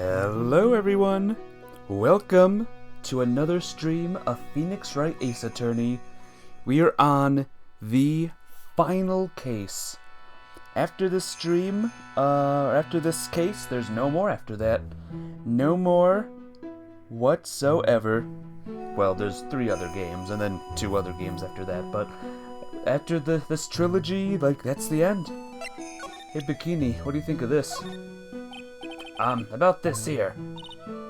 Hello everyone! Welcome to another stream of Phoenix Wright Ace Attorney. We are on the final case. After this stream, after this case, there's no more after that. No more whatsoever. Well, there's 3 other games and then 2 other games after that, but after this trilogy, that's the end. Hey Bikini, what do you think of this? About this here.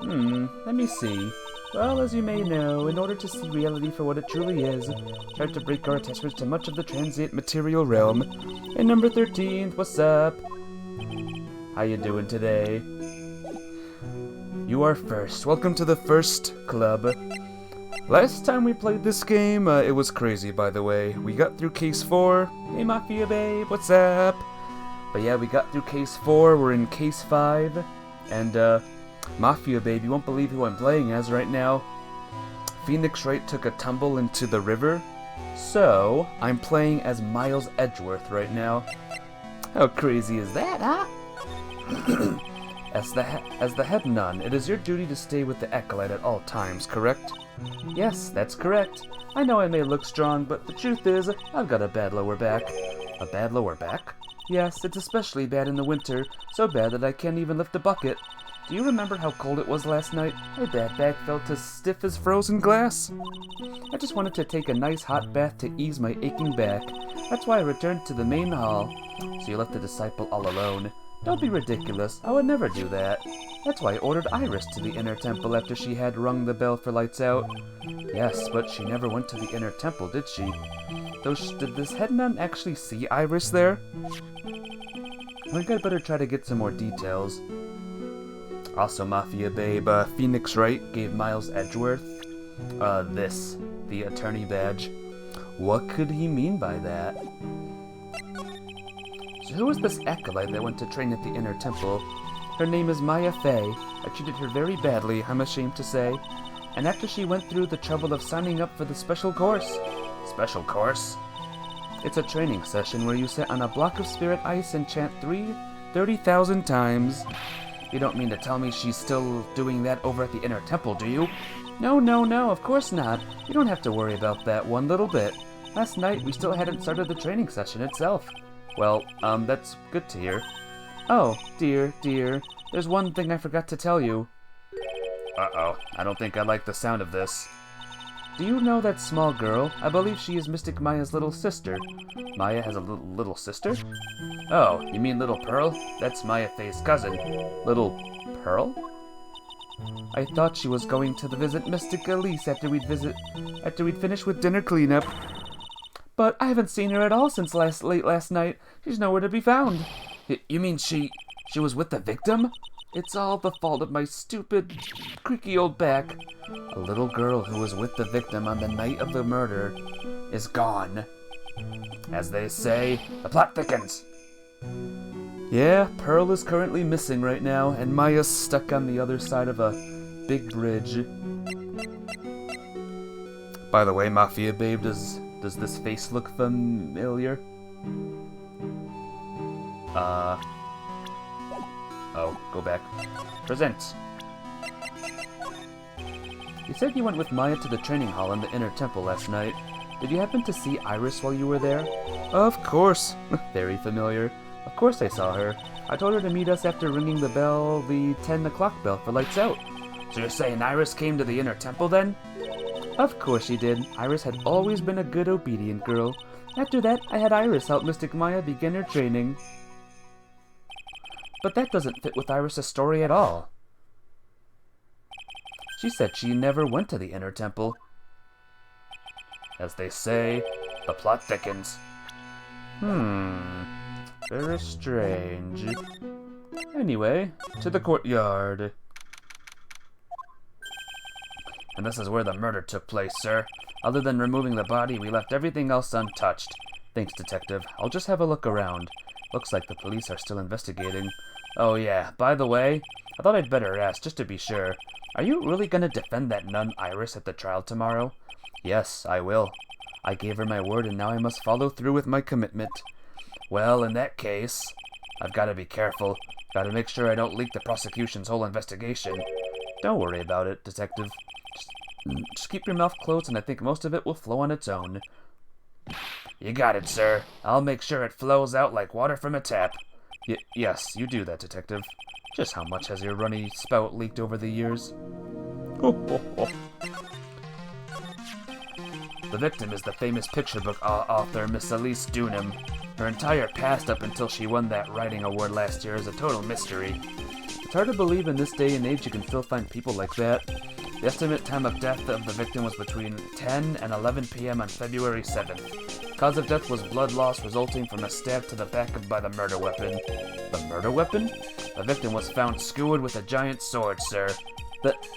Let me see. Well, as you may know, in order to see reality for what it truly is, try to break our attachments to much of the transient material realm. And number 13, what's up? How you doing today? You are first. Welcome to the first club. Last time we played this game, it was crazy, by the way. We got through case 4. Hey, Mafia babe, what's up? But yeah, we got through case 4. We're in case 5. And, Mafia babe, you won't believe who I'm playing as right now. Phoenix Wright took a tumble into the river. So, I'm playing as Miles Edgeworth right now. How crazy is that, huh? As the head nun, it is your duty to stay with the acolyte at all times, correct? Yes, that's correct. I know I may look strong, but the truth is, I've got a bad lower back. A bad lower back? Yes, it's especially bad in the winter, so bad that I can't even lift a bucket. Do you remember how cold it was last night? My bad back felt as stiff as frozen glass. I just wanted to take a nice hot bath to ease my aching back. That's why I returned to the main hall. So you left the disciple all alone. Don't be ridiculous, I would never do that. That's why I ordered Iris to the inner temple after she had rung the bell for lights out. Yes, but she never went to the inner temple, did she? Though, did this head nun actually see Iris there? I think I'd better try to get some more details. Also, Mafia babe, Phoenix Wright gave Miles Edgeworth, the attorney badge. What could he mean by that? So who is this acolyte that went to train at the inner temple? Her name is Maya Fey. I treated her very badly, I'm ashamed to say. And after she went through the trouble of signing up for the special course. Special course? It's a training session where you sit on a block of spirit ice and chant 30,000 times. You don't mean to tell me she's still doing that over at the inner temple, do you? No, of course not. You don't have to worry about that one little bit. Last night, we still hadn't started the training session itself. Well, that's good to hear. Oh, dear. There's one thing I forgot to tell you. Uh-oh. I don't think I like the sound of this. Do you know that small girl? I believe she is Mystic Maya's little sister. Maya has a little sister? Oh, you mean Little Pearl? That's Maya Fey's cousin. Little Pearl? I thought she was going to visit Mystic Elise after we'd finish with dinner cleanup. But I haven't seen her at all since late last night. She's nowhere to be found. You mean she was with the victim? It's all the fault of my stupid, creaky old back. A little girl who was with the victim on the night of the murder is gone. As they say, the plot thickens. Yeah, Pearl is currently missing right now, and Maya's stuck on the other side of a big bridge. By the way, Mafia babe, does this face look familiar? Oh, go back. Present. You said you went with Maya to the training hall in the inner temple last night. Did you happen to see Iris while you were there? Of course. Very familiar. Of course I saw her. I told her to meet us after ringing the bell, the 10 o'clock bell for lights out. So you're saying Iris came to the inner temple then? Of course she did. Iris had always been a good, obedient girl. After that, I had Iris help Mystic Maya begin her training. But that doesn't fit with Iris' story at all. She said she never went to the inner temple. As they say, the plot thickens. Very strange. Anyway, to the courtyard. And this is where the murder took place, sir. Other than removing the body, we left everything else untouched. Thanks, detective. I'll just have a look around. Looks like the police are still investigating. Oh yeah, by the way, I thought I'd better ask, just to be sure. Are you really gonna defend that nun Iris at the trial tomorrow? Yes, I will. I gave her my word and now I must follow through with my commitment. Well, in that case, I've got to be careful. Gotta make sure I don't leak the prosecution's whole investigation. Don't worry about it, Detective. Just keep your mouth closed and I think most of it will flow on its own. You got it, sir. I'll make sure it flows out like water from a tap. Yes, you do that, Detective. Just how much has your runny spout leaked over the years? The victim is the famous picture book author Miss Elise Dunham. Her entire past up until she won that writing award last year is a total mystery. It's hard to believe in this day and age you can still find people like that. The estimate time of death of the victim was between 10 and 11 p.m. on February 7th. Cause of death was blood loss resulting from a stab to the back by the murder weapon. The murder weapon? The victim was found skewered with a giant sword, sir.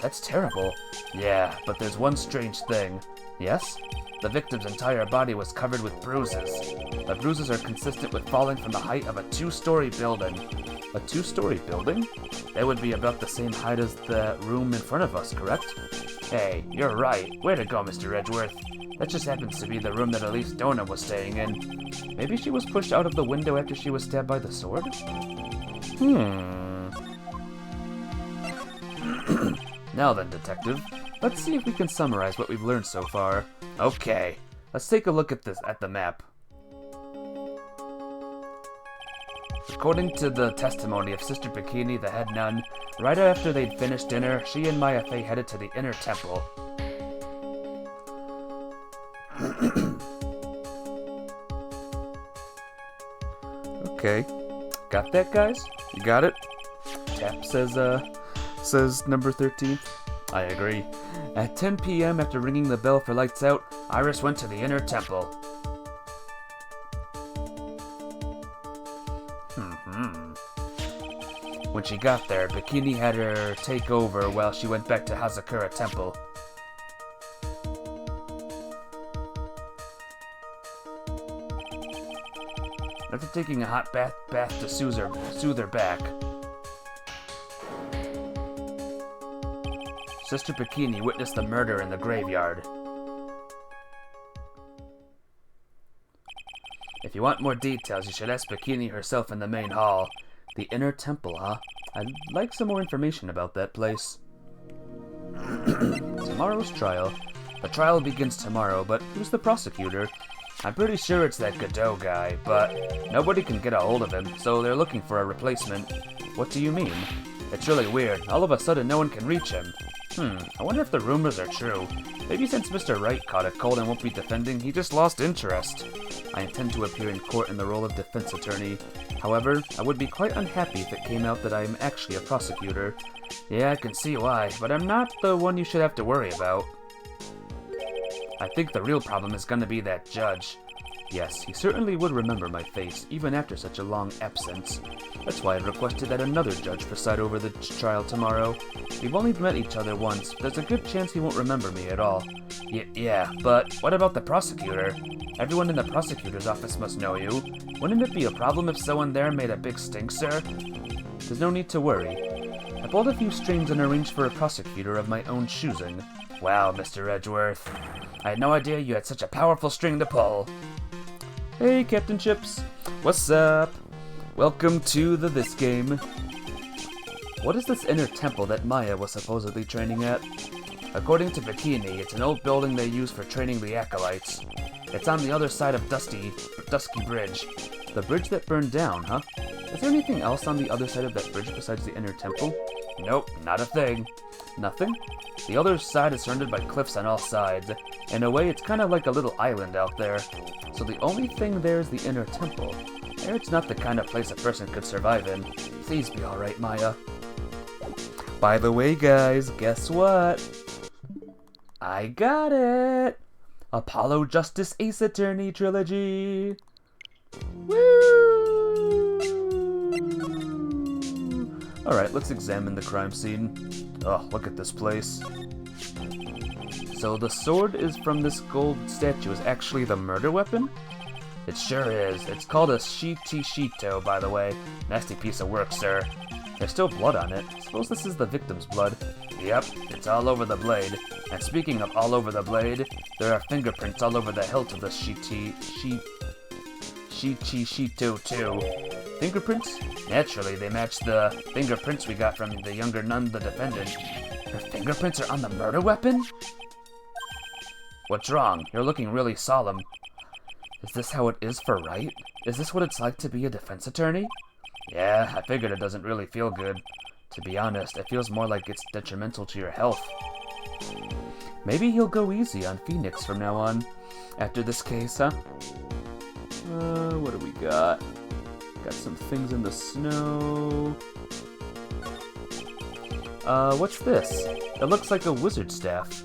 That's terrible. Yeah, but there's one strange thing. Yes? The victim's entire body was covered with bruises. The bruises are consistent with falling from the height of a 2-story building. A 2-story building? That would be about the same height as the room in front of us, correct? Hey, you're right. Way to go, Mr. Edgeworth. That just happens to be the room that Elise Dunham was staying in. Maybe she was pushed out of the window after she was stabbed by the sword? Now then, Detective, let's see if we can summarize what we've learned so far. Okay, let's take a look at the map. According to the testimony of Sister Bikini, the head nun, right after they'd finished dinner, she and Maya Fey headed to the inner temple. Okay, got that, guys? You got it? Tap says number 13. I agree. At 10 p.m. after ringing the bell for lights out, Iris went to the inner temple. When she got there, Bikini had her take over while she went back to Hazakura Temple. After taking a hot bath to soothe her back, Sister Bikini witnessed the murder in the graveyard. If you want more details, you should ask Bikini herself in the main hall. The inner temple, huh? I'd like some more information about that place. Tomorrow's trial. The trial begins tomorrow, but who's the prosecutor? I'm pretty sure it's that Godot guy, but nobody can get a hold of him, so they're looking for a replacement. What do you mean? It's really weird. All of a sudden, no one can reach him. I wonder if the rumors are true. Maybe since Mr. Wright caught a cold and won't be defending, he just lost interest. I intend to appear in court in the role of defense attorney. However, I would be quite unhappy if it came out that I am actually a prosecutor. Yeah, I can see why, but I'm not the one you should have to worry about. I think the real problem is gonna be that judge. Yes, he certainly would remember my face, even after such a long absence. That's why I requested that another judge preside over the trial tomorrow. We've only met each other once, but there's a good chance he won't remember me at all. Yeah, but what about the prosecutor? Everyone in the prosecutor's office must know you. Wouldn't it be a problem if someone there made a big stink, sir? There's no need to worry. I pulled a few strings and arranged for a prosecutor of my own choosing. Wow, Mr. Edgeworth. I had no idea you had such a powerful string to pull. Hey, Captain Chips. What's up? Welcome to this game. What is this inner temple that Maya was supposedly training at? According to Bikini, it's an old building they use for training the acolytes. It's on the other side of Dusky Bridge. The bridge that burned down, huh? Is there anything else on the other side of that bridge besides the inner temple? Nope, not a thing. Nothing? The other side is surrounded by cliffs on all sides. In a way, it's kind of like a little island out there. So the only thing there is the inner temple. It's not the kind of place a person could survive in. Please be alright, Maya. By the way, guys, guess what? I got it! Apollo Justice Ace Attorney Trilogy! Woo! Alright, let's examine the crime scene. Oh, look at this place. So the sword is from this gold statue is actually the murder weapon? It sure is. It's called a Shito, by the way. Nasty piece of work, sir. There's still blood on it. Suppose this is the victim's blood. Yep, it's all over the blade. And speaking of all over the blade, there are fingerprints all over the hilt of the Shito too. Fingerprints? Naturally, they match the fingerprints we got from the younger nun, the defendant. Her fingerprints are on the murder weapon? What's wrong? You're looking really solemn. Is this how it is for Wright? Is this what it's like to be a defense attorney? Yeah, I figured it doesn't really feel good. To be honest, it feels more like it's detrimental to your health. Maybe he'll go easy on Phoenix from now on. After this case, huh? What do we got? Got some things in the snow. What's this? It looks like a wizard staff.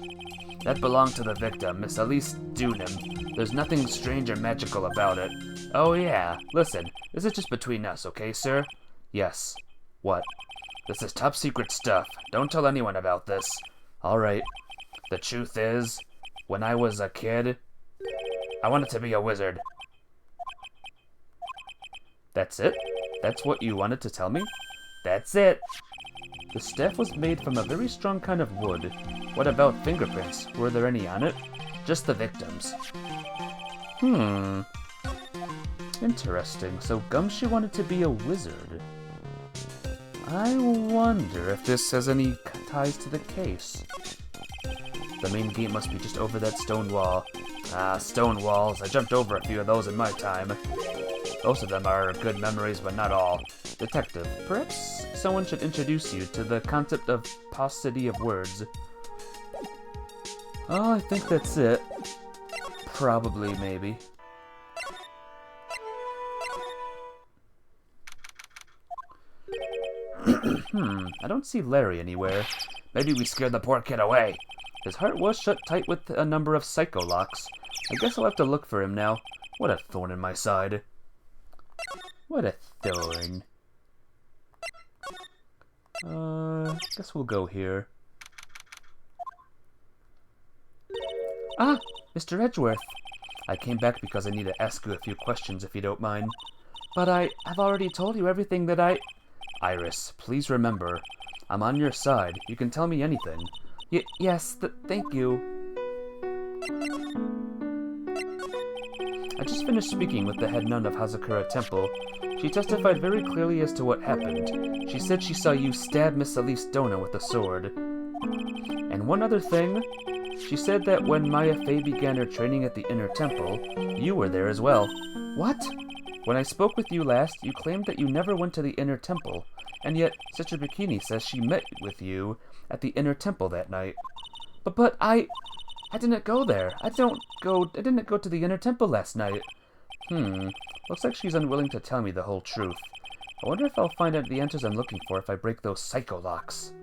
That belonged to the victim, Miss Elise Dunham. There's nothing strange or magical about it. Oh yeah, listen, this is just between us, okay, sir? Yes. What? This is top secret stuff. Don't tell anyone about this. Alright. The truth is, when I was a kid, I wanted to be a wizard. That's it? That's what you wanted to tell me? That's it! The staff was made from a very strong kind of wood. What about fingerprints? Were there any on it? Just the victim's. Interesting. So Gumshoe wanted to be a wizard. I wonder if this has any ties to the case. The main gate must be just over that stone wall. Ah, stone walls. I jumped over a few of those in my time. Most of them are good memories, but not all. Detective, perhaps someone should introduce you to the concept of paucity of words. Oh, I think that's it. Probably, maybe. I don't see Larry anywhere. Maybe we scared the poor kid away. His heart was shut tight with a number of psycho locks. I guess I'll have to look for him now. What a thorn in my side. What a thorn. Guess we'll go here. Ah, Mr. Edgeworth. I came back because I need to ask you a few questions if you don't mind. But I've already told you everything that I... Iris, please remember, I'm on your side. You can tell me anything. Yes, thank you. I just finished speaking with the head nun of Hazakura Temple. She testified very clearly as to what happened. She said she saw you stab Miss Elise Dona with a sword. And one other thing, she said that when Maya Fey began her training at the Inner Temple, you were there as well. What? When I spoke with you last, you claimed that you never went to the Inner Temple, and yet Sister Bikini says she met with you at the Inner Temple that night. But I didn't go there. I didn't go to the Inner Temple last night. Looks like she's unwilling to tell me the whole truth. I wonder if I'll find out the answers I'm looking for if I break those psycho locks.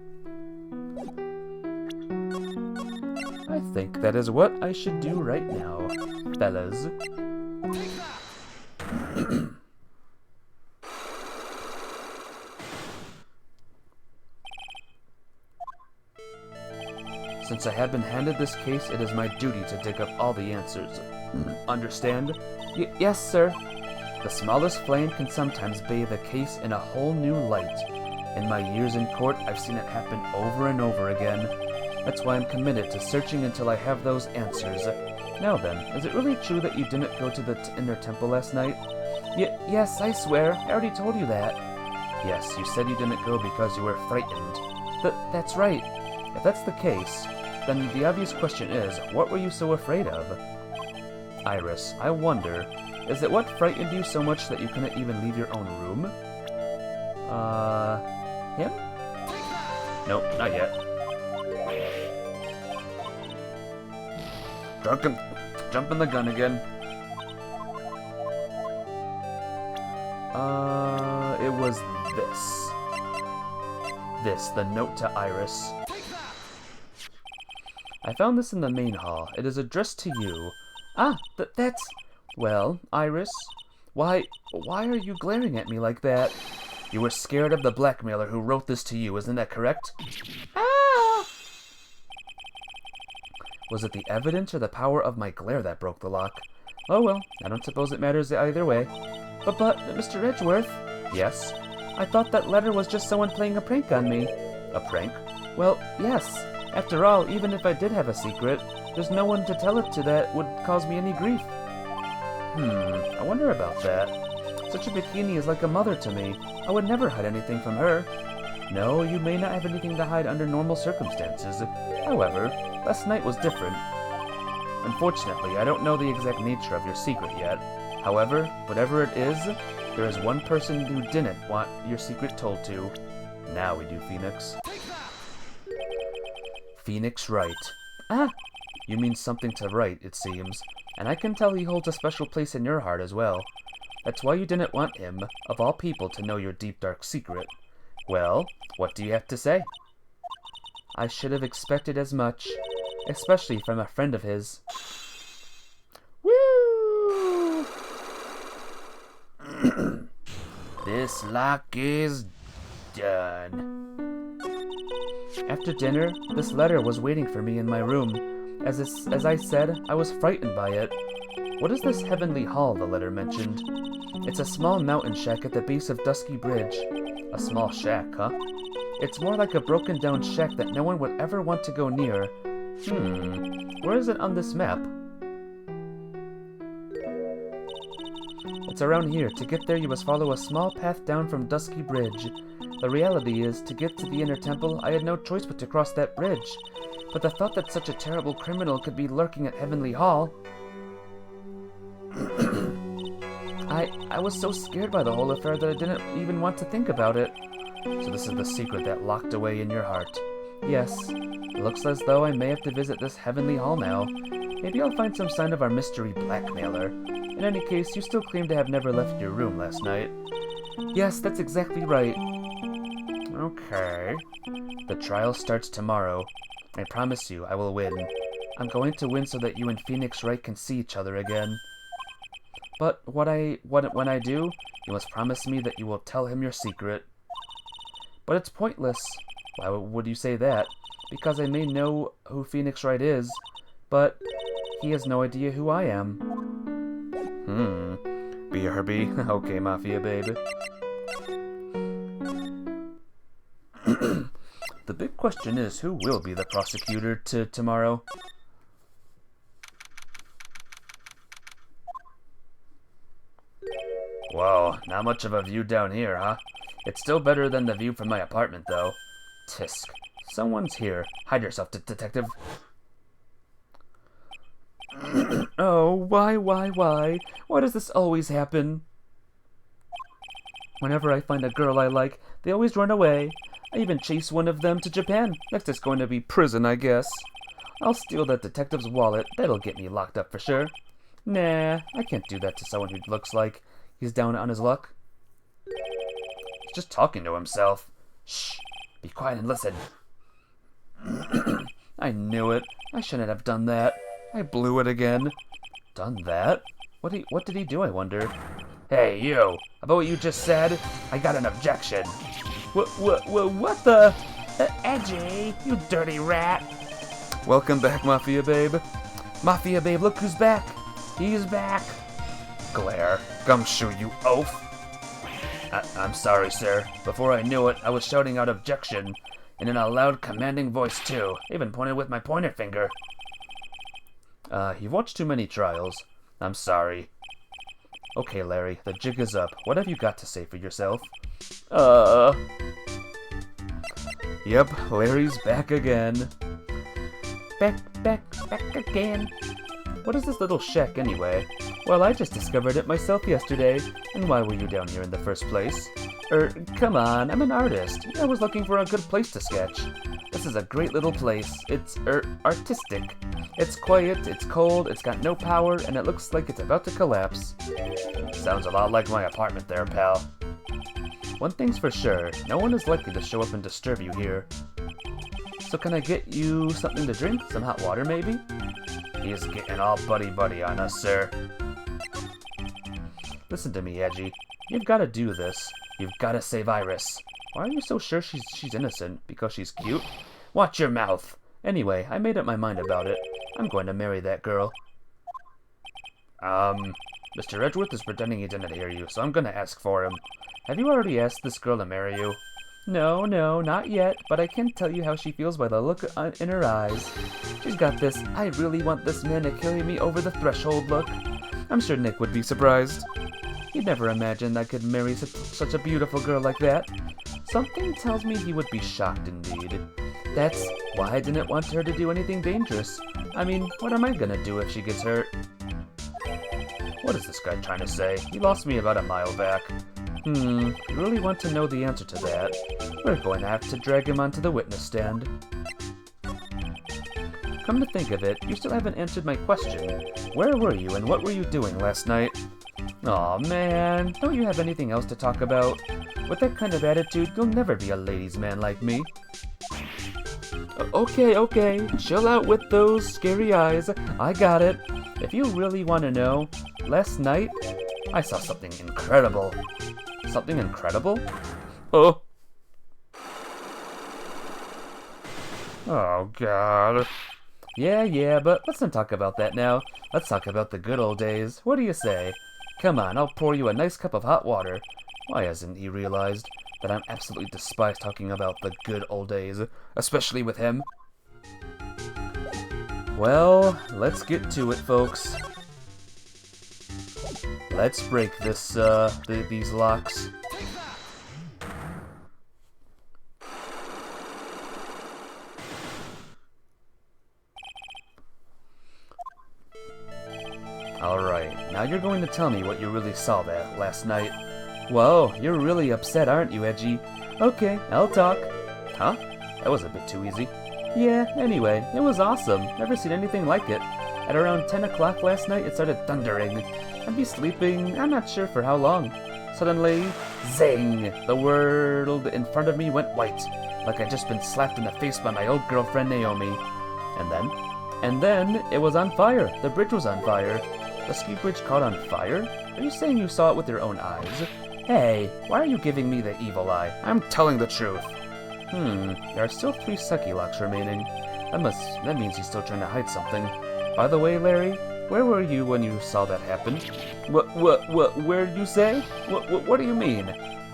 I think that is what I should do right now, fellas. Since I have been handed this case, it is my duty to dig up all the answers. Understand? Yes, sir. The smallest flame can sometimes bathe a case in a whole new light. In my years in court, I've seen it happen over and over again. That's why I'm committed to searching until I have those answers. Now then, is it really true that you didn't go to the Inner Temple last night? Yes, I swear. I already told you that. Yes, you said you didn't go because you were frightened. That's right. If that's the case, then the obvious question is, what were you so afraid of? Iris, I wonder, is it what frightened you so much that you couldn't even leave your own room? Him? Nope, not yet. Jumping the gun again. It was this. This, the note to Iris. I found this in the main hall. It is addressed to you. Ah, that's... Well, Iris, why are you glaring at me like that? You were scared of the blackmailer who wrote this to you, isn't that correct? Ah! Was it the evidence or the power of my glare that broke the lock? Oh well, I don't suppose it matters either way. But, Mr. Edgeworth? Yes? I thought that letter was just someone playing a prank on me. A prank? Well, yes. After all, even if I did have a secret, there's no one to tell it to that would cause me any grief. I wonder about that. Such a bikini is like a mother to me. I would never hide anything from her. No, you may not have anything to hide under normal circumstances. However, last night was different. Unfortunately, I don't know the exact nature of your secret yet. However, whatever it is, there is one person who didn't want your secret told to. Now we do, Phoenix. Phoenix Wright. Ah! You mean something to Wright, it seems. And I can tell he holds a special place in your heart as well. That's why you didn't want him, of all people, to know your deep dark secret. Well, what do you have to say? I should have expected as much, especially from a friend of his. Woo! This lock is done. After dinner, this letter was waiting for me in my room. As I said, I was frightened by it. What is this heavenly hall the letter mentioned? It's a small mountain shack at the base of Dusky Bridge. A small shack, huh? It's more like a broken down shack that no one would ever want to go near. Where is it on this map? It's around here. To get there, you must follow a small path down from Dusky Bridge. The reality is, to get to the inner temple, I had no choice but to cross that bridge. But the thought that such a terrible criminal could be lurking at Heavenly Hall... I was so scared by the whole affair that I didn't even want to think about it. So this is the secret that locked away in your heart. Yes, it looks as though I may have to visit this Heavenly Hall now. Maybe I'll find some sign of our mystery blackmailer. In any case, you still claim to have never left your room last night. Yes, that's exactly right. Okay. The trial starts tomorrow. I promise you, I will win. I'm going to win so that you and Phoenix Wright can see each other again. But when I do, you must promise me that you will tell him your secret. But it's pointless. Why would you say that? Because I may know who Phoenix Wright is, but he has no idea who I am. BRB. Okay, Mafia baby. The big question is, who will be the prosecutor tomorrow? Whoa, not much of a view down here, huh? It's still better than the view from my apartment, though. Tisk. Someone's here. Hide yourself, detective. Oh, why? Why does this always happen? Whenever I find a girl I like, they always run away. I even chase one of them to Japan. Next is going to be prison, I guess. I'll steal that detective's wallet. That'll get me locked up for sure. Nah, I can't do that to someone who looks like he's down on his luck. He's just talking to himself. Shh, be quiet and listen. I knew it. I shouldn't have done that. I blew it again. Done that? What did he do, I wonder? Hey, you! About what you just said? I got an objection. What the? Edgy, you dirty rat. Welcome back, Mafia Babe. Mafia Babe, look who's back. He's back. Glare. Gumshoe, you oaf. I'm sorry, sir. Before I knew it, I was shouting out objection. And in a loud, commanding voice, too. Even pointed with my pointer finger. You've watched too many trials. I'm sorry. Okay, Larry, the jig is up. What have you got to say for yourself? Yep, Larry's back again. Back again. What is this little shack, anyway? Well, I just discovered it myself yesterday. And why were you down here in the first place? Come on, I'm an artist. I was looking for a good place to sketch. This is a great little place. It's, artistic. It's quiet, it's cold, it's got no power, and it looks like it's about to collapse. Sounds a lot like my apartment there, pal. One thing's for sure, no one is likely to show up and disturb you here. So can I get you something to drink? Some hot water, maybe? He's getting all buddy-buddy on us, sir. Listen to me, Edgy. You've got to do this. You've got to save Iris. Why are you so sure she's innocent? Because she's cute? Watch your mouth! Anyway, I made up my mind about it. I'm going to marry that girl. Mr. Edgeworth is pretending he didn't hear you, so I'm gonna ask for him. Have you already asked this girl to marry you? No, not yet, but I can tell you how she feels by the look in her eyes. She's got this, I really want this man to carry me over the threshold look. I'm sure Nick would be surprised. He'd never imagined I could marry such a beautiful girl like that. Something tells me he would be shocked indeed. That's why I didn't want her to do anything dangerous. I mean, what am I gonna do if she gets hurt? What is this guy trying to say? He lost me about a mile back. You really want to know the answer to that? We're going to have to drag him onto the witness stand. Come to think of it, you still haven't answered my question. Where were you and what were you doing last night? Aw, man, don't you have anything else to talk about? With that kind of attitude, you'll never be a ladies' man like me. Okay, chill out with those scary eyes. I got it. If you really want to know, last night, I saw something incredible. Something incredible? Oh. Oh, God. Yeah, but let's not talk about that now. Let's talk about the good old days. What do you say? Come on, I'll pour you a nice cup of hot water. Why hasn't he realized that I'm absolutely despise talking about the good old days, especially with him? Well, let's get to it, folks. Let's break this, these locks. Alright, now you're going to tell me what you really saw that last night. Whoa, you're really upset, aren't you, Edgy? Okay, I'll talk. Huh? That was a bit too easy. Yeah, anyway, it was awesome. Never seen anything like it. At around 10 o'clock last night, it started thundering. I'd be sleeping, I'm not sure for how long. Suddenly, zing! The world in front of me went white, like I'd just been slapped in the face by my old girlfriend Naomi. And then, it was on fire. The bridge was on fire. The ski bridge caught on fire? Are you saying you saw it with your own eyes? Hey, why are you giving me the evil eye? I'm telling the truth. There are still 3 Sucky locks remaining. That means he's still trying to hide something. By the way, Larry, where were you when you saw that happen? Where did you say? What do you mean?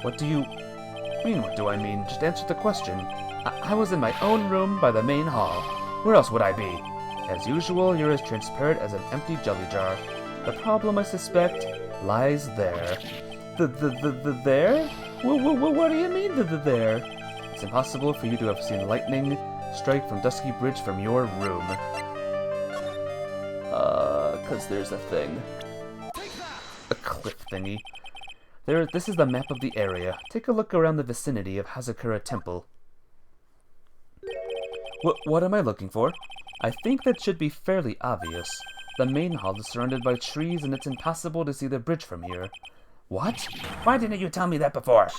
What do I mean? Just answer the question. I was in my own room by the main hall. Where else would I be? As usual, you're as transparent as an empty jelly jar. The problem, I suspect, lies there. There? What do you mean, there? It's impossible for you to have seen lightning strike from Dusky Bridge from your room. 'Cause there's a thing. A cliff thingy. This is the map of the area. Take a look around the vicinity of Hazakura Temple. What am I looking for? I think that should be fairly obvious. The main hall is surrounded by trees and it's impossible to see the bridge from here. What? Why didn't you tell me that before?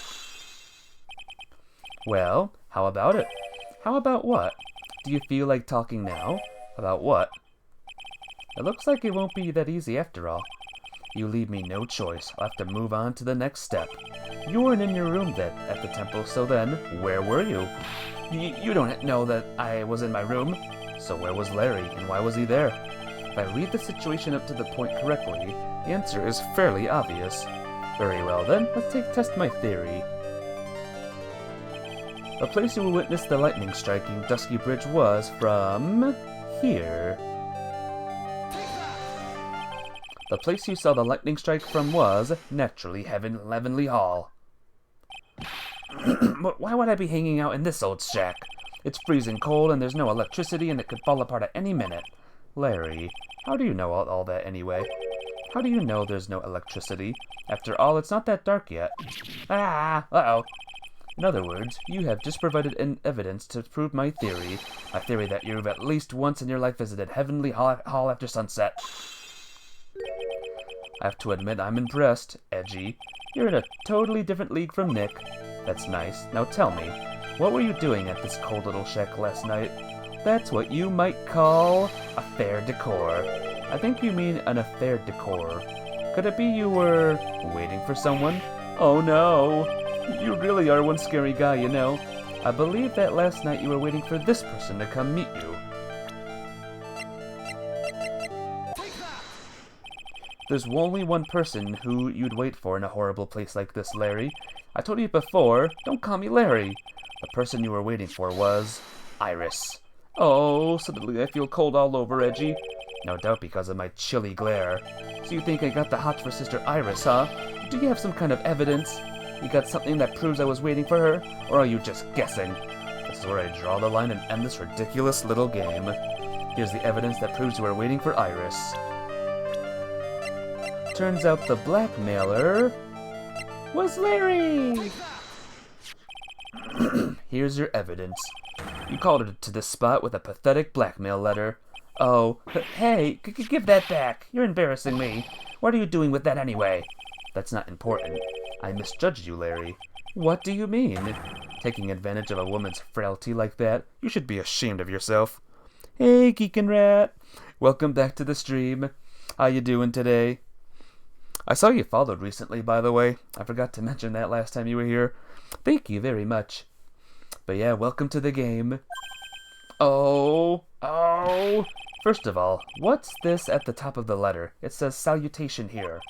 Well, how about it? How about what? Do you feel like talking now? About what? It looks like it won't be that easy after all. You leave me no choice. I'll have to move on to the next step. You weren't in your room at the temple, so then, where were you? You don't know that I was in my room. So where was Larry, and why was he there? If I read the situation up to the point correctly, the answer is fairly obvious. Very well then, let's test my theory. The place you witnessed the lightning striking Dusky Bridge was from here. The place you saw the lightning strike from was, naturally, Heavenly Hall. Why would I be hanging out in this old shack? It's freezing cold and there's no electricity and it could fall apart at any minute. Larry, how do you know all that anyway? How do you know there's no electricity? After all, it's not that dark yet. Uh-oh. In other words, you have just provided evidence to prove my theory that you've at least once in your life visited Heavenly Hall after sunset. I have to admit I'm impressed, Edgy. You're in a totally different league from Nick. That's nice. Now tell me, what were you doing at this cold little shack last night? That's what you might call affaire decor. I think you mean an affaire decor. Could it be you were waiting for someone? Oh no! You really are one scary guy, you know. I believe that last night you were waiting for this person to come meet you. There's only one person who you'd wait for in a horrible place like this, Larry. I told you before, don't call me Larry. The person you were waiting for was Iris. Oh, suddenly I feel cold all over, Edgy. No doubt because of my chilly glare. So you think I got the hots for Sister Iris, huh? Do you have some kind of evidence? You got something that proves I was waiting for her? Or are you just guessing? This is where I draw the line and end this ridiculous little game. Here's the evidence that proves you were waiting for Iris. Turns out the blackmailer was Larry! Here's your evidence. You called her to this spot with a pathetic blackmail letter. Oh, hey, give that back. You're embarrassing me. What are you doing with that anyway? That's not important. I misjudged you, Larry. What do you mean? Taking advantage of a woman's frailty like that? You should be ashamed of yourself. Hey, Geek and Rat. Welcome back to the stream. How you doing today? I saw you followed recently, by the way. I forgot to mention that last time you were here. Thank you very much. But yeah, welcome to the game. Oh. First of all, what's this at the top of the letter? It says salutation here.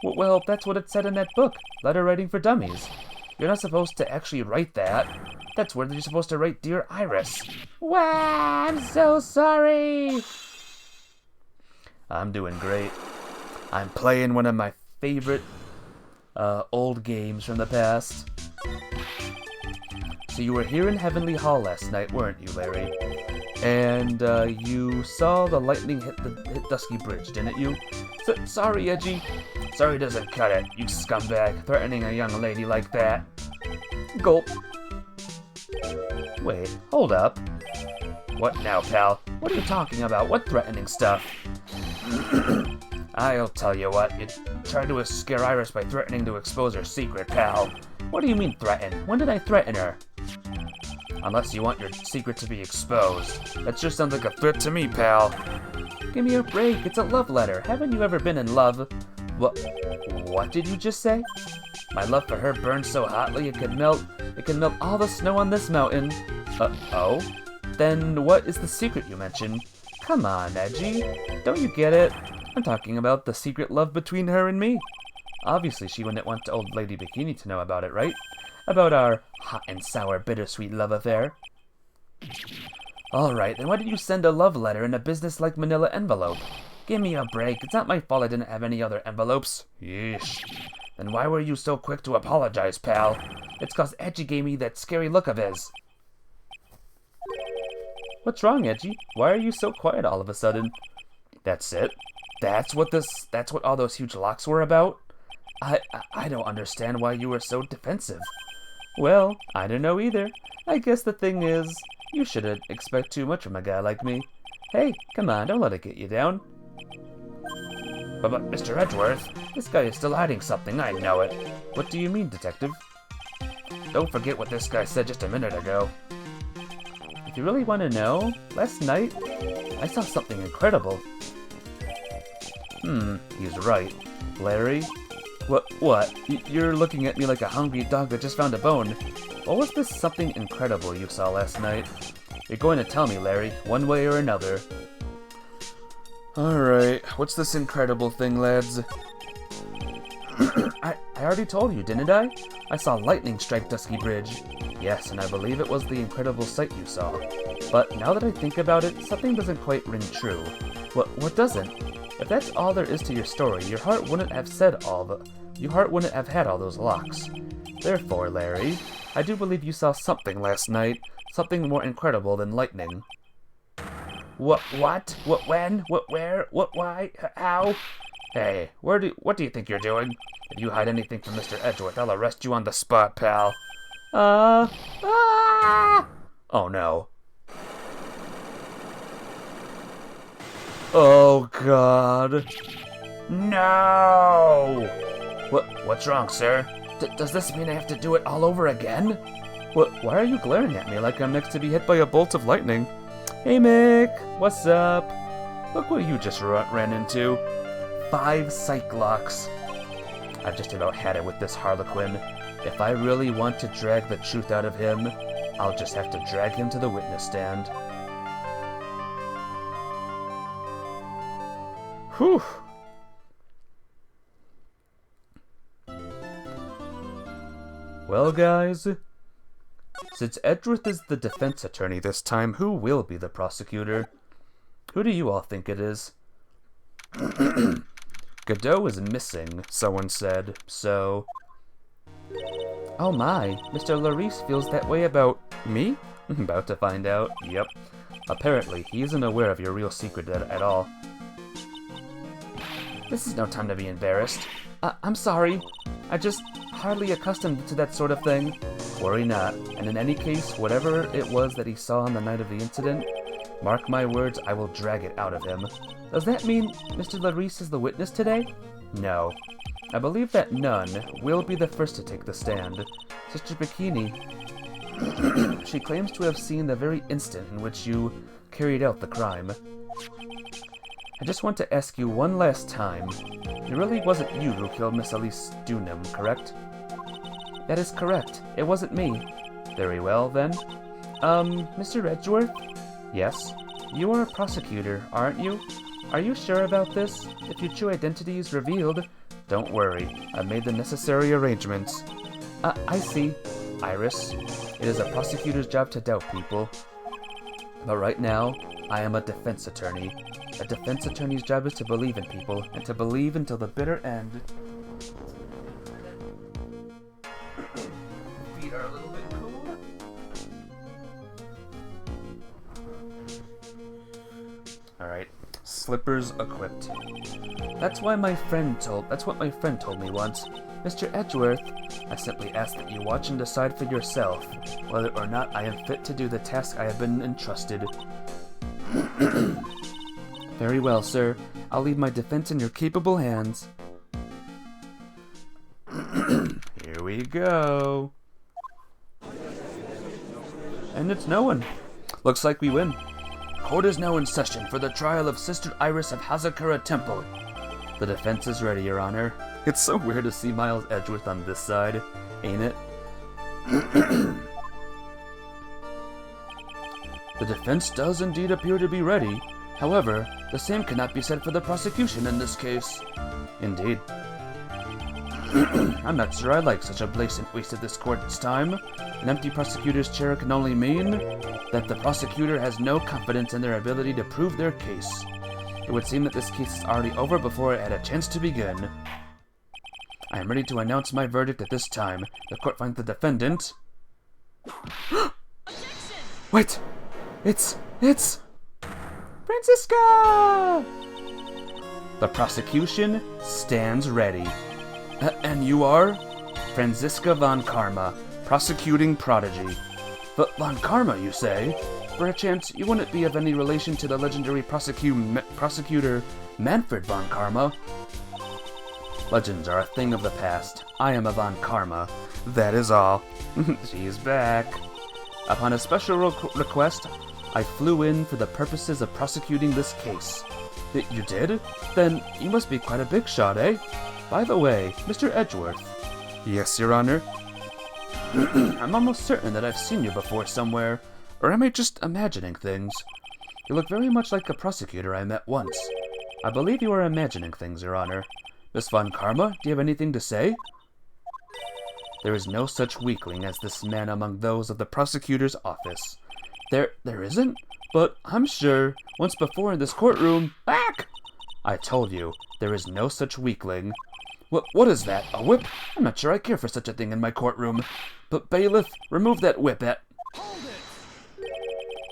Well, that's what it said in that book, Letter Writing for Dummies. You're not supposed to actually write that. That's where you're supposed to write Dear Iris. Wow, I'm so sorry. I'm doing great. I'm playing one of my favorite old games from the past. So you were here in Heavenly Hall last night, weren't you, Larry? And you saw the lightning hit Dusky Bridge, didn't you? Sorry, Edgy. Sorry doesn't cut it, you scumbag, threatening a young lady like that. Gulp. Wait, hold up. What now, pal? What are you talking about? What threatening stuff? I'll tell you what, you tried to scare Iris by threatening to expose her secret, pal. What do you mean threaten? When did I threaten her? Unless you want your secret to be exposed. That sure sounds like a threat to me, pal. Give me a break, it's a love letter. Haven't you ever been in love? What did you just say? My love for her burns so hotly it could melt all the snow on this mountain. Oh? Then what is the secret you mentioned? Come on, Edgy. Don't you get it? I'm talking about the secret love between her and me. Obviously she wouldn't want Old Lady Bikini to know about it, right? About our hot and sour bittersweet love affair. Alright, then why did you send a love letter in a business-like manila envelope? Give me a break, it's not my fault I didn't have any other envelopes. Yeesh. Then why were you so quick to apologize, pal? It's 'cause Edgy gave me that scary look of his. What's wrong, Edgy? Why are you so quiet all of a sudden? That's it? That's what all those huge locks were about? I don't understand why you were so defensive. Well, I don't know either. I guess the thing is, you shouldn't expect too much from a guy like me. Hey, come on, don't let it get you down. But Mr. Edgeworth, this guy is still hiding something, I know it. What do you mean, detective? Don't forget what this guy said just a minute ago. If you really want to know, last night, I saw something incredible. He's right. Larry? What? You're looking at me like a hungry dog that just found a bone. What was this something incredible you saw last night? You're going to tell me, Larry, one way or another. Alright, what's this incredible thing, lads? I already told you, didn't I? I saw lightning strike Dusky Bridge. Yes, and I believe it was the incredible sight you saw. But now that I think about it, something doesn't quite ring true. What doesn't? If that's all there is to your story, your heart wouldn't have had all those locks. Therefore, Larry, I do believe you saw something last night, something more incredible than lightning. What? When? Where? Why? How? Hey, what do you think you're doing? If you hide anything from Mr. Edgeworth, I'll arrest you on the spot, pal. Oh no. Oh God. No! What's wrong, sir? Does this mean I have to do it all over again? Why are you glaring at me like I'm next to be hit by a bolt of lightning? Hey Mick, what's up? Look what you just ran into. 5 Cyclops. I've just about had it with this Harlequin. If I really want to drag the truth out of him, I'll just have to drag him to the witness stand. Whew. Well, guys, since Edgeworth is the defense attorney this time, who will be the prosecutor? Who do you all think it is? Godot is missing, someone said, so... Oh my, Mr. Larice feels that way about me? About to find out, yep. Apparently, he isn't aware of your real secret at all. This is no time to be embarrassed. I'm sorry. I'm just hardly accustomed to that sort of thing. Worry not, and in any case, whatever it was that he saw on the night of the incident, mark my words, I will drag it out of him. Does that mean Mr. Larice is the witness today? No. I believe that none will be the first to take the stand. Sister Bikini, she claims to have seen the very instant in which you carried out the crime. I just want to ask you one last time. It really wasn't you who killed Miss Elise Dunham, correct? That is correct. It wasn't me. Very well, then. Mr. Edgeworth? Yes? You are a prosecutor, aren't you? Are you sure about this? If your true identity is revealed... Don't worry. I've made the necessary arrangements. I see. Iris, it is a prosecutor's job to doubt people. But right now, I am a defense attorney. A defense attorney's job is to believe in people, and to believe until the bitter end. Feet are a little bit cold. Alright, slippers equipped. That's what my friend told me once. Mr. Edgeworth, I simply ask that you watch and decide for yourself whether or not I am fit to do the task I have been entrusted. Very well, sir. I'll leave my defense in your capable hands. Here we go. And it's no one. Looks like we win. Court is now in session for the trial of Sister Iris of Hazakura Temple. The defense is ready, Your Honor. It's so weird to see Miles Edgeworth on this side, ain't it? The defense does indeed appear to be ready. However, the same cannot be said for the prosecution in this case. Indeed. I'm not sure I like such a blatant waste of this court's time. An empty prosecutor's chair can only mean that the prosecutor has no confidence in their ability to prove their case. It would seem that this case is already over before it had a chance to begin. I am ready to announce my verdict at this time. The court finds the defendant... Wait! It's... Franziska! The prosecution stands ready. And you are? Franziska von Karma, prosecuting prodigy. But von Karma, you say? Perchance you wouldn't be of any relation to the legendary prosecutor Manfred von Karma? Legends are a thing of the past. I am a von Karma. That is all. She's back. Upon a special request, I flew in for the purposes of prosecuting this case. You did? Then you must be quite a big shot, eh? By the way, Mr. Edgeworth. Yes, Your Honor. I'm almost certain that I've seen you before somewhere. Or am I just imagining things? You look very much like a prosecutor I met once. I believe you are imagining things, Your Honor. Miss von Karma, do you have anything to say? There is no such weakling as this man among those of the prosecutor's office. There isn't? But I'm sure, once before in this courtroom... Back! I told you, there is no such weakling. What is that, a whip? I'm not sure I care for such a thing in my courtroom. But bailiff, remove that whip at... Hold it!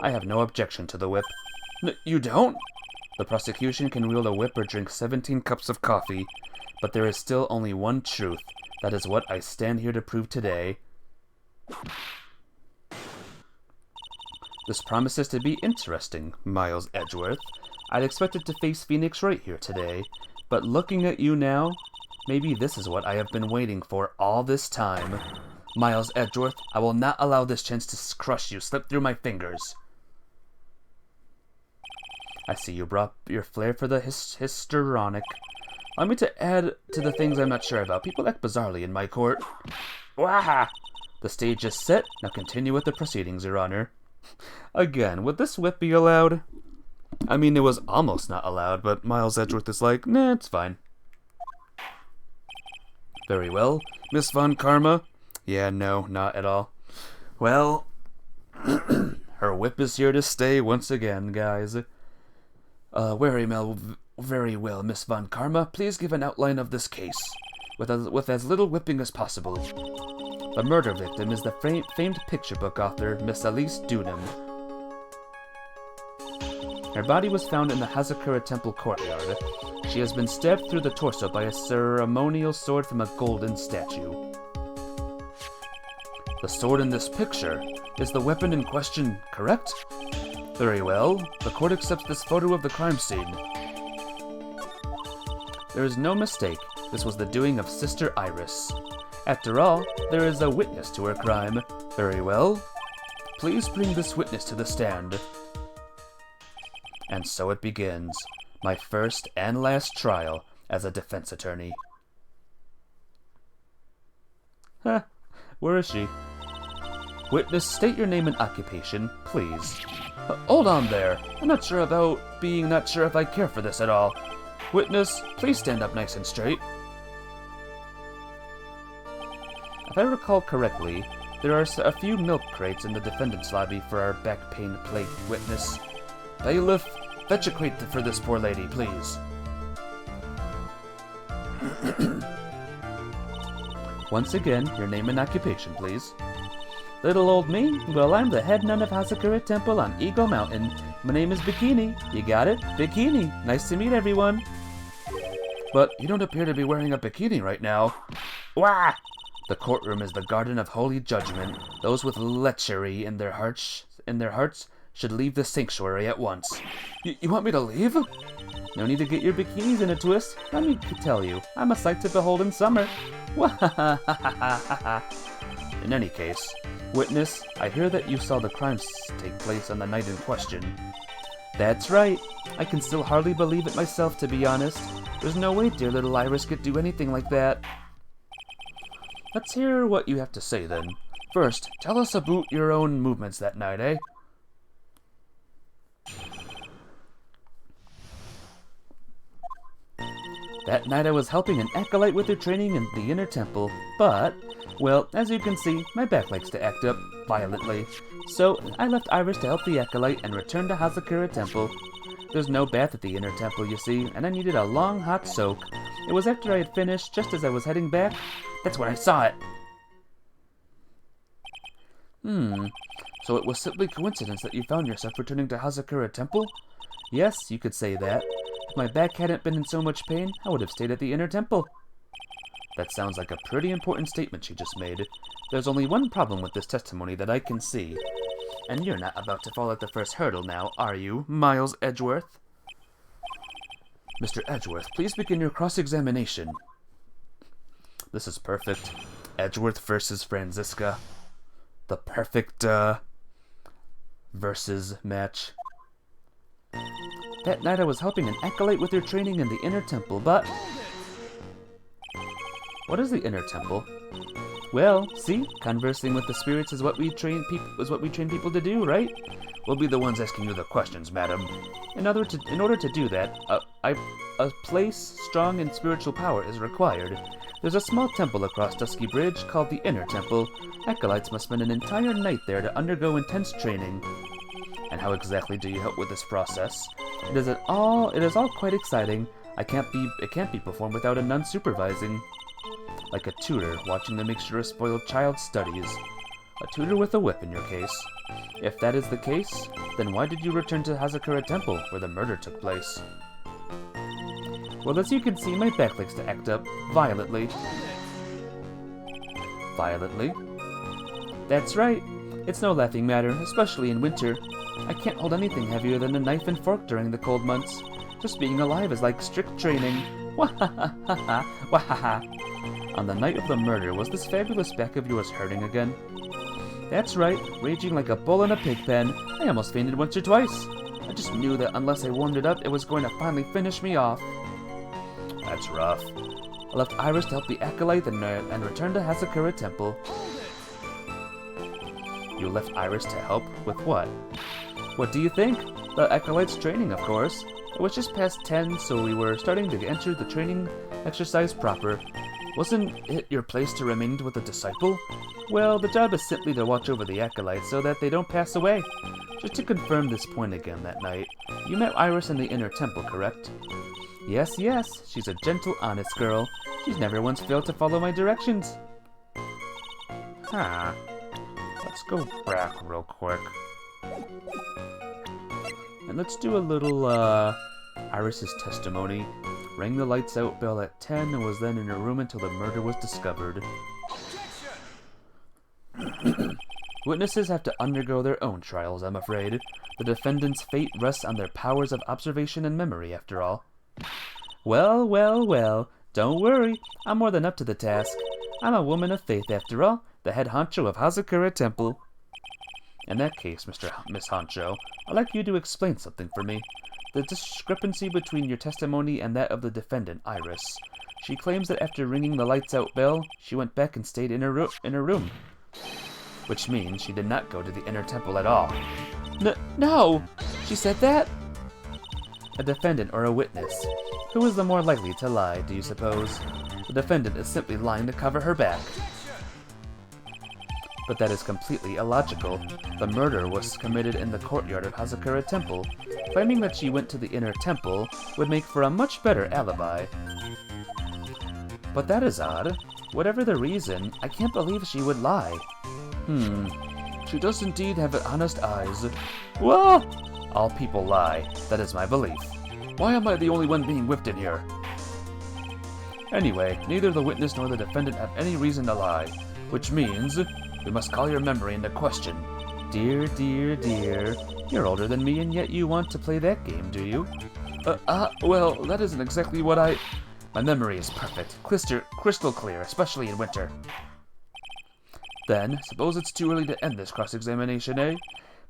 I have no objection to the whip. You don't? The prosecution can wield a whip or drink 17 cups of coffee. But there is still only one truth. That is what I stand here to prove today. This promises to be interesting, Miles Edgeworth. I'd expected to face Phoenix Wright here today, but looking at you now, maybe this is what I have been waiting for all this time. Miles Edgeworth, I will not allow this chance to crush you slip through my fingers. I see you brought your flair for the histrionic. Allow me to add to the things I'm not sure about. People act bizarrely in my court. Waha! The stage is set. Now continue with the proceedings, Your Honor. Again, would this whip be allowed? I mean, it was almost not allowed, but Miles Edgeworth is like, nah, it's fine. Very well. Miss von Karma? Yeah, no, not at all. Well, her whip is here to stay once again, guys. Very well, Miss Von Karma. Please give an outline of this case, with as little whipping as possible. The murder victim is the famed picture book author, Miss Elise Dunham. Her body was found in the Hazakura Temple courtyard. She has been stabbed through the torso by a ceremonial sword from a golden statue. The sword in this picture is the weapon in question, correct? Very well. The court accepts this photo of the crime scene. There is no mistake. This was the doing of Sister Iris. After all, there is a witness to her crime. Very well. Please bring this witness to the stand. And so it begins. My first and last trial as a defense attorney. Huh. Where is she? Witness, state your name and occupation, please. Hold on there. I'm not sure about being not sure if I care for this at all. Witness, please stand up nice and straight. If I recall correctly, there are a few milk crates in the defendant's lobby for our back pain plagued witness. Bailiff, fetch a crate for this poor lady, please. Once again, your name and occupation, please. Little old me? Well, I'm the head nun of Hazakura Temple on Eagle Mountain. My name is Bikini. You got it? Bikini. Nice to meet everyone. But you don't appear to be wearing a bikini right now. Wah! The courtroom is the garden of holy judgment. Those with lechery in their hearts should leave the sanctuary at once. You want me to leave? No need to get your bikinis in a twist. Let me tell you, I'm a sight to behold in summer. In any case, witness, I hear that you saw the crime take place on the night in question. That's right. I can still hardly believe it myself, to be honest. There's no way dear little Iris could do anything like that. Let's hear what you have to say, then. First, tell us about your own movements that night, eh? That night I was helping an acolyte with her training in the inner temple, but, well, as you can see, my back likes to act up violently. So, I left Iris to help the acolyte and returned to Hazakura Temple. There's no bath at the inner temple, you see, and I needed a long, hot soak. It was after I had finished, just as I was heading back. That's when I saw it. So it was simply coincidence that you found yourself returning to Hazakura Temple? Yes, you could say that. If my back hadn't been in so much pain, I would have stayed at the inner temple. That sounds like a pretty important statement she just made. There's only one problem with this testimony that I can see. And you're not about to fall at the first hurdle now, are you, Miles Edgeworth? Mr. Edgeworth, please begin your cross-examination. This is perfect. Edgeworth versus Franziska. The perfect, versus match. That night I was helping an acolyte with her training in the inner temple, but... What is the inner temple? Well, see, conversing with the spirits is what we train people to do, right? We'll be the ones asking you the questions, madam. In order to do that, a place strong in spiritual power is required. There's a small temple across Dusky Bridge called the Inner Temple. Acolytes must spend an entire night there to undergo intense training. And how exactly do you help with this process? It is all quite exciting. It can't be performed without a nun supervising. Like a tutor watching to make sure a spoiled child studies. A tutor with a whip in your case. If that is the case, then why did you return to Hazakura Temple, where the murder took place? Well, as you can see, my back likes to act up violently. Violently? That's right. It's no laughing matter, especially in winter. I can't hold anything heavier than a knife and fork during the cold months. Just being alive is like strict training. Wahahaha, wahaha. On the night of the murder, was this fabulous back of yours hurting again? That's right, raging like a bull in a pig pen. I almost fainted once or twice. I just knew that unless I warmed it up, it was going to finally finish me off. That's rough. I left Iris to help the acolyte and returned to Hazakura Temple. You left Iris to help? With what? What do you think? The acolyte's training, of course. It was just past 10, so we were starting to enter the training exercise proper. Wasn't it your place to remain with the disciple? Well, the job is simply to watch over the acolytes so that they don't pass away. Just to confirm this point again that night, you met Iris in the inner temple, correct? Yes, yes, she's a gentle, honest girl. She's never once failed to follow my directions. Huh. Let's go back real quick. And let's do a little, Iris's testimony. Rang the lights out bell at 10 and was then in her room until the murder was discovered. Witnesses have to undergo their own trials, I'm afraid. The defendant's fate rests on their powers of observation and memory, after all. Well, well, well, don't worry. I'm more than up to the task. I'm a woman of faith, after all, the head honcho of Hazakura Temple. In that case, Miss Honcho, I'd like you to explain something for me. The discrepancy between your testimony and that of the defendant, Iris. She claims that after ringing the lights-out bell, she went back and stayed in her room. Which means she did not go to the inner temple at all. No! She said that? A defendant or a witness. Who is the more likely to lie, do you suppose? The defendant is simply lying to cover her back. But that is completely illogical. The murder was committed in the courtyard of Hazakura Temple. Claiming that she went to the inner temple would make for a much better alibi. But that is odd. Whatever the reason, I can't believe she would lie. She does indeed have honest eyes. Whoa! All people lie. That is my belief. Why am I the only one being whipped in here? Anyway, neither the witness nor the defendant have any reason to lie. Which means, we must call your memory into question. Dear, dear, dear. You're older than me and yet you want to play that game, do you? Well, that isn't exactly what I... My memory is perfect. Crystal clear, especially in winter. Then, suppose it's too early to end this cross-examination, eh?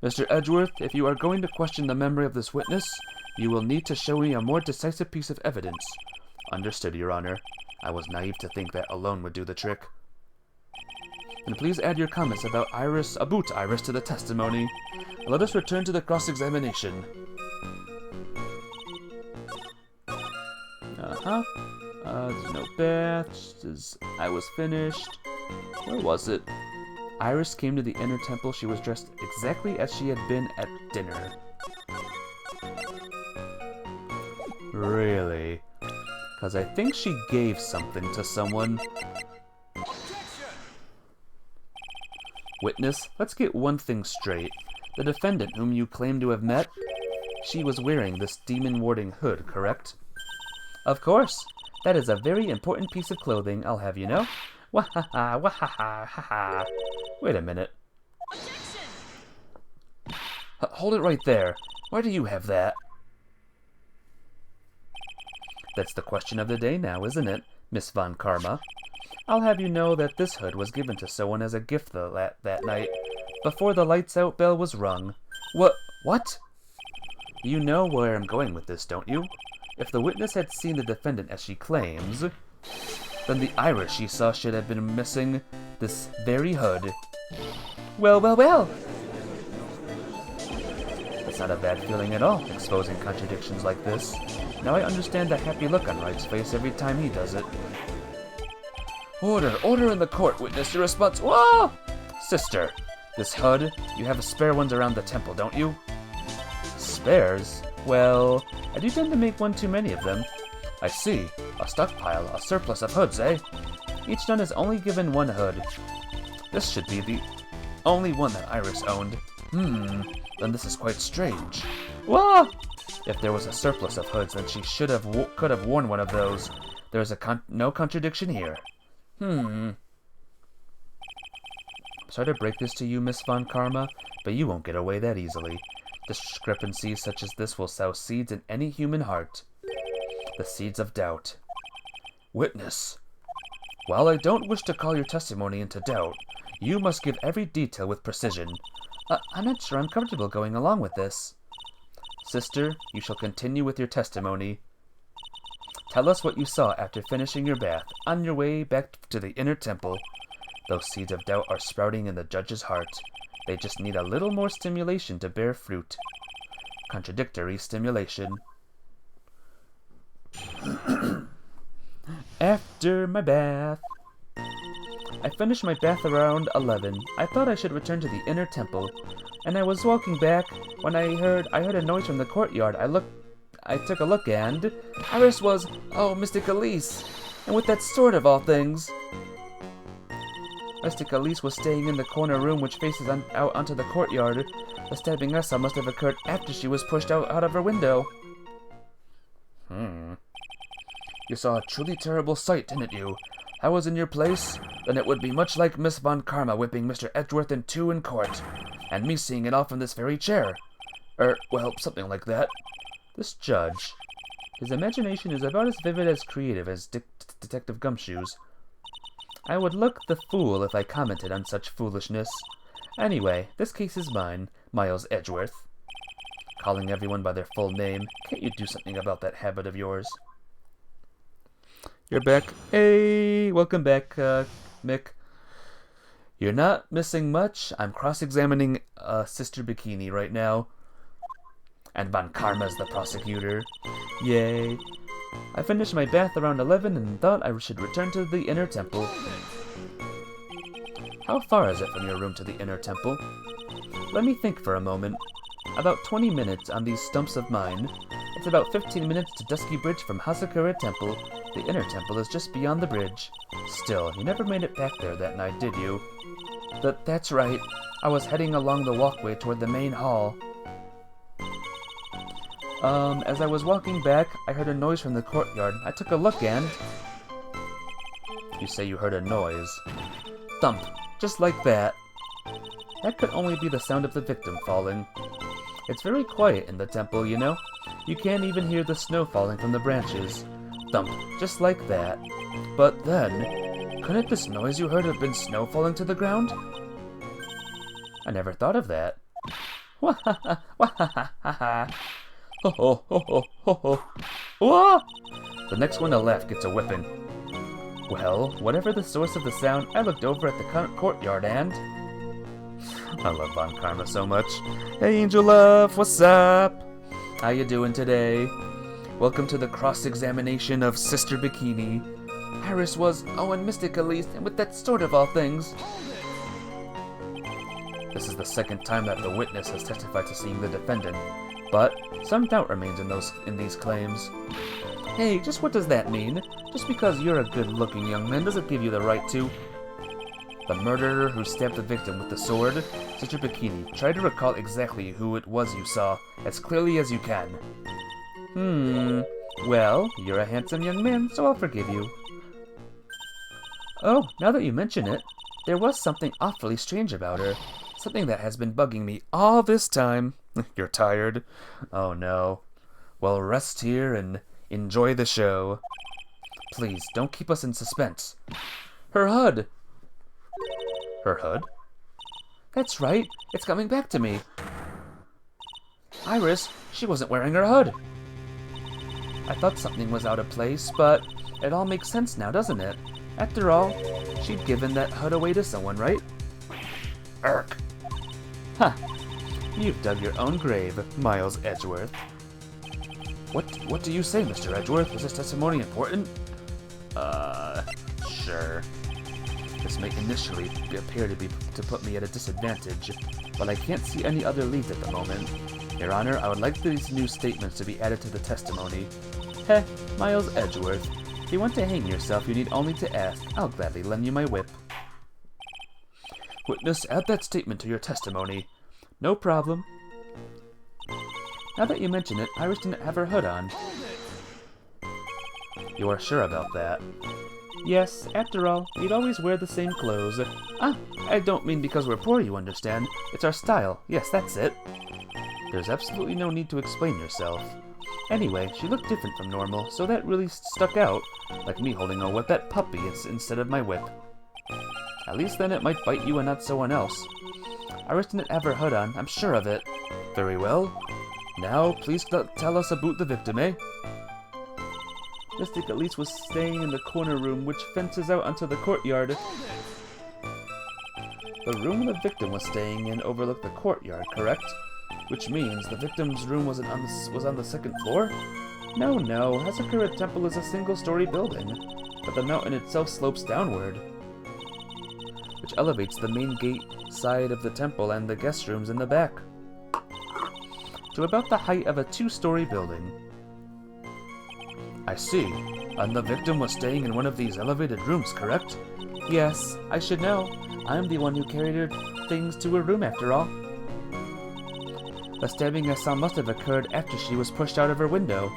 Mr. Edgeworth, if you are going to question the memory of this witness, you will need to show me a more decisive piece of evidence. Understood, Your Honor. I was naive to think that alone would do the trick. And please add your comments about Iris to the testimony. Let us return to the cross-examination. There's no baths. I was finished. Where was it? Iris came to the inner temple. She was dressed exactly as she had been at dinner. Really? Because I think she gave something to someone. Witness, let's get one thing straight. The defendant whom you claim to have met, she was wearing this demon-warding hood, correct? Of course. That is a very important piece of clothing, I'll have you know. Wahaha, wahaha, haha. Wait a minute. Hold it right there. Why do you have that? That's the question of the day now, isn't it, Miss Von Karma? I'll have you know that this hood was given to someone as a gift that night, before the lights-out bell was rung. What? You know where I'm going with this, don't you? If the witness had seen the defendant as she claims, then the Iris she saw should have been missing this very hood. Well, well, well! That's not a bad feeling at all, exposing contradictions like this. Now I understand the happy look on Wright's face every time he does it. Order in the court, witness, your response. Whoa! Sister, this hood, you have spare ones around the temple, don't you? Spares? Well, I do tend to make one too many of them. I see. A stockpile, a surplus of hoods, eh? Each nun is only given one hood. This should be the only one that Iris owned. Then this is quite strange. Whoa! If there was a surplus of hoods, then she could have worn one of those. There is no contradiction here. Sorry to break this to you, Miss Von Karma, but you won't get away that easily. Discrepancies such as this will sow seeds in any human heart. The seeds of doubt. Witness, while I don't wish to call your testimony into doubt, you must give every detail with precision. I'm not sure I'm comfortable going along with this. Sister, you shall continue with your testimony. Tell us what you saw after finishing your bath, on your way back to the inner temple. Those seeds of doubt are sprouting in the judge's heart. They just need a little more stimulation to bear fruit. Contradictory stimulation. After my bath. I finished my bath around 11. I thought I should return to the inner temple, and I was walking back when I heard a noise from the courtyard. I took a look and Iris was, oh, Mystic Elise, and with that sword of all things. Mystic Elise was staying in the corner room which faces out onto the courtyard. The stabbing I saw must have occurred after she was pushed out of her window. You saw a truly terrible sight, didn't you? I was in your place, then it would be much like Miss Von Karma whipping Mr. Edgeworth in two in court, and me seeing it all from this very chair. Well, something like that. This judge. His imagination is about as vivid as creative as Detective Gumshoe's. I would look the fool if I commented on such foolishness. Anyway, this case is mine, Miles Edgeworth. Calling everyone by their full name, can't you do something about that habit of yours? You're back. Hey, welcome back, Mick. You're not missing much. I'm cross-examining Sister Bikini right now. And Von Karma's the prosecutor. Yay. I finished my bath around 11 and thought I should return to the inner temple. How far is it from your room to the inner temple? Let me think for a moment. About 20 minutes on these stumps of mine. It's about 15 minutes to Dusky Bridge from Hasakura Temple. The inner temple is just beyond the bridge. Still, you never made it back there that night, did you? That's right. I was heading along the walkway toward the main hall. As I was walking back, I heard a noise from the courtyard. I took a look and... You say you heard a noise. Thump. Just like that. That could only be the sound of the victim falling. It's very quiet in the temple, you know. You can't even hear the snow falling from the branches. Thump. Just like that. But then, couldn't this noise you heard have been snow falling to the ground? I never thought of that. Wahaha, wahaha, ho ho ho ho ho ho. Wah! The next one to laugh gets a whipping. Well, whatever the source of the sound, I looked over at the courtyard and... I love Von Karma so much. Hey, Angel Love, what's up? How you doing today? Welcome to the cross-examination of Sister Bikini. Iris was, oh, and Mystic Elise, and with that sword of all things. This is the second time that the witness has testified to seeing the defendant, but some doubt remains in these claims. Hey, just what does that mean? Just because you're a good-looking young man doesn't give you the right to... The murderer who stabbed the victim with the sword, Sister Bikini, try to recall exactly who it was you saw, as clearly as you can. Well, you're a handsome young man, so I'll forgive you. Oh, now that you mention it, there was something awfully strange about her. Something that has been bugging me all this time. You're tired? Oh no. Well, rest here and enjoy the show. Please, don't keep us in suspense. Her hood! Her hood? That's right, it's coming back to me. Iris, she wasn't wearing her hood. I thought something was out of place, but it all makes sense now, doesn't it? After all, she'd given that hood away to someone, right? Irk. Huh. You've dug your own grave, Miles Edgeworth. What do you say, Mr. Edgeworth? Is this testimony important? Sure. This may initially appear to put me at a disadvantage, but I can't see any other leads at the moment. Your Honor, I would like these new statements to be added to the testimony. Heh, Miles Edgeworth. If you want to hang yourself, you need only to ask. I'll gladly lend you my whip. Witness, add that statement to your testimony. No problem. Now that you mention it, Iris didn't have her hood on. You are sure about that? Yes, after all, we'd always wear the same clothes. Ah, I don't mean because we're poor, you understand. It's our style. Yes, that's it. There's absolutely no need to explain yourself. Anyway, she looked different from normal, so that really stuck out, like me holding a whippet puppy instead of my whip. At least then it might bite you and not someone else. Iris didn't have her hood on, I'm sure of it. Very well. Now, please tell us about the victim, eh? Mystic Elise was staying in the corner room which fences out onto the courtyard. The room the victim was staying in overlooked the courtyard, correct? Which means the victim's room was on the second floor? No, Hasakura Temple is a single-story building, but the mountain itself slopes downward, which elevates the main gate side of the temple and the guest rooms in the back to about the height of a two-story building. I see. And the victim was staying in one of these elevated rooms, correct? Yes, I should know. I'm the one who carried her things to her room after all. The stabbing I saw must have occurred after she was pushed out of her window.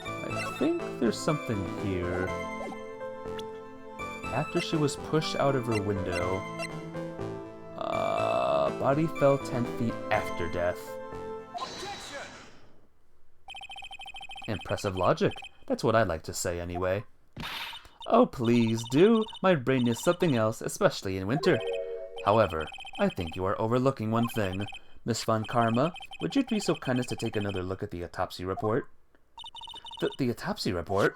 I think there's something here. After she was pushed out of her window, body fell 10 feet after death. Impressive logic. That's what I like to say anyway. Oh, please do. My brain is something else, especially in winter. However, I think you are overlooking one thing. Miss Von Karma, would you be so kind as to take another look at the autopsy report? The autopsy report?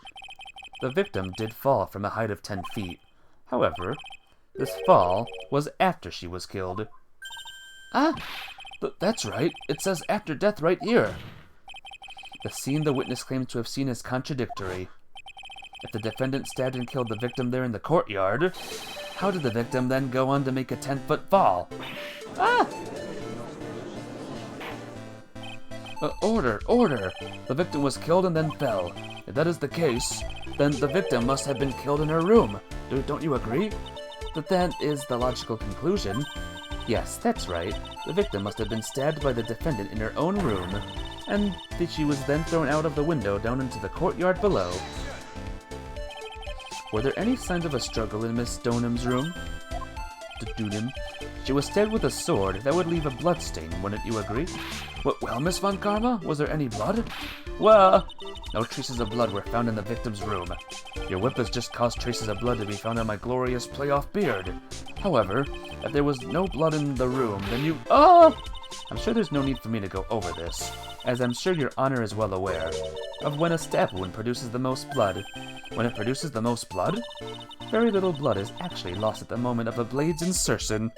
The victim did fall from a height of 10 feet. However, this fall was after she was killed. Ah! That's right. It says after death right here. The scene the witness claims to have seen is contradictory. If the defendant stabbed and killed the victim there in the courtyard, how did the victim then go on to make a 10-foot fall? Ah! Order! The victim was killed and then fell. If that is the case, then the victim must have been killed in her room. Don't you agree? That is the logical conclusion. Yes, that's right. The victim must have been stabbed by the defendant in her own room, and she was then thrown out of the window down into the courtyard below. Were there any signs of a struggle in Miss Stoneham's room? She was stabbed with a sword. That would leave a blood stain, wouldn't you agree? Well, Miss Von Karma, was there any blood? Well, no traces of blood were found in the victim's room. Your whip has just caused traces of blood to be found on my glorious playoff beard. However, if there was no blood in the room, then you... Oh! I'm sure there's no need for me to go over this, as I'm sure your honor is well aware of when a stab wound produces the most blood. When it produces the most blood, very little blood is actually lost at the moment of a blade's insertion.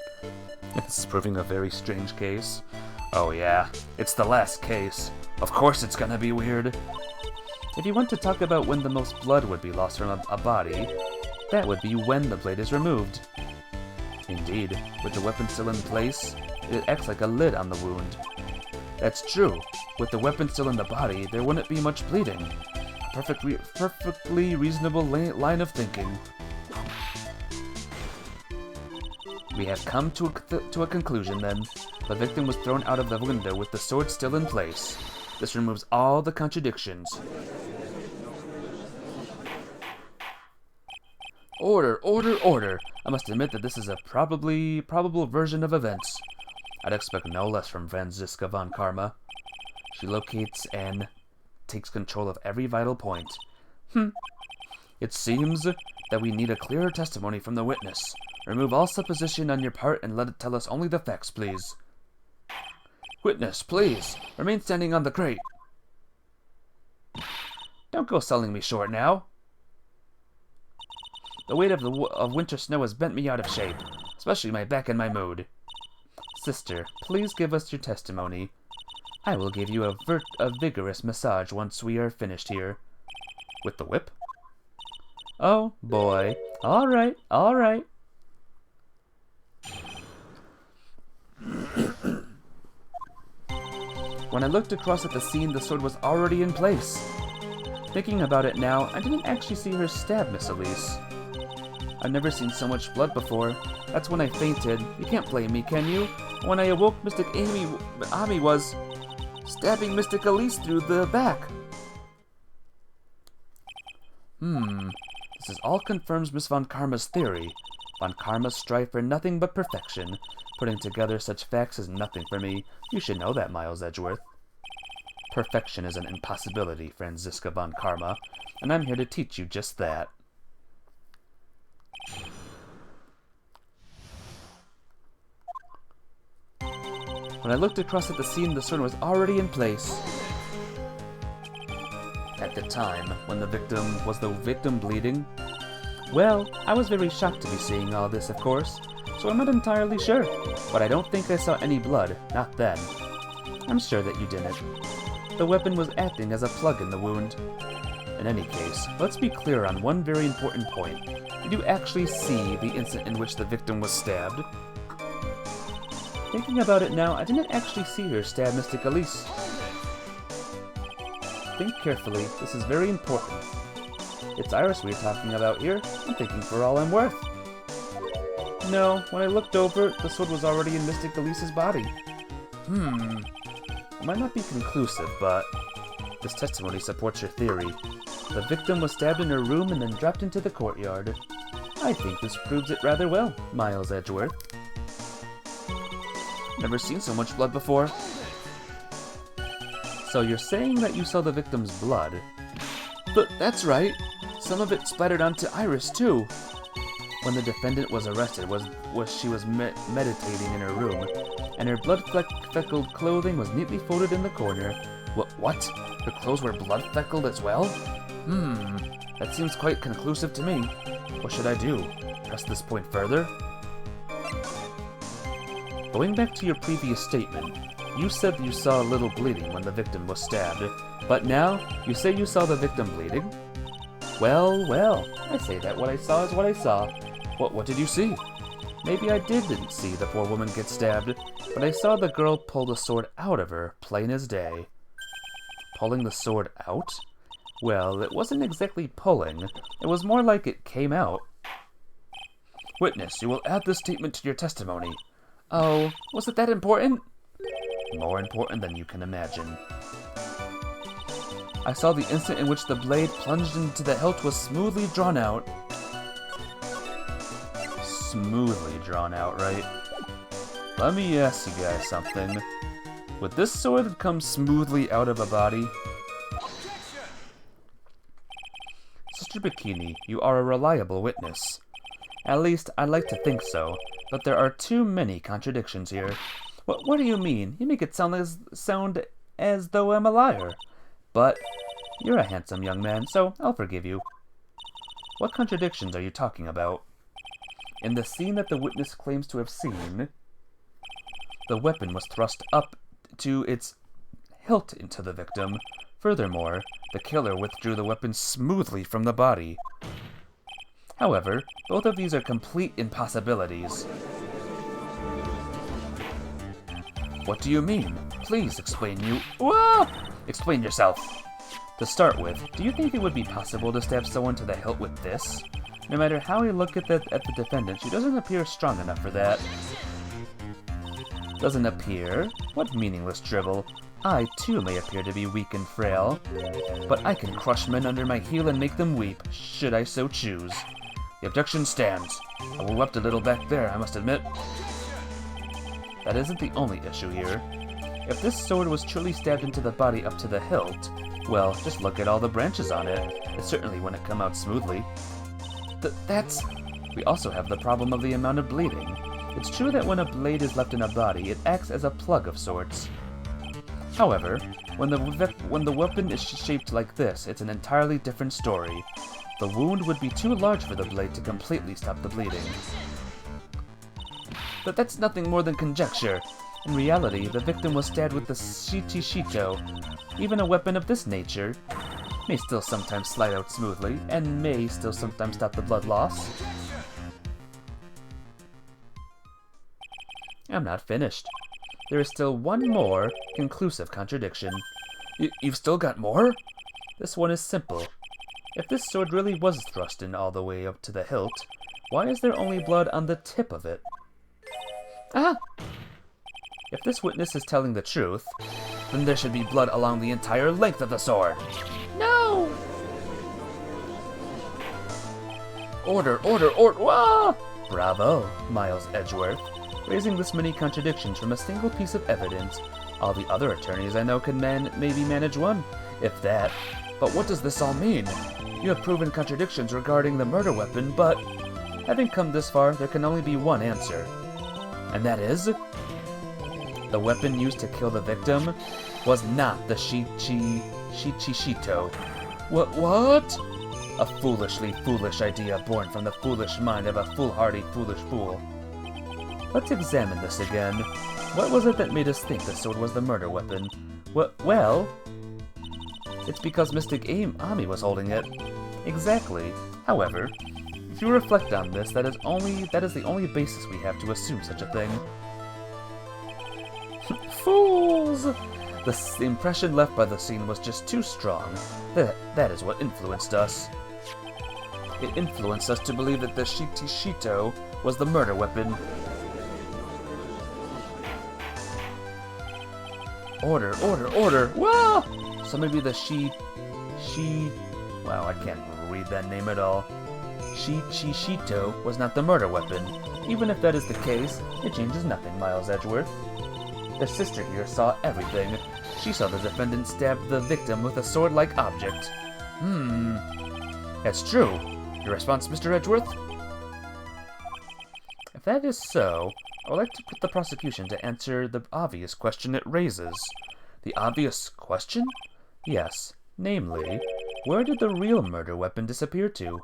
This is proving a very strange case. Oh yeah, it's the last case. Of course it's gonna be weird. If you want to talk about when the most blood would be lost from a body, that would be when the blade is removed. Indeed, with the weapon still in place, it acts like a lid on the wound. That's true. With the weapon still in the body, there wouldn't be much bleeding. A perfectly reasonable line of thinking. We have come to a conclusion then. The victim was thrown out of the window with the sword still in place. This removes all the contradictions. Order! I must admit that this is a probable version of events. I'd expect no less from Franziska Von Karma. She locates and takes control of every vital point. It seems that we need a clearer testimony from the witness. Remove all supposition on your part and let it tell us only the facts, please. Witness, please, remain standing on the crate. Don't go selling me short now. The weight of winter snow has bent me out of shape, especially my back and my mood. Sister, please give us your testimony. I will give you a vigorous massage once we are finished here. With the whip? Oh, boy. All right. When I looked across at the scene, the sword was already in place. Thinking about it now, I didn't actually see her stab Miss Elise. I've never seen so much blood before. That's when I fainted. You can't blame me, can you? When I awoke, Mystic Ami was stabbing Mystic Elise through the back. This all confirms Miss Von Karma's theory. Von Karma strive for nothing but perfection. Putting together such facts is nothing for me. You should know that, Miles Edgeworth. Perfection is an impossibility, Franziska Von Karma, and I'm here to teach you just that. When I looked across at the scene, the sword was already in place. At the time, when the victim bleeding? Well, I was very shocked to be seeing all this, of course, so I'm not entirely sure, but I don't think I saw any blood, not then. I'm sure that you didn't. The weapon was acting as a plug in the wound. In any case, let's be clear on one very important point. Did you actually see the instant in which the victim was stabbed? Thinking about it now, I didn't actually see her stab Mystic Elise. think carefully. This is very important. It's Iris we're talking about here. I'm thinking for all I'm worth. No, when I looked over, the sword was already in Mystic Elise's body. It might not be conclusive, but this testimony supports your theory. The victim was stabbed in her room and then dropped into the courtyard. I think this proves it rather well, Miles Edgeworth. Never seen so much blood before. So you're saying that you saw the victim's blood? But that's right. Some of it splattered onto Iris, too. When the defendant was arrested, she was meditating in her room, and her blood-fleckled clothing was neatly folded in the corner. What? Her clothes were blood-fleckled as well? That seems quite conclusive to me. What should I do? Press this point further? Going back to your previous statement, you said you saw a little bleeding when the victim was stabbed, but now you say you saw the victim bleeding? Well, I say that what I saw is what I saw. What did you see? Maybe I didn't see the poor woman get stabbed, but I saw the girl pull the sword out of her, plain as day. Pulling the sword out? Well, it wasn't exactly pulling. It was more like it came out. Witness, you will add this statement to your testimony. Oh, was it that important? More important than you can imagine. I saw the instant in which the blade plunged into the hilt was smoothly drawn out. Smoothly drawn out, right? Let me ask you guys something. Would this sword come smoothly out of a body? Sister Bikini, you are a reliable witness. At least, I'd like to think so, but there are too many contradictions here. What do you mean? You make it sound as though I'm a liar. But you're a handsome young man, so I'll forgive you. What contradictions are you talking about? In the scene that the witness claims to have seen, the weapon was thrust up to its hilt into the victim. Furthermore, the killer withdrew the weapon smoothly from the body. However, both of these are complete impossibilities. What do you mean? Please explain Explain yourself. To start with, do you think it would be possible to stab someone to the hilt with this? No matter how we look at the defendant, she doesn't appear strong enough for that. Doesn't appear? What meaningless dribble. I, too, may appear to be weak and frail, but I can crush men under my heel and make them weep, should I so choose. The objection stands. I will wept a little back there, I must admit. That isn't the only issue here. If this sword was truly stabbed into the body up to the hilt, well, just look at all the branches on it. It certainly wouldn't come out smoothly. We also have the problem of the amount of bleeding. It's true that when a blade is left in a body, it acts as a plug of sorts. However, when the weapon is shaped like this, it's an entirely different story. The wound would be too large for the blade to completely stop the bleeding. But that's nothing more than conjecture. In reality, the victim was stabbed with the shito. Even a weapon of this nature may still sometimes slide out smoothly, and may still sometimes stop the blood loss. I'm not finished. There is still one more conclusive contradiction. You've still got more? This one is simple. If this sword really was thrust in all the way up to the hilt, why is there only blood on the tip of it? If this witness is telling the truth, then there should be blood along the entire length of the sword. No! Order! Wah! Bravo, Miles Edgeworth. Raising this many contradictions from a single piece of evidence. All the other attorneys I know can maybe manage one, if that. But what does this all mean? You have proven contradictions regarding the murder weapon, but having come this far, there can only be one answer. And that is? The weapon used to kill the victim was not the shito. What? A foolishly foolish idea born from the foolish mind of a foolhardy foolish fool. Let's examine this again. What was it that made us think the sword was the murder weapon? Well, it's because Mystic Ami was holding it. Exactly. However, if you reflect on this, that is the only basis we have to assume such a thing. Fools! The impression left by the scene was just too strong. That is what influenced us. It influenced us to believe that the Shito was the murder weapon. Order, order, order! Whoa! So maybe the wow, I can't read that name at all. Shito was not the murder weapon. Even if that is the case, it changes nothing, Miles Edgeworth. The sister here saw everything. She saw the defendant stab the victim with a sword-like object. That's true. Your response, Mr. Edgeworth? If that is so, I would like to put the prosecution to answer the obvious question it raises. The obvious question? Yes. Namely, where did the real murder weapon disappear to?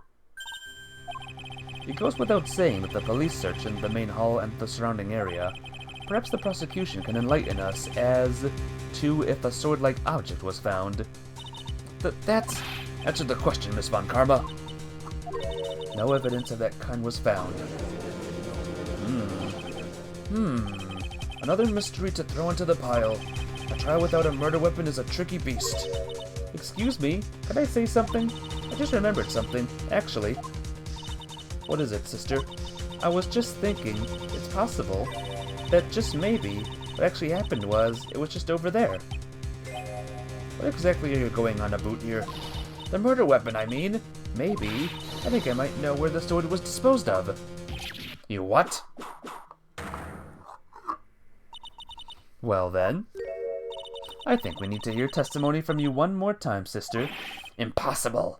It goes without saying that the police searched in the main hall and the surrounding area. Perhaps the prosecution can enlighten us as to if a sword-like object was found. That's... Answer the question, Miss Von Karma. No evidence of that kind was found. Another mystery to throw into the pile. A trial without a murder weapon is a tricky beast. Excuse me, can I say something? I just remembered something, actually. What is it, sister? I was just thinking, it's possible that just maybe what actually happened was it was just over there. What exactly are you going on about here? The murder weapon, I mean. Maybe. I think I might know where the sword was disposed of. You what? Well then, I think we need to hear testimony from you one more time, sister. Impossible.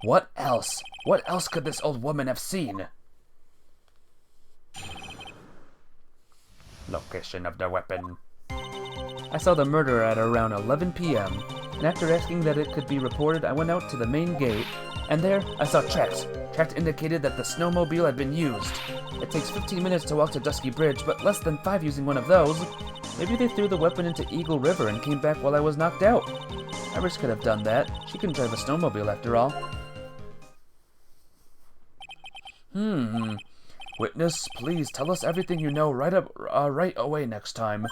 What else? What else could this old woman have seen? Location of the weapon. I saw the murderer at around 11 p.m., and after asking that it could be reported, I went out to the main gate, and there I saw tracks. Tracks indicated that the snowmobile had been used. It takes 15 minutes to walk to Dusky Bridge, but less than 5 using one of those. Maybe they threw the weapon into Eagle River and came back while I was knocked out. Iris could have done that. She can drive a snowmobile after all. Witness, please tell us everything you know right away next time.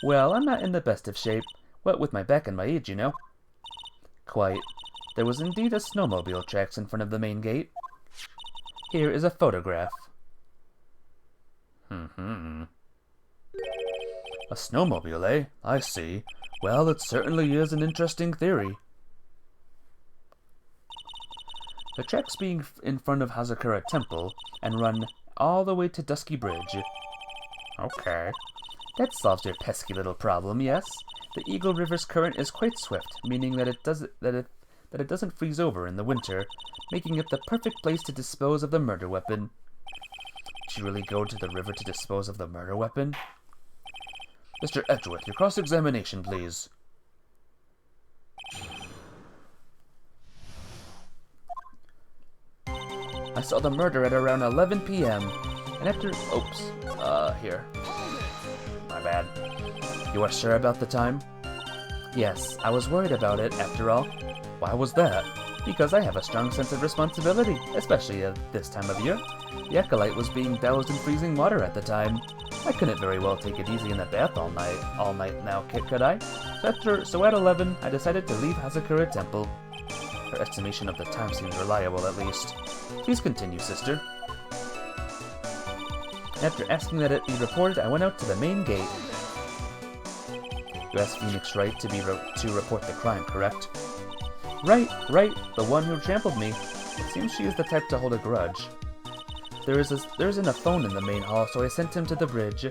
Well, I'm not in the best of shape. What with my back and my age, you know. Quite. There was indeed a snowmobile tracks in front of the main gate. Here is a photograph. A snowmobile, eh? I see. Well, it certainly is an interesting theory. The tracks being in front of Hazakura Temple and run all the way to Dusky Bridge. Okay. That solves your pesky little problem, yes? The Eagle River's current is quite swift, meaning that it doesn't freeze over in the winter, making it the perfect place to dispose of the murder weapon. Did you really go to the river to dispose of the murder weapon? Mr. Edgeworth, your cross-examination, please. I saw the murder at around 11 p.m. and after... Oops. Here. My bad. You are sure about the time? Yes, I was worried about it, after all. Why was that? Because I have a strong sense of responsibility, especially at this time of year. The acolyte was being doused in freezing water at the time. I couldn't very well take it easy in the bath all night now, could I? So at 11, I decided to leave Hazakura Temple. Her estimation of the time seems reliable, at least. Please continue, sister. After asking that it be reported, I went out to the main gate. You asked Phoenix Wright to report the crime, correct? Right, the one who trampled me. It seems she is the type to hold a grudge. There isn't a phone in the main hall, so I sent him to the bridge.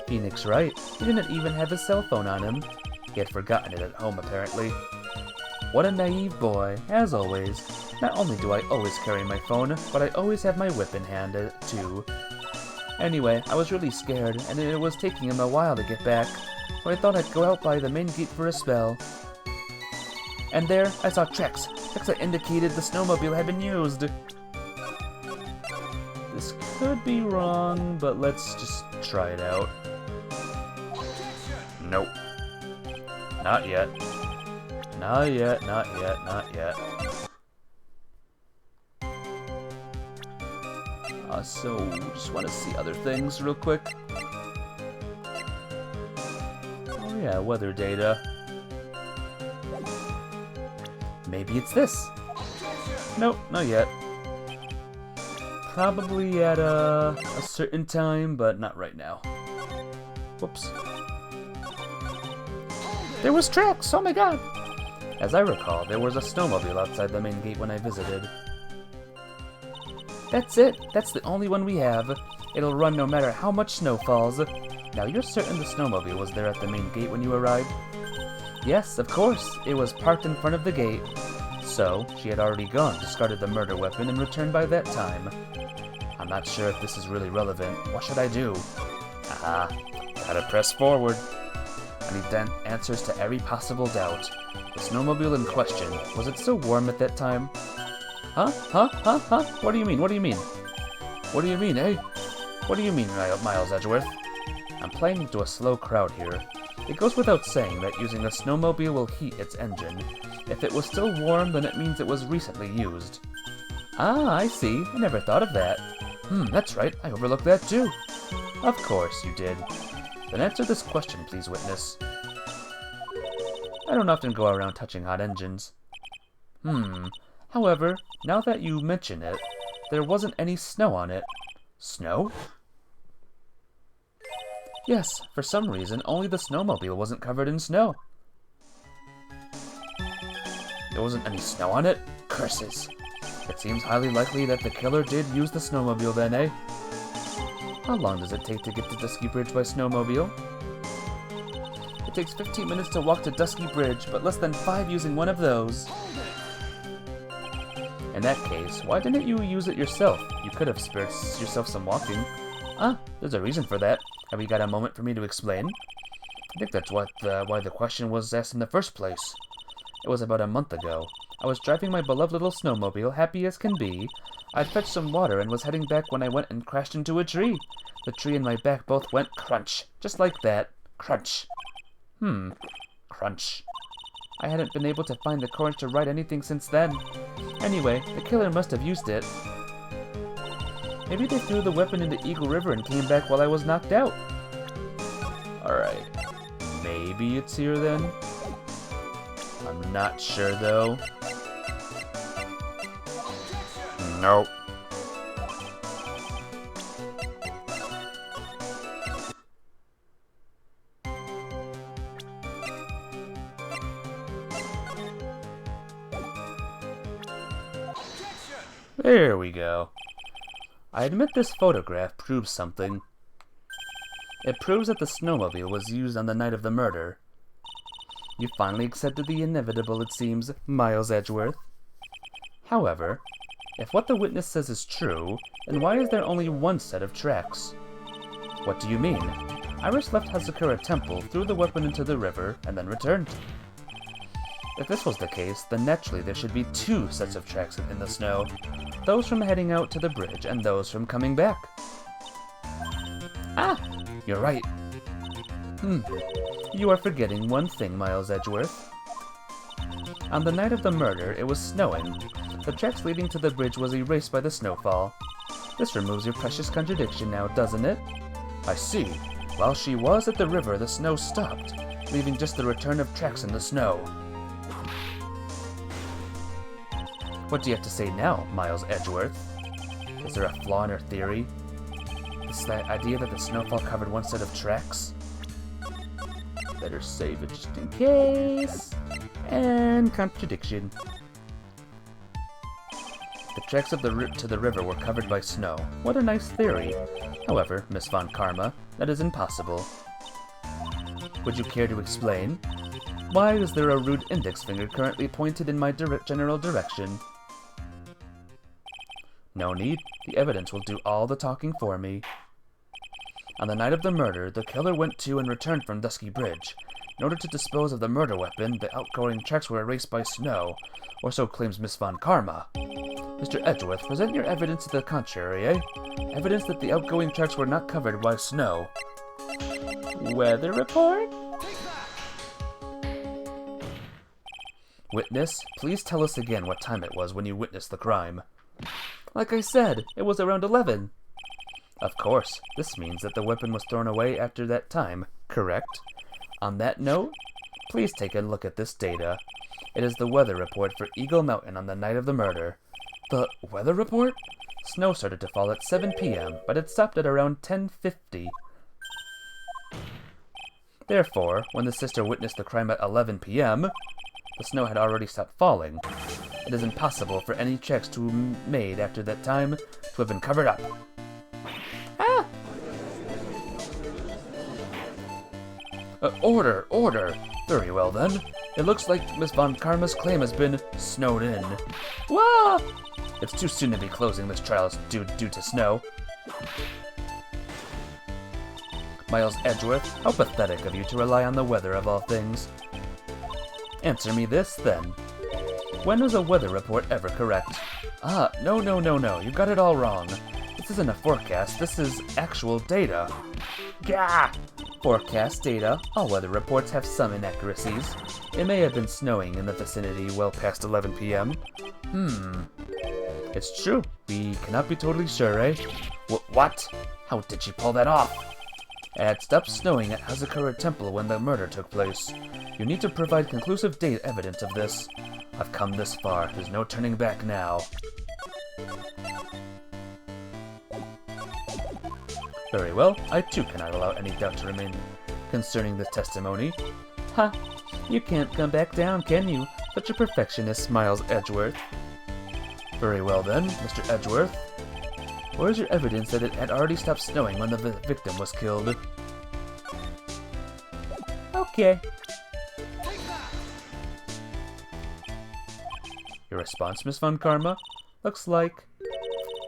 Phoenix Wright? He didn't even have his cell phone on him. He had forgotten it at home, apparently. What a naive boy, as always. Not only do I always carry my phone, but I always have my whip in hand, too. Anyway, I was really scared, and it was taking him a while to get back, so I thought I'd go out by the main gate for a spell. And there, I saw tracks that indicated the snowmobile had been used. This could be wrong, but let's just try it out. Nope. Not yet. Not yet, not yet, not yet. So, just want to see other things real quick. Oh Yeah, weather data. Maybe it's this. Nope, not yet. Probably at a certain time, but not right now. Whoops. There was tracks! Oh my god! As I recall, there was a snowmobile outside the main gate when I visited. That's it! That's the only one we have. It'll run no matter how much snow falls. Now you're certain the snowmobile was there at the main gate when you arrived? Yes, of course. It was parked in front of the gate. So, she had already gone, discarded the murder weapon, and returned by that time. I'm not sure if this is really relevant. What should I do? Aha. Gotta press forward. I need answers to every possible doubt. The snowmobile in question, was it so warm at that time? Huh? What do you mean? What do you mean? What do you mean, eh? What do you mean, Miles Edgeworth? I'm playing into a slow crowd here. It goes without saying that using a snowmobile will heat its engine. If it was still warm, then it means it was recently used. Ah, I see. I never thought of that. That's right. I overlooked that too. Of course you did. Then answer this question, please, witness. I don't often go around touching hot engines. However, now that you mention it, there wasn't any snow on it. Snow? Yes, for some reason, only the snowmobile wasn't covered in snow. There wasn't any snow on it? Curses. It seems highly likely that the killer did use the snowmobile then, eh? How long does it take to get to Dusky Bridge by snowmobile? It takes 15 minutes to walk to Dusky Bridge, but less than 5 using one of those. In that case, why didn't you use it yourself? You could have spared yourself some walking. Ah, there's a reason for that. Have you got a moment for me to explain? I think that's why the question was asked in the first place. It was about a month ago. I was driving my beloved little snowmobile, happy as can be. I'd fetched some water and was heading back when I went and crashed into a tree. The tree and my back both went crunch. Just like that. Crunch. Crunch. I hadn't been able to find the courage to write anything since then. Anyway, the killer must have used it. Maybe they threw the weapon into Eagle River and came back while I was knocked out. Alright. Maybe it's here then? I'm not sure though. Nope. There we go. I admit this photograph proves something. It proves that the snowmobile was used on the night of the murder. You finally accepted the inevitable, it seems, Miles Edgeworth. However, if what the witness says is true, then why is there only one set of tracks? What do you mean? Iris left Hazakura Temple, threw the weapon into the river, and then returned. If this was the case, then naturally there should be 2 sets of tracks in the snow. Those from heading out to the bridge, and those from coming back. Ah! You're right. You are forgetting one thing, Miles Edgeworth. On the night of the murder, it was snowing. The tracks leading to the bridge was erased by the snowfall. This removes your precious contradiction now, doesn't it? I see. While she was at the river, the snow stopped, leaving just the return of tracks in the snow. What do you have to say now, Miles Edgeworth? Is there a flaw in her theory? Is that idea that the snowfall covered one set of tracks? Better save it just in case. And contradiction. The tracks of the route to the river were covered by snow. What a nice theory. However, Miss Von Karma, that is impossible. Would you care to explain? Why is there a rude index finger currently pointed in my general direction? No need. The evidence will do all the talking for me. On the night of the murder, the killer went to and returned from Dusky Bridge. In order to dispose of the murder weapon, the outgoing tracks were erased by snow, or so claims Miss Von Karma. Mr. Edgeworth, present your evidence to the contrary, eh? Evidence that the outgoing tracks were not covered by snow. Weather report? Witness, please tell us again what time it was when you witnessed the crime. Like I said, it was around 11. Of course, this means that the weapon was thrown away after that time, correct? On that note, please take a look at this data. It is the weather report for Eagle Mountain on the night of the murder. The weather report? Snow started to fall at 7 p.m., but it stopped at around 10:50. Therefore, when the sister witnessed the crime at 11 p.m., the snow had already stopped falling. It is impossible for any checks to be made after that time to have been covered up. Ah! Order! Very well then. It looks like Miss Von Karma's claim has been snowed in. Wah! It's too soon to be closing this trial due to snow. Miles Edgeworth, how pathetic of you to rely on the weather of all things. Answer me this, then. When was a weather report ever correct? Ah, no, you got it all wrong. This isn't a forecast, this is actual data. Gah! Forecast data, all weather reports have some inaccuracies. It may have been snowing in the vicinity well past 11 p.m. It's true, we cannot be totally sure, eh? What? How did she pull that off? It had stopped snowing at Hazakura Temple when the murder took place. You need to provide conclusive data evidence of this. I've come this far, there's no turning back now. Very well, I too cannot allow any doubt to remain concerning this testimony. Ha! You can't come back down, can you? Such a perfectionist, smiles Edgeworth. Very well then, Mr. Edgeworth. Where is your evidence that it had already stopped snowing when the victim was killed? Okay. Your response, Miss Von Karma? Looks like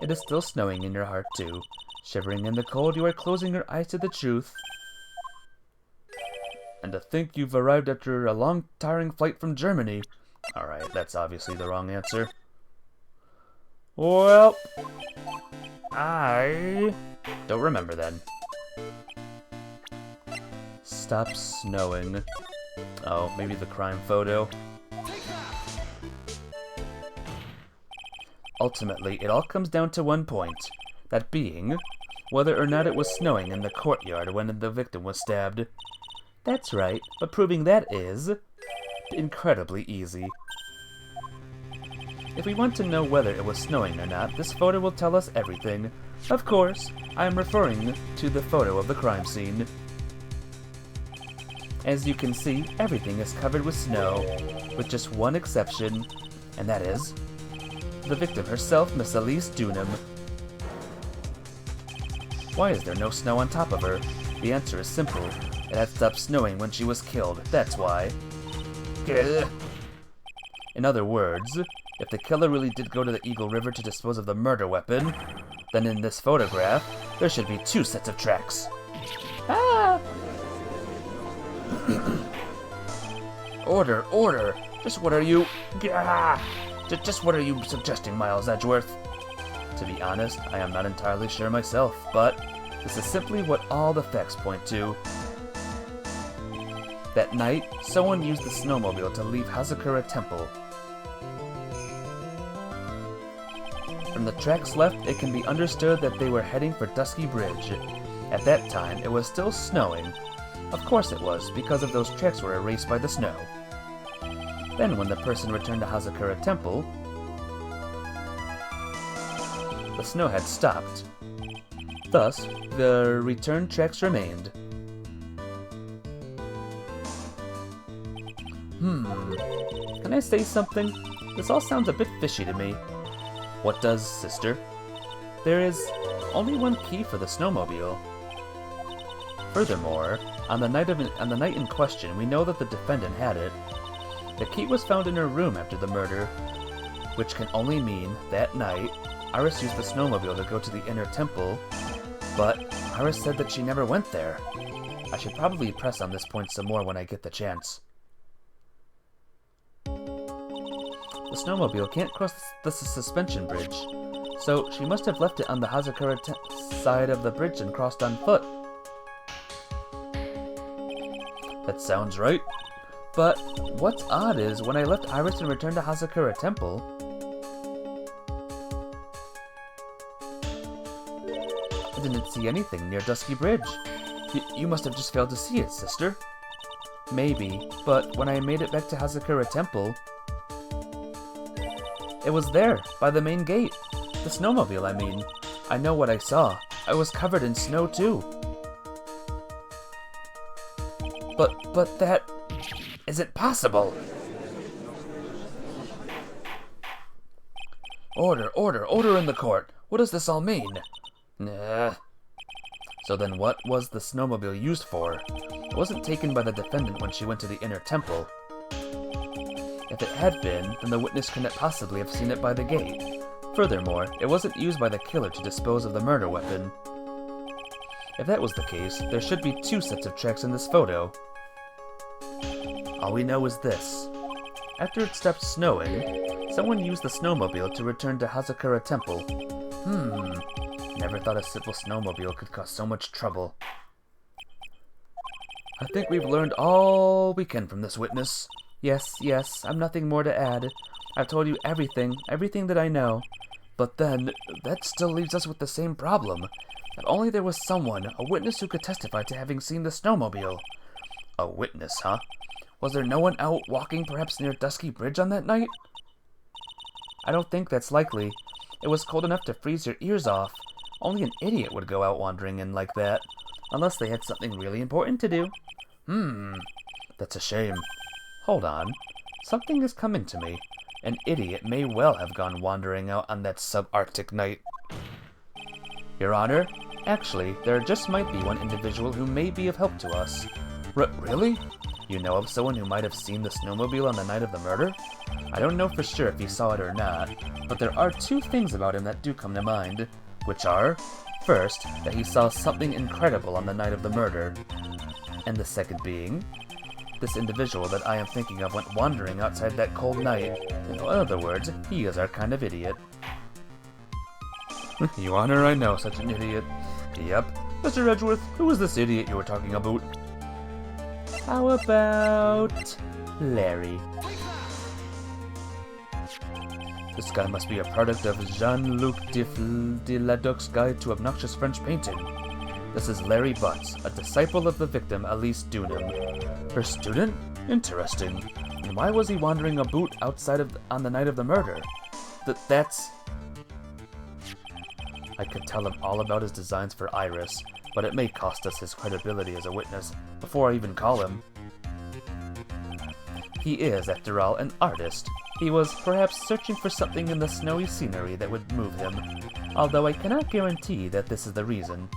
it is still snowing in your heart too. Shivering in the cold, you are closing your eyes to the truth. And to think you've arrived after a long, tiring flight from Germany. Alright, that's obviously the wrong answer. Well, I don't remember then. Stop snowing. Oh, maybe the crime photo. Ultimately, it all comes down to one point. That being, whether or not it was snowing in the courtyard when the victim was stabbed. That's right, but proving that is incredibly easy. If we want to know whether it was snowing or not, this photo will tell us everything. Of course, I am referring to the photo of the crime scene. As you can see, everything is covered with snow, with just one exception, and that is the victim herself, Miss Elise Dunham. Why is there no snow on top of her? The answer is simple. It had stopped snowing when she was killed, that's why. Gah. In other words, if the killer really did go to the Eagle River to dispose of the murder weapon, then in this photograph, there should be two sets of tracks. Ah! Order! Just what are you... Gah! Just what are you suggesting, Miles Edgeworth? To be honest, I am not entirely sure myself, but this is simply what all the facts point to. That night, someone used the snowmobile to leave Hazakura Temple. From the tracks left, it can be understood that they were heading for Dusky Bridge. At that time, it was still snowing. Of course it was, because of those tracks were erased by the snow. Then when the person returned to Hazakura Temple, the snow had stopped. Thus, the return tracks remained. Can I say something? This all sounds a bit fishy to me. What does, sister? There is only one key for the snowmobile. Furthermore, on the night in question, we know that the defendant had it. The key was found in her room after the murder, which can only mean that night, Iris used the snowmobile to go to the inner temple, but Iris said that she never went there. I should probably press on this point some more when I get the chance. The snowmobile can't cross the suspension bridge, so she must have left it on the Hazakura side of the bridge and crossed on foot. That sounds right. But what's odd is, when I left Iris and returned to Hazakura Temple, I didn't see anything near Dusky Bridge. You must have just failed to see it, sister. Maybe, but when I made it back to Hazakura Temple, it was there, by the main gate. The snowmobile, I mean. I know what I saw. I was covered in snow, too. But that isn't possible. Order in the court. What does this all mean? Nah. So then what was the snowmobile used for? It wasn't taken by the defendant when she went to the inner temple. If it had been, then the witness couldn't possibly have seen it by the gate. Furthermore, it wasn't used by the killer to dispose of the murder weapon. If that was the case, there should be 2 sets of tracks in this photo. All we know is this. After it stopped snowing, someone used the snowmobile to return to Hazakura Temple. Never thought a simple snowmobile could cause so much trouble. I think we've learned all we can from this witness. Yes, I've nothing more to add. I've told you everything that I know. But then, that still leaves us with the same problem. If only there was someone, a witness who could testify to having seen the snowmobile. A witness, huh? Was there no one out walking perhaps near Dusky Bridge on that night? I don't think that's likely. It was cold enough to freeze your ears off. Only an idiot would go out wandering in like that. Unless they had something really important to do. That's a shame. Hold on. Something is coming to me. An idiot may well have gone wandering out on that subarctic night. Your Honor, actually, there just might be one individual who may be of help to us. Really? You know of someone who might have seen the snowmobile on the night of the murder? I don't know for sure if he saw it or not, but there are 2 things about him that do come to mind, which are, first, that he saw something incredible on the night of the murder, and the second being, this individual that I am thinking of went wandering outside that cold night. In other words, he is our kind of idiot. Your Honor, I know such an idiot. Yep. Mr. Edgeworth, who is this idiot you were talking about? How about Larry? This guy must be a product of Jean-Luc de Laduc's Guide to Obnoxious French Painting. This is Larry Butts, a disciple of the victim Elise Dunham. Her student? Interesting. And why was he wandering about outside on the night of the murder? That's... I could tell him all about his designs for Iris, but it may cost us his credibility as a witness before I even call him. He is, after all, an artist. He was perhaps searching for something in the snowy scenery that would move him, although I cannot guarantee that this is the reason.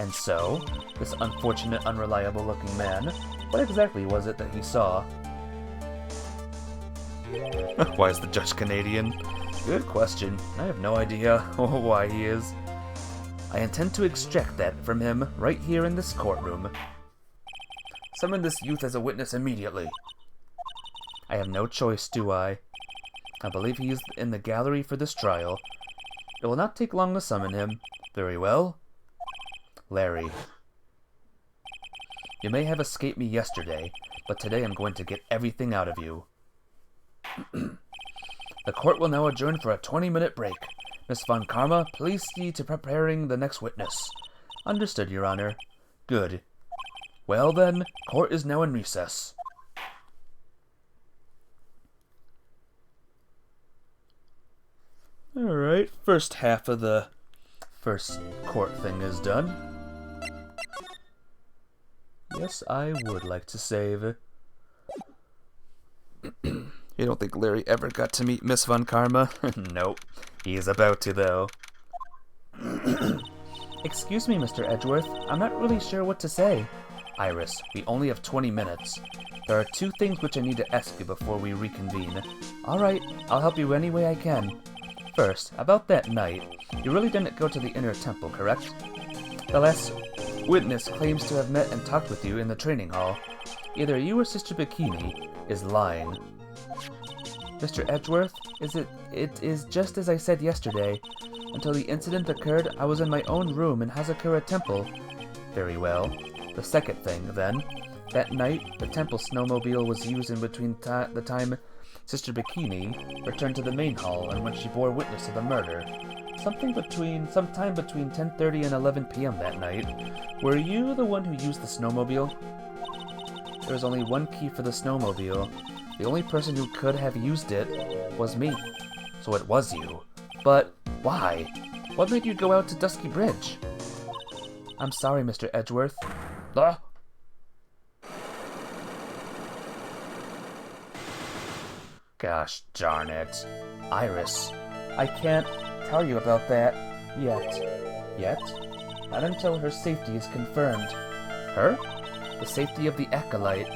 And so, this unfortunate, unreliable-looking man, what exactly was it that he saw? Why is the judge Canadian? Good question. I have no idea why he is. I intend to extract that from him right here in this courtroom. Summon this youth as a witness immediately. I have no choice, do I? I believe he is in the gallery for this trial. It will not take long to summon him. Very well. Larry. You may have escaped me yesterday, but today I'm going to get everything out of you. The court will now adjourn for a 20-minute break. Miss Von Karma, please see to preparing the next witness. Understood, Your Honor. Good. Well then, court is now in recess. Alright, first half of the first court thing is done. Yes, I would like to save. You don't think Larry ever got to meet Miss Von Karma? Nope. He's about to, though. Excuse me, Mr. Edgeworth. I'm not really sure what to say. Iris, we only have 20 minutes. There are 2 things which I need to ask you before we reconvene. Alright, I'll help you any way I can. First, about that night, you really didn't go to the inner temple, correct? The last witness claims to have met and talked with you in the training hall. Either you or Sister Bikini is lying. Mr. Edgeworth, it is just as I said yesterday. Until the incident occurred, I was in my own room in Hazakura Temple. Very well. The second thing, then. That night, the temple snowmobile was used in between the time Sister Bikini returned to the main hall and when she bore witness to the murder. Sometime between 10:30 and 11 p.m. that night. Were you the one who used the snowmobile? There was only one key for the snowmobile. The only person who could have used it was me. So it was you. But why? What made you go out to Dusky Bridge? I'm sorry, Mr. Edgeworth. Gosh darn it. Iris, I can't tell you about that yet. Yet? Not until her safety is confirmed. Her? The safety of the Acolyte.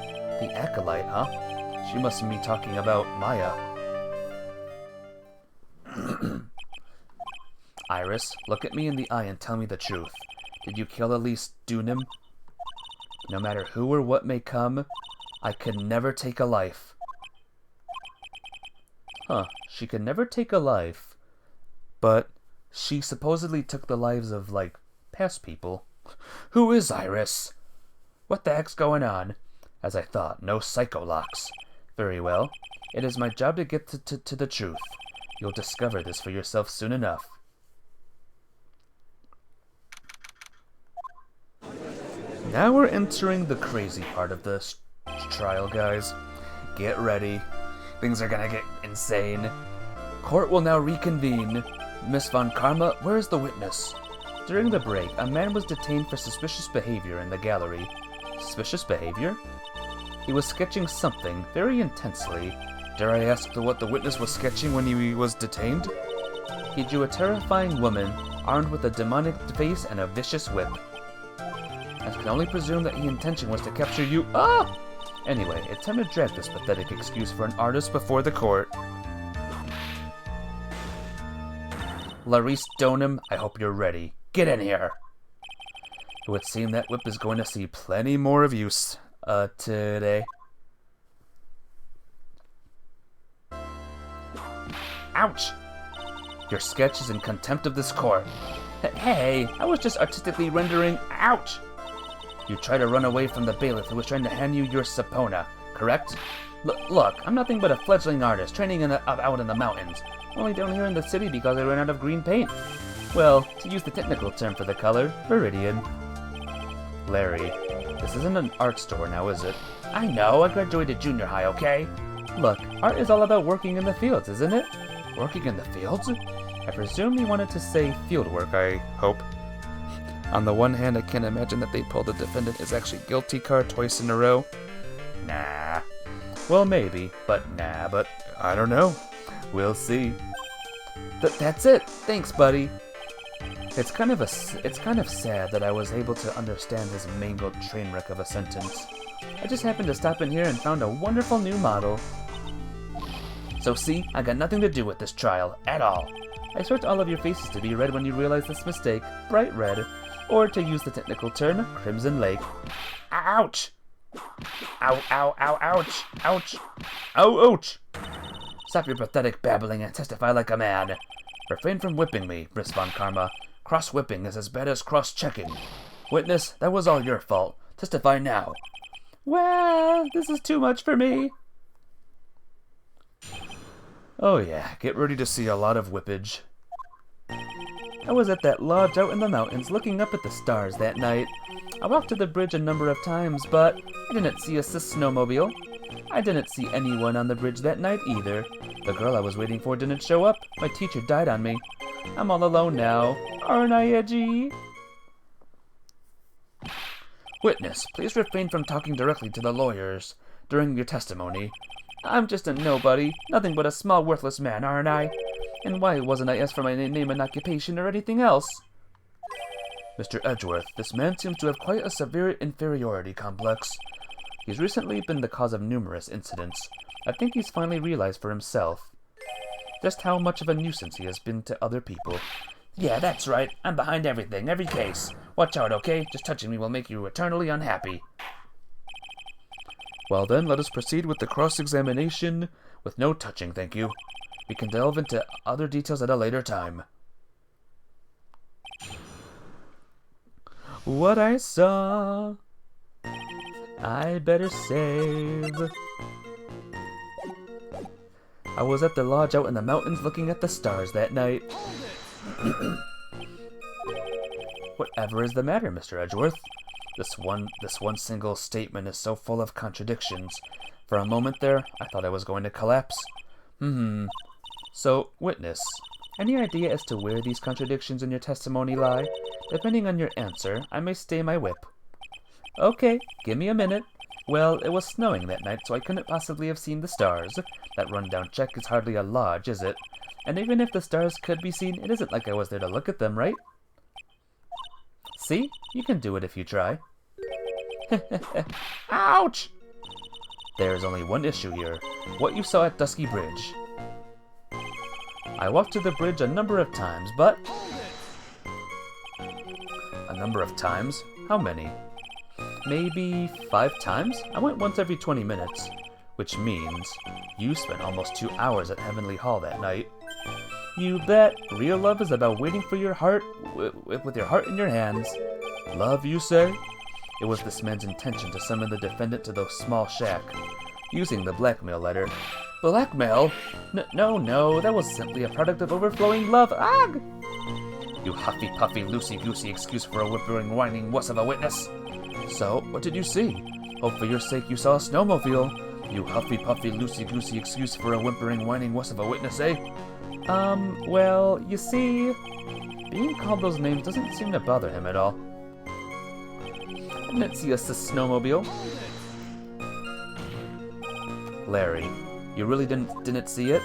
The Acolyte, huh? She mustn't be talking about Maya. Iris, look at me in the eye and tell me the truth. Did you kill Elise Dunim? No matter who or what may come, I could never take a life. Huh, she could never take a life. But she supposedly took the lives of, like, past people. Who is Iris? What the heck's going on? As I thought, no psycho-locks. Very well. It is my job to get to the truth. You'll discover this for yourself soon enough. Now we're entering the crazy part of this trial, guys. Get ready. Things are gonna get insane. Court will now reconvene. Miss Von Karma, where is the witness? During the break, a man was detained for suspicious behavior in the gallery. Suspicious behavior? He was sketching something very intensely. Dare I ask what the witness was sketching when he was detained? He drew a terrifying woman, armed with a demonic face and a vicious whip. I can only presume that his intention was to capture you. Ah! Anyway, it's time to drag this pathetic excuse for an artist before the court. Larice Donham, I hope you're ready. Get in here! It would seem that whip is going to see plenty more of use, today. Ouch! Your sketch is in contempt of this court. Hey, I was just artistically rendering. Ouch! You tried to run away from the bailiff who was trying to hand you your sapona, correct? Look, I'm nothing but a fledgling artist, training out in the mountains. Only down here in the city because I ran out of green paint. Well, to use the technical term for the color, viridian. Larry, this isn't an art store now, is it? I know, I graduated junior high, okay? Look, art is all about working in the fields, isn't it? Working in the fields? I presume you wanted to say field work, I hope. On the one hand, I can't imagine that they'd pull the defendant is actually guilty card twice in a row. Nah. Well, maybe, but I don't know. We'll see. That's it. Thanks, buddy. It's kind of sad that I was able to understand his mangled train wreck of a sentence. I just happened to stop in here and found a wonderful new model. So see, I got nothing to do with this trial, at all. I expect all of your faces to be red when you realize this mistake, bright red, or to use the technical term, Crimson Lake. Ouch! Ow, ow, ow, ouch, ouch, ow, ouch! Stop your pathetic babbling and testify like a man. Refrain from whipping me, Miss Von Karma. Cross-whipping is as bad as cross-checking. Witness, that was all your fault. Testify now. Well, this is too much for me. Oh yeah, get ready to see a lot of whippage. I was at that lodge out in the mountains looking up at the stars that night. I walked to the bridge a number of times, but I didn't see a snowmobile. I didn't see anyone on the bridge that night either. The girl I was waiting for didn't show up. My teacher died on me. I'm all alone now. Aren't I edgy? Witness, please refrain from talking directly to the lawyers during your testimony. I'm just a nobody, nothing but a small worthless man, aren't I? And why wasn't I asked for my name and occupation or anything else? Mr. Edgeworth, this man seems to have quite a severe inferiority complex. He's recently been the cause of numerous incidents. I think he's finally realized for himself just how much of a nuisance he has been to other people. Yeah, that's right. I'm behind everything, every case. Watch out, okay? Just touching me will make you eternally unhappy. Well then, let us proceed with the cross-examination with no touching, thank you. We can delve into other details at a later time. What I saw, I better save. I was at the lodge out in the mountains looking at the stars that night. Whatever is the matter, Mr. Edgeworth? This one single statement is so full of contradictions. For a moment there, I thought I was going to collapse. So, witness, any idea as to where these contradictions in your testimony lie? Depending on your answer, I may stay my whip. Okay, give me a minute. Well, it was snowing that night, so I couldn't possibly have seen the stars. That rundown check is hardly a lodge, is it? And even if the stars could be seen, it isn't like I was there to look at them, right? See? You can do it if you try. Ouch! There is only one issue here. What you saw at Dusky Bridge. I walked to the bridge a number of times, but... A number of times? How many? Maybe 5 times? I went once every 20 minutes. Which means you spent almost 2 hours at Heavenly Hall that night. You bet. Real love is about waiting for your heart with your heart in your hands. Love, you say? It was this man's intention to summon the defendant to the small shack, using the blackmail letter. Blackmail? No, that was simply a product of overflowing love. Ugh! You huffy-puffy, loosey-goosey excuse for a whimpering, whining wuss of a witness. So, what did you see? Hope for your sake you saw a snowmobile. You huffy-puffy, loosey-goosey excuse for a whimpering, whining wuss of a witness, eh? Well, you see, being called those names doesn't seem to bother him at all. I didn't see a snowmobile. Larry, you really didn't see it?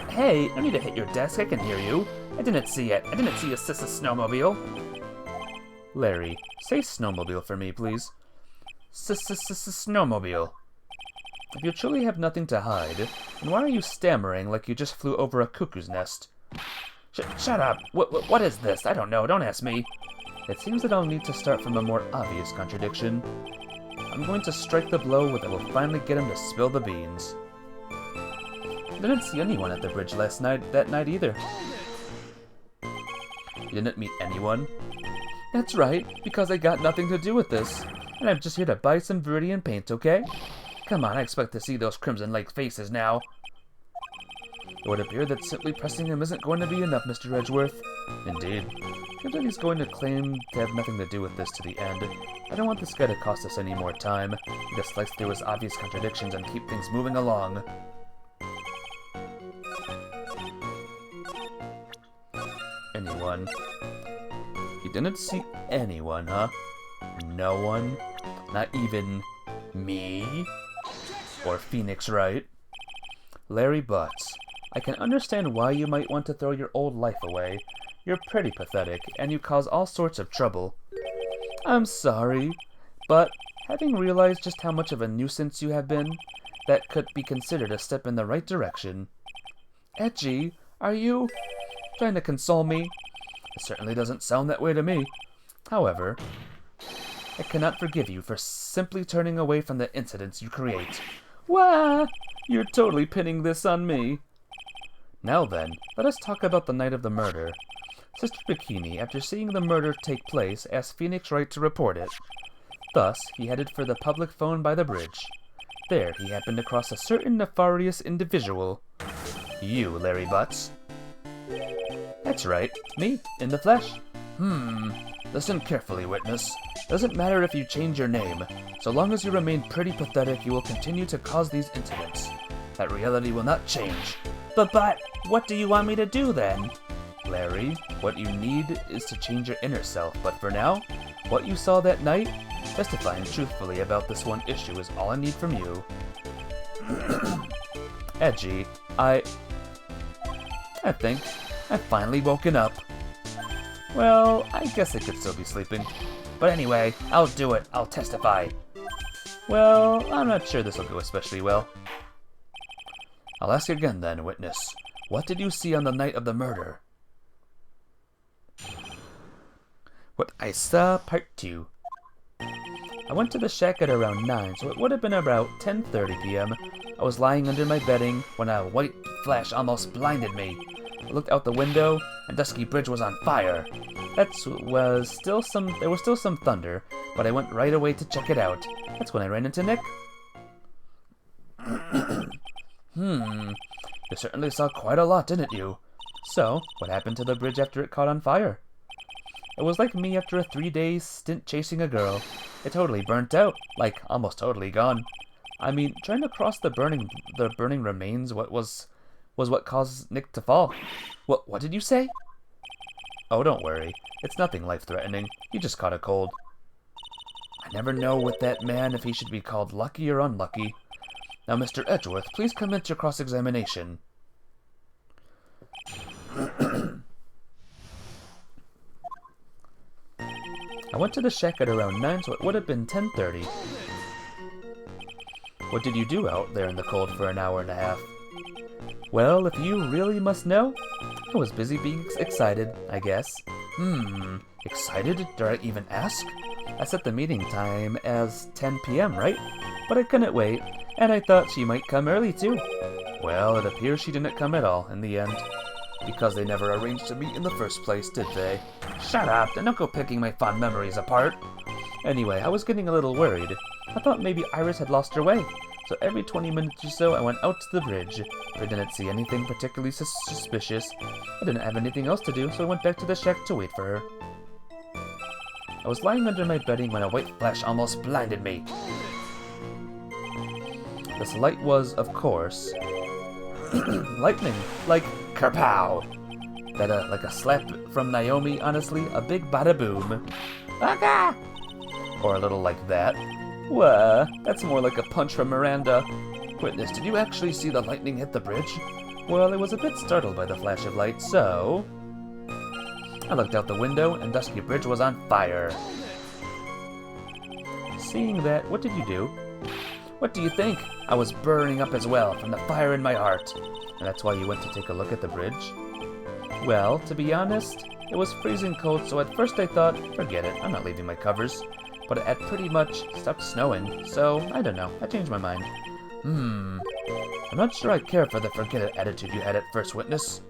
Hey, no need to hit your desk, I can hear you. I didn't see it. I didn't see a snowmobile. Larry, say snowmobile for me, please. Snowmobile. If you truly have nothing to hide, then why are you stammering like you just flew over a cuckoo's nest? Shut up! What is this? I don't know, don't ask me. It seems that I'll need to start from a more obvious contradiction. I'm going to strike the blow that will finally get him to spill the beans. I didn't see anyone at the bridge that night either. You didn't meet anyone? That's right, because I got nothing to do with this. And I'm just here to buy some Viridian paint, okay? Come on, I expect to see those Crimson Lake faces now. It would appear that simply pressing him isn't going to be enough, Mr. Edgeworth. Indeed. Seems like he's going to claim to have nothing to do with this to the end. I don't want this guy to cost us any more time. He just slice through his obvious contradictions and keep things moving along. Anyone? You didn't see anyone, huh? No one? Not even me? Or Phoenix Wright? Larry Butts, I can understand why you might want to throw your old life away. You're pretty pathetic, and you cause all sorts of trouble. I'm sorry, but having realized just how much of a nuisance you have been, that could be considered a step in the right direction. Edgy, are you trying to console me? It certainly doesn't sound that way to me. However, I cannot forgive you for simply turning away from the incidents you create. Wah! You're totally pinning this on me. Now then, let us talk about the night of the murder. Sister Bikini, after seeing the murder take place, asked Phoenix Wright to report it. Thus, he headed for the public phone by the bridge. There, he happened across a certain nefarious individual. You, Larry Butts. That's right, me, in the flesh. Listen carefully, witness. Doesn't matter if you change your name. So long as you remain pretty pathetic, you will continue to cause these incidents. That reality will not change. But, what do you want me to do then? Larry, what you need is to change your inner self, but for now, what you saw that night, testifying truthfully about this one issue is all I need from you. Edgy, I think I've finally woken up. Well, I guess I could still be sleeping. But anyway, I'll do it. I'll testify. Well, I'm not sure this will go especially well. I'll ask again then, witness. What did you see on the night of the murder? What I saw, part 2. I went to the shack at around 9, so it would have been about 10:30 p.m. I was lying under my bedding when a white flash almost blinded me. I looked out the window, and Dusky Bridge was on fire. There was still some thunder, but I went right away to check it out. That's when I ran into Nick. You certainly saw quite a lot, didn't you? So, what happened to the bridge after it caught on fire? It was like me after a 3-day stint chasing a girl. It totally burnt out, like almost totally gone. I mean, trying to cross the burning remains was what caused Nick to fall. What did you say? Oh, don't worry. It's nothing life-threatening. He just caught a cold. I never know with that man if he should be called lucky or unlucky. Now, Mr. Edgeworth, please commence your cross-examination. I went to the shack at around 9, so it would have been 10:30. What did you do out there in the cold for an hour and a half? Well, if you really must know, I was busy being excited, I guess. Excited? Dare I even ask? I set the meeting time as 10 p.m., right? But I couldn't wait, and I thought she might come early too. Well, it appears she didn't come at all in the end. Because they never arranged to meet in the first place, did they? Shut up, and don't go picking my fond memories apart. Anyway, I was getting a little worried. I thought maybe Iris had lost her way. So every 20 minutes or so, I went out to the bridge. But I didn't see anything particularly suspicious. I didn't have anything else to do, so I went back to the shack to wait for her. I was lying under my bedding when a white flash almost blinded me. This light was, of course, lightning, like kerpow. That like a slap from Naomi, honestly, a big bada boom. Aga! Or a little like that. Wah, that's more like a punch from Miranda. Witness, did you actually see the lightning hit the bridge? Well, I was a bit startled by the flash of light, so I looked out the window, and Dusky Bridge was on fire. Seeing that, what did you do? What do you think? I was burning up as well, from the fire in my heart. And that's why you went to take a look at the bridge? Well, to be honest, it was freezing cold, so at first I thought, forget it, I'm not leaving my covers. But it had pretty much stopped snowing, so I don't know, I changed my mind. I'm not sure I care for the forget it attitude you had at first, Witness.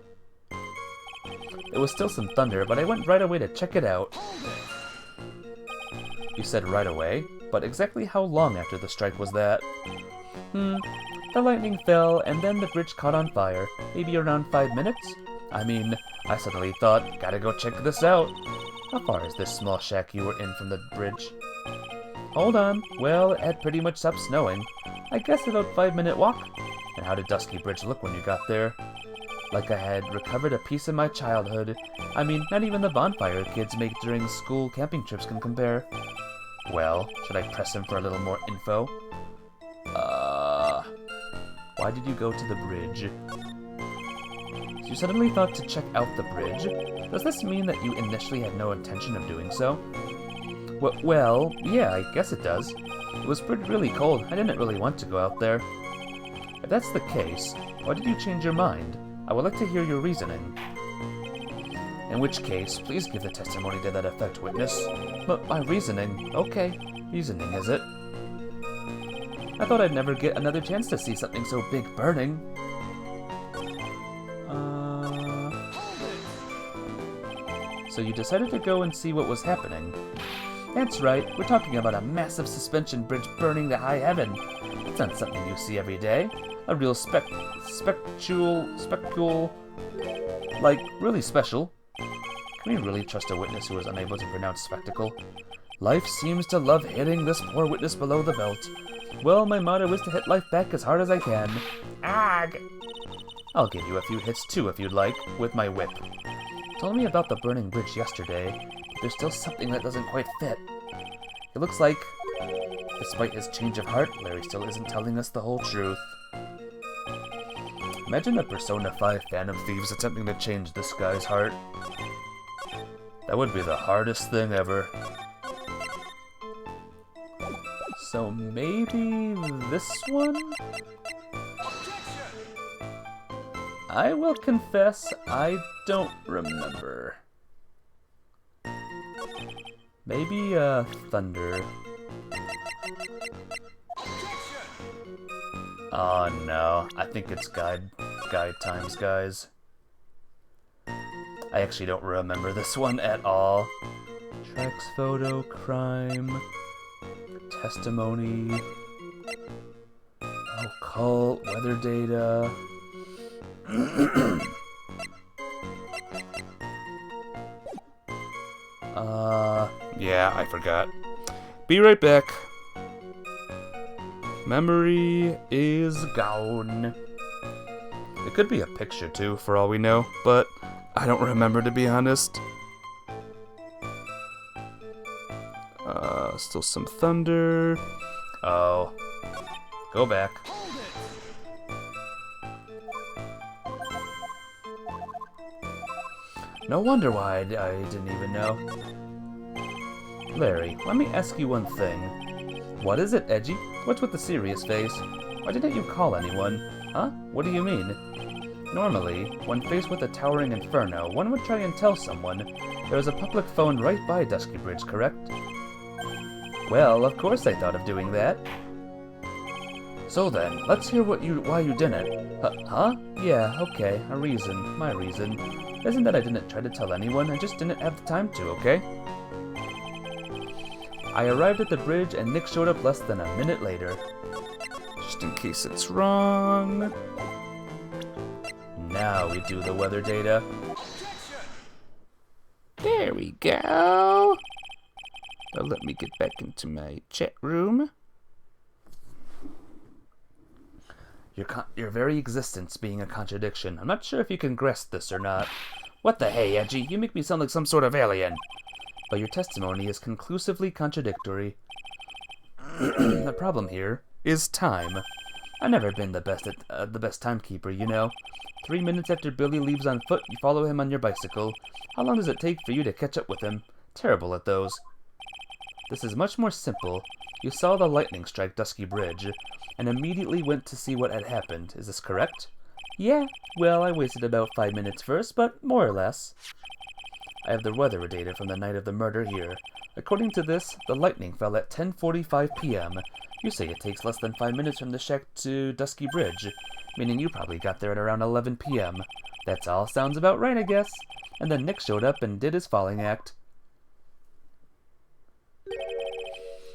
There was still some thunder, but I went right away to check it out. You said right away? But exactly how long after the strike was that? The lightning fell, and then the bridge caught on fire. Maybe around 5 minutes? I mean, I suddenly thought, gotta go check this out. How far is this small shack you were in from the bridge? Hold on. Well, it had pretty much stopped snowing. I guess about 5-minute walk. And how did Dusky Bridge look when you got there? Like I had recovered a piece of my childhood. I mean, not even the bonfire kids make during school camping trips can compare. Well, should I press him for a little more info? Why did you go to the bridge? You suddenly thought to check out the bridge? Does this mean that you initially had no intention of doing so? Well, yeah, I guess it does. It was really cold. I didn't really want to go out there. If that's the case, why did you change your mind? I would like to hear your reasoning. In which case, please give the testimony to that effect, Witness. But my reasoning? Okay, reasoning is it? I thought I'd never get another chance to see something so big burning. So you decided to go and see what was happening. That's right, we're talking about a massive suspension bridge burning to high heaven. It's not something you see every day. A real spectacle, like, really special. Can we really trust a witness who is unable to pronounce spectacle? Life seems to love hitting this poor witness below the belt. Well, my motto is to hit life back as hard as I can. Ag! I'll give you a few hits too if you'd like, with my whip. Told me about the burning bridge yesterday, but there's still something that doesn't quite fit. It looks like, despite his change of heart, Larry still isn't telling us the whole truth. Imagine a Persona 5 Phantom Thieves attempting to change this guy's heart. That would be the hardest thing ever. So maybe this one? I will confess, I don't remember. Maybe, thunder. Oh no, I think it's guide times, guys. I actually don't remember this one at all. Tracks, photo, crime, testimony, occult, weather data. Yeah, I forgot. Be right back. Memory is gone. It could be a picture, too, for all we know, but I don't remember, to be honest. Still some thunder. Oh. Go back. No wonder why I didn't even know. Larry, let me ask you one thing. What is it, Edgy? What's with the serious face? Why didn't you call anyone? Huh? What do you mean? Normally, when faced with a towering inferno, one would try and tell someone. There was a public phone right by Dusky Bridge, correct? Well, of course I thought of doing that. So then, let's hear why you didn't. Huh? Yeah, okay, a reason, my reason. Isn't that I didn't try to tell anyone, I just didn't have the time to, okay? I arrived at the bridge and Nick showed up less than a minute later. Just in case it's wrong. Now we do the weather data. There we go. Now let me get back into my chat room. Your very existence being a contradiction. I'm not sure if you can grasp this or not. What the hey, Edgy? You make me sound like some sort of alien. But your testimony is conclusively contradictory. The problem here is time. I've never been the best timekeeper, you know. 3 minutes after Billy leaves on foot, you follow him on your bicycle. How long does it take for you to catch up with him? Terrible at those. This is much more simple. You saw the lightning strike Dusky Bridge, and immediately went to see what had happened. Is this correct? Yeah, well, I wasted about 5 minutes first, but more or less. I have the weather data from the night of the murder here. According to this, the lightning fell at 10:45 p.m. You say it takes less than 5 minutes from the shack to Dusky Bridge, meaning you probably got there at around 11 p.m. That's all sounds about right, I guess. And then Nick showed up and did his falling act.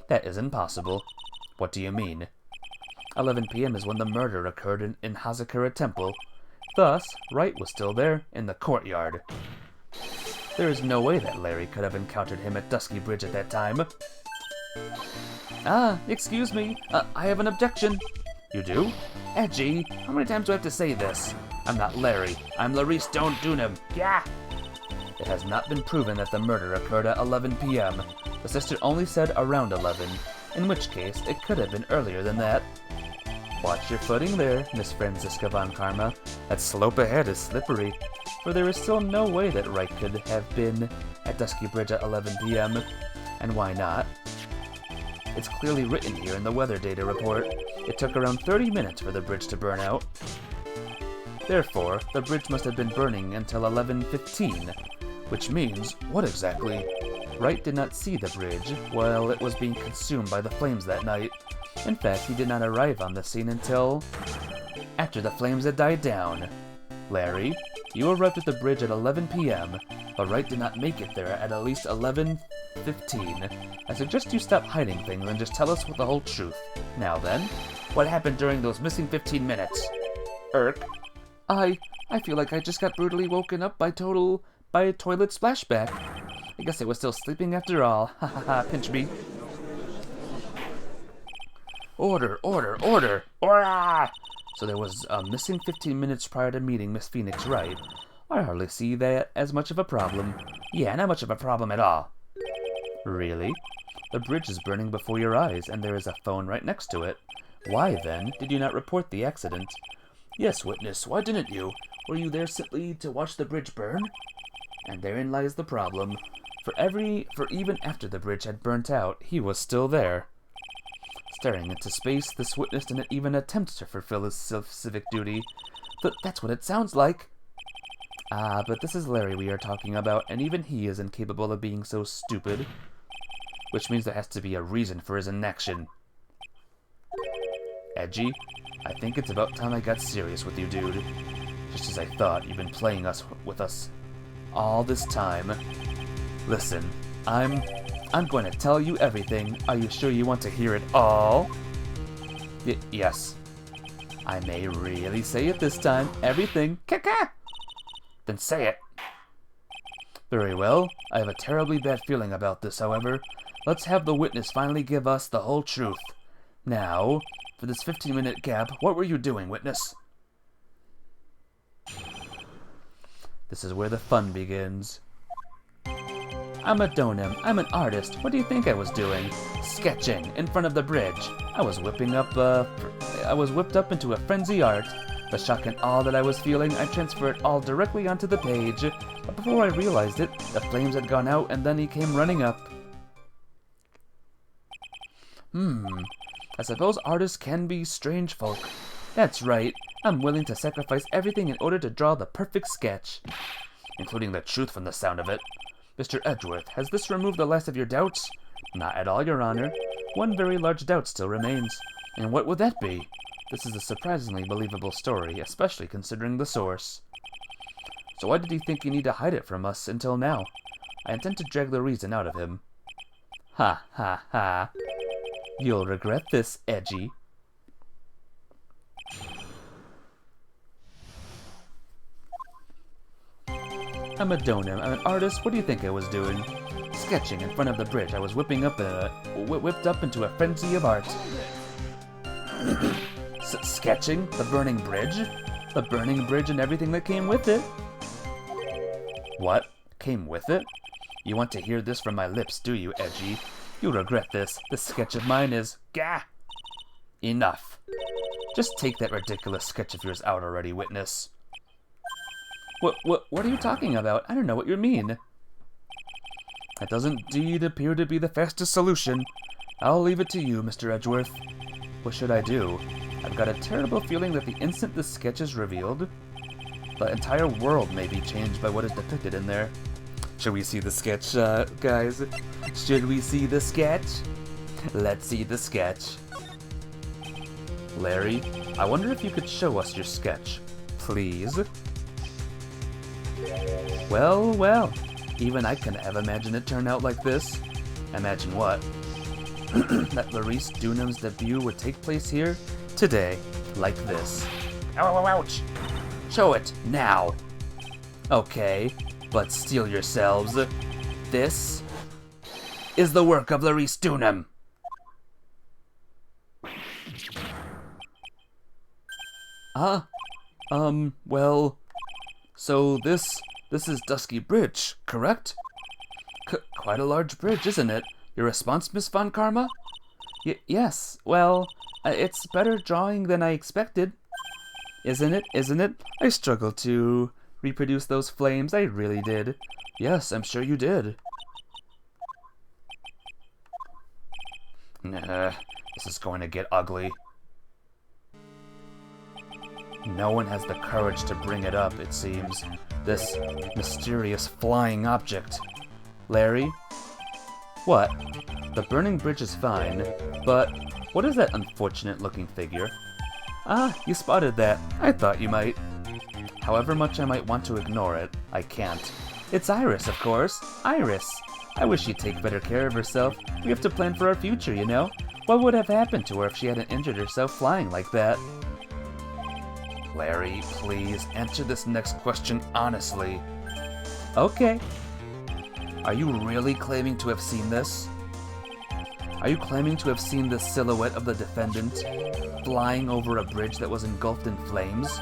That isn't possible. What do you mean? 11 p.m. is when the murder occurred in Hazakura Temple. Thus, Wright was still there, in the courtyard. There is no way that Larry could have encountered him at Dusky Bridge at that time. Excuse me. I have an objection. You do? Edgy, how many times do I have to say this? I'm not Larry. I'm Larry Stone Dunham. Yeah! It has not been proven that the murder occurred at 11 p.m. The sister only said around 11, in which case it could have been earlier than that. Watch your footing there, Miss Franziska von Karma. That slope ahead is slippery, for there is still no way that Wright could have been at Dusky Bridge at 11 p.m. And why not? It's clearly written here in the weather data report. It took around 30 minutes for the bridge to burn out. Therefore, the bridge must have been burning until 11:15, which means, what exactly? Wright did not see the bridge while it was being consumed by the flames that night. In fact, he did not arrive on the scene until after the flames had died down. Larry, you arrived at the bridge at 11 p.m., but Wright did not make it there at least 11:15. I suggest you stop hiding things and just tell us the whole truth. Now then, what happened during those missing 15 minutes? I feel like I just got brutally woken up by a toilet splashback. I guess I was still sleeping after all. Ha ha ha, pinch me. Order! Order! So there was a missing 15 minutes prior to meeting Miss Phoenix Wright. I hardly see that as much of a problem. Yeah, not much of a problem at all. Really? The bridge is burning before your eyes, and there is a phone right next to it. Why, then, did you not report the accident? Yes, witness, why didn't you? Were you there simply to watch the bridge burn? And therein lies the problem. For even after the bridge had burnt out, he was still there. Staring into space, this witness didn't even attempt to fulfill his civic duty. But that's what it sounds like. But this is Larry we are talking about, and even he is incapable of being so stupid. Which means there has to be a reason for his inaction. Edgy, I think it's about time I got serious with you, dude. Just as I thought, you've been playing with us all this time. Listen, I'm going to tell you everything. Are you sure you want to hear it all? Yes. I may really say it this time. Everything. Kaka! Then say it. Very well. I have a terribly bad feeling about this, however. Let's have the witness finally give us the whole truth. Now, for this 15-minute gap, what were you doing, witness? This is where the fun begins. I'm a donem. I'm an artist. What do you think I was doing? Sketching in front of the bridge. I was whipped up into a frenzy art. The shock and awe that I was feeling, I transferred it all directly onto the page. But before I realized it, the flames had gone out and then he came running up. I suppose artists can be strange folk. That's right. I'm willing to sacrifice everything in order to draw the perfect sketch. Including the truth from the sound of it. Mr. Edgeworth, has this removed the last of your doubts? Not at all, Your Honor. One very large doubt still remains. And what would that be? This is a surprisingly believable story, especially considering the source. So why did he think you need to hide it from us until now? I intend to drag the reason out of him. Ha ha ha. You'll regret this, Edgy. I'm a donem. I'm an artist. What do you think I was doing? Sketching in front of the bridge. I was whipped up into a frenzy of art. Sketching the burning bridge? The burning bridge and everything that came with it. What? Came with it? You want to hear this from my lips, do you, Edgy? You'll regret this. This sketch of mine is... Gah! Enough. Just take that ridiculous sketch of yours out already, witness. What are you talking about? I don't know what you mean. That does indeed appear to be the fastest solution. I'll leave it to you, Mr. Edgeworth. What should I do? I've got a terrible feeling that the instant this sketch is revealed, the entire world may be changed by what is depicted in there. Should we see the sketch, guys? Should we see the sketch? Let's see the sketch. Larry, I wonder if you could show us your sketch, please. Well, well, even I couldn't have imagined it turned out like this. Imagine what? That Larice Dunham's debut would take place here, today, like this. Ow, ouch! Show it, now! Okay, but steel yourselves. This is the work of Larice Dunham. Well, so this is Dusky Bridge, correct? Quite a large bridge, isn't it? Your response, Miss Von Karma? Yes, well, it's better drawing than I expected. Isn't it? I struggled to reproduce those flames, I really did. Yes, I'm sure you did. Nah, this is going to get ugly. No one has the courage to bring it up, it seems. This mysterious flying object. Larry? What? The burning bridge is fine, but what is that unfortunate-looking figure? Ah, you spotted that. I thought you might. However much I might want to ignore it, I can't. It's Iris, of course. Iris! I wish she'd take better care of herself. We have to plan for our future, you know? What would have happened to her if she hadn't injured herself flying like that? Larry, please, answer this next question honestly. Okay. Are you really claiming to have seen this? Are you claiming to have seen the silhouette of the defendant flying over a bridge that was engulfed in flames?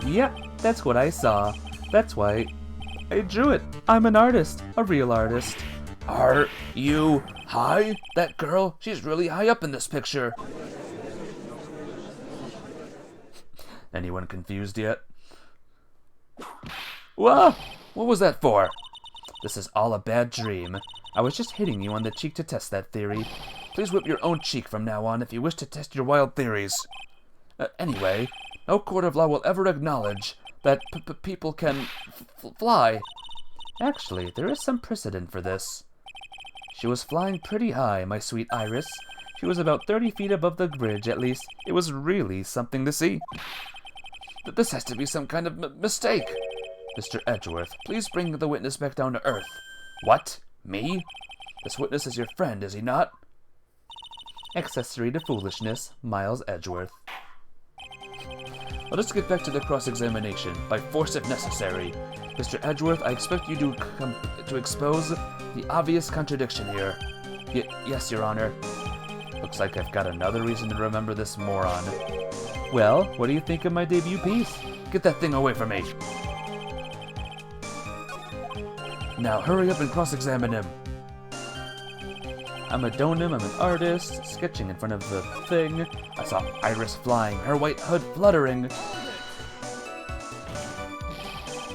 Yep, that's what I saw. That's why I drew it. I'm an artist, a real artist. Are you high? That girl, she's really high up in this picture. Anyone confused yet? Whoa! What was that for? This is all a bad dream. I was just hitting you on the cheek to test that theory. Please whip your own cheek from now on if you wish to test your wild theories. Anyway, no court of law will ever acknowledge that people can fly. Actually, there is some precedent for this. She was flying pretty high, my sweet Iris. She was about 30 feet above the bridge, at least. It was really something to see. This has to be some kind of mistake. Mr. Edgeworth, please bring the witness back down to earth. What? Me? This witness is your friend, is he not? Accessory to foolishness, Miles Edgeworth. Let us get back to the cross-examination, by force if necessary. Mr. Edgeworth, I expect you to expose the obvious contradiction here. Yes, Your Honor. Looks like I've got another reason to remember this moron. Well, what do you think of my debut piece? Get that thing away from me. Now hurry up and cross-examine him. I'm an artist, sketching in front of the thing. I saw Iris flying, her white hood fluttering.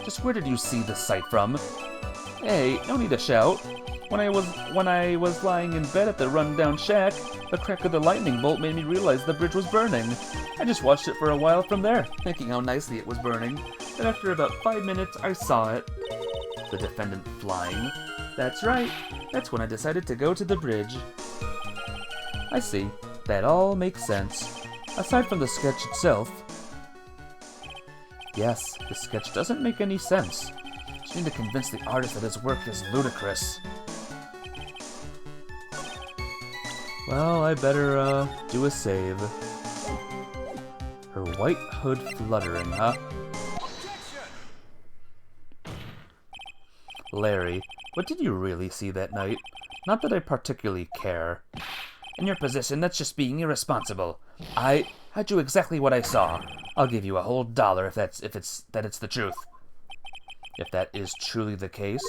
Just where did you see this sight from? Hey, no need to shout. When I was lying in bed at the rundown shack, the crack of the lightning bolt made me realize the bridge was burning. I just watched it for a while from there, thinking how nicely it was burning. Then after about 5 minutes, I saw it. The defendant flying. That's right. That's when I decided to go to the bridge. I see. That all makes sense. Aside from the sketch itself. Yes, the sketch doesn't make any sense. Just need to convince the artist that his work is ludicrous. Well, I better, do a save. Her white hood fluttering, huh? Larry, what did you really see that night? Not that I particularly care. In your position, that's just being irresponsible. I do exactly what I saw. I'll give you a whole $1 if it's the truth. If that is truly the case,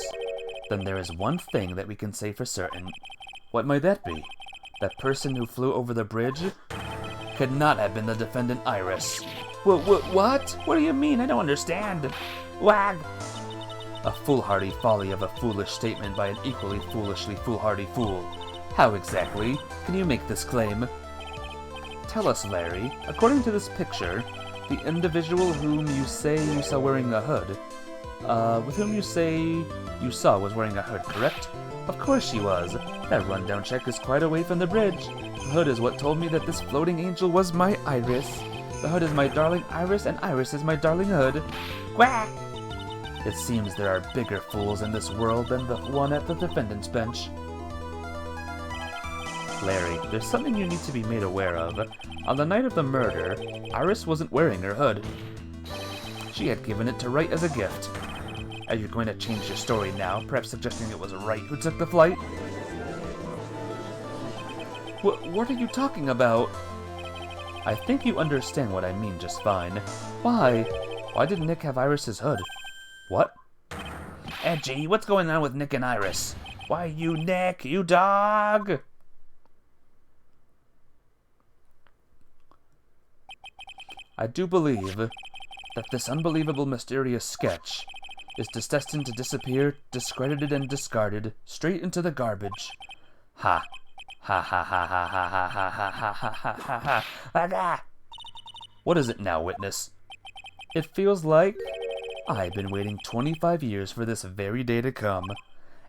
then there is one thing that we can say for certain. What might that be? That person who flew over the bridge could not have been the defendant Iris. What? What do you mean? I don't understand. Wag! A foolhardy folly of a foolish statement by an equally foolishly foolhardy fool. How exactly can you make this claim? Tell us, Larry, according to this picture, the individual whom you say you saw wearing a hood, with whom you say you saw was wearing a hood, correct? Of course she was. That rundown check is quite away from the bridge. The hood is what told me that this floating angel was my Iris. The hood is my darling Iris, and Iris is my darling hood. Quack! It seems there are bigger fools in this world than the one at the defendant's bench. Larry, there's something you need to be made aware of. On the night of the murder, Iris wasn't wearing her hood. She had given it to Wright as a gift. Are you going to change your story now, perhaps suggesting it was Wright who took the flight? What are you talking about? I think you understand what I mean just fine. Why? Why did Nick have Iris's hood? What? Edgy, what's going on with Nick and Iris? Why, you Nick, you dog! I do believe that this unbelievable mysterious sketch is destined to disappear, discredited and discarded, straight into the garbage. Ha. Ha ha ha ha ha ha ha ha ha ha ha ha. What is it now, witness? It feels like I've been waiting 25 years for this very day to come.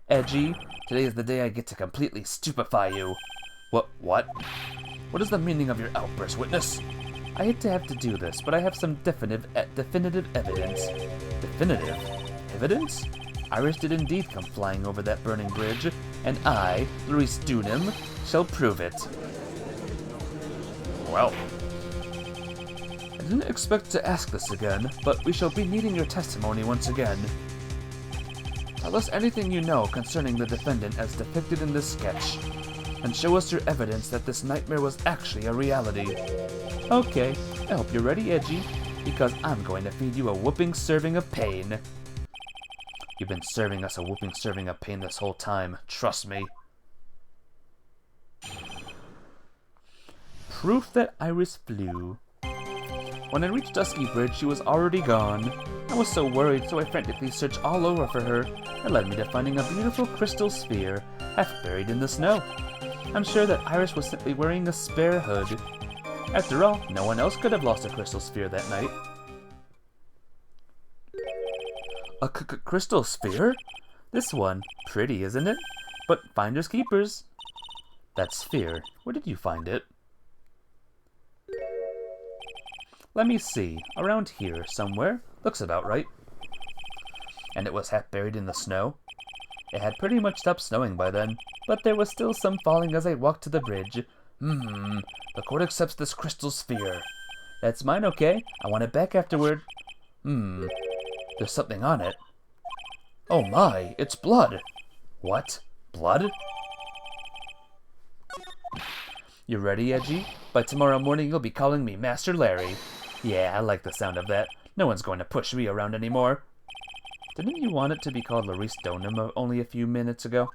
Edgy, today is the day I get to completely stupefy you. What? What is the meaning of your outburst, witness? I hate to have to do this, but I have some definitive evidence. Definitive? Evidence? Iris did indeed come flying over that burning bridge, and I, Louis Dunham, shall prove it. Well, I didn't expect to ask this again, but we shall be needing your testimony once again. Tell us anything you know concerning the defendant as depicted in this sketch, and show us your evidence that this nightmare was actually a reality. Okay, I hope you're ready, Edgy, because I'm going to feed you a whooping serving of pain. You've been serving us a whooping serving of pain this whole time, trust me. Proof that Iris flew. When I reached Dusky Bridge, she was already gone. I was so worried, so I frantically searched all over for her. It led me to finding a beautiful crystal sphere, half buried in the snow. I'm sure that Iris was simply wearing a spare hood. After all, no one else could have lost a crystal sphere that night. A crystal sphere? This one. Pretty, isn't it? But finders keepers. That sphere, where did you find it? Let me see. Around here, somewhere. Looks about right. And it was half buried in the snow? It had pretty much stopped snowing by then, but there was still some falling as I walked to the bridge. The court accepts this crystal sphere. That's mine, okay? I want it back afterward. There's something on it. Oh my, it's blood. What? Blood? You ready, Edgy? By tomorrow morning you'll be calling me Master Larry. Yeah, I like the sound of that. No one's going to push me around anymore. Didn't you want it to be called Larice Donum only a few minutes ago?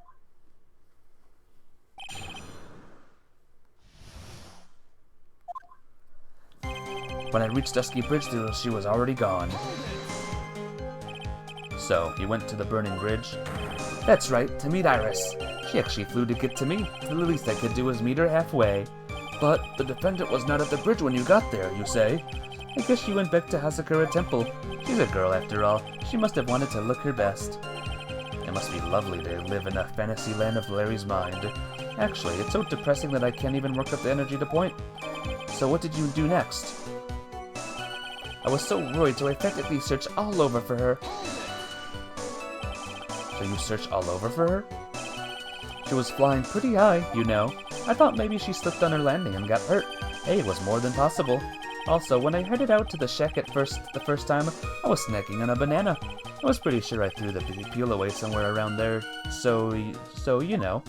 When I reached Dusky Bridge, she was already gone. So, you went to the burning bridge? That's right, to meet Iris. She actually flew to get to me. The least I could do was meet her halfway. But the defendant was not at the bridge when you got there, you say? I guess she went back to Hasakura Temple. She's a girl after all. She must have wanted to look her best. It must be lovely to live in a fantasy land of Larry's mind. Actually, it's so depressing that I can't even work up the energy to point. So what did you do next? I was so worried, so I frantically searched all over for her. So you searched all over for her? She was flying pretty high, you know. I thought maybe she slipped on her landing and got hurt. Hey, it was more than possible. Also, when I headed out to the shack the first time, I was snacking on a banana. I was pretty sure I threw the peel away somewhere around there, so you know.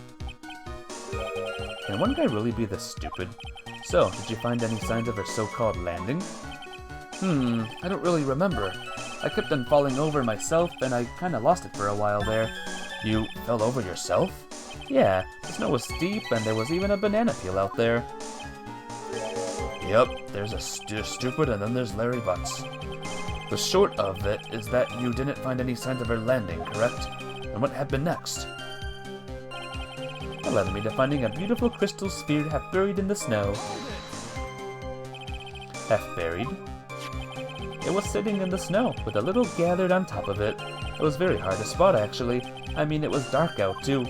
Can one guy really be this stupid? So, did you find any signs of her so-called landing? I don't really remember. I kept on falling over myself, and I kinda lost it for a while there. You fell over yourself? Yeah, the snow was steep, and there was even a banana peel out there. Yep, there's a stupid, and then there's Larry Butts. The short of it is that you didn't find any signs of her landing, correct? And what happened next? That led me to finding a beautiful crystal sphere half buried in the snow. Half buried? It was sitting in the snow, with a little gathered on top of it. It was very hard to spot, actually. I mean, it was dark out, too.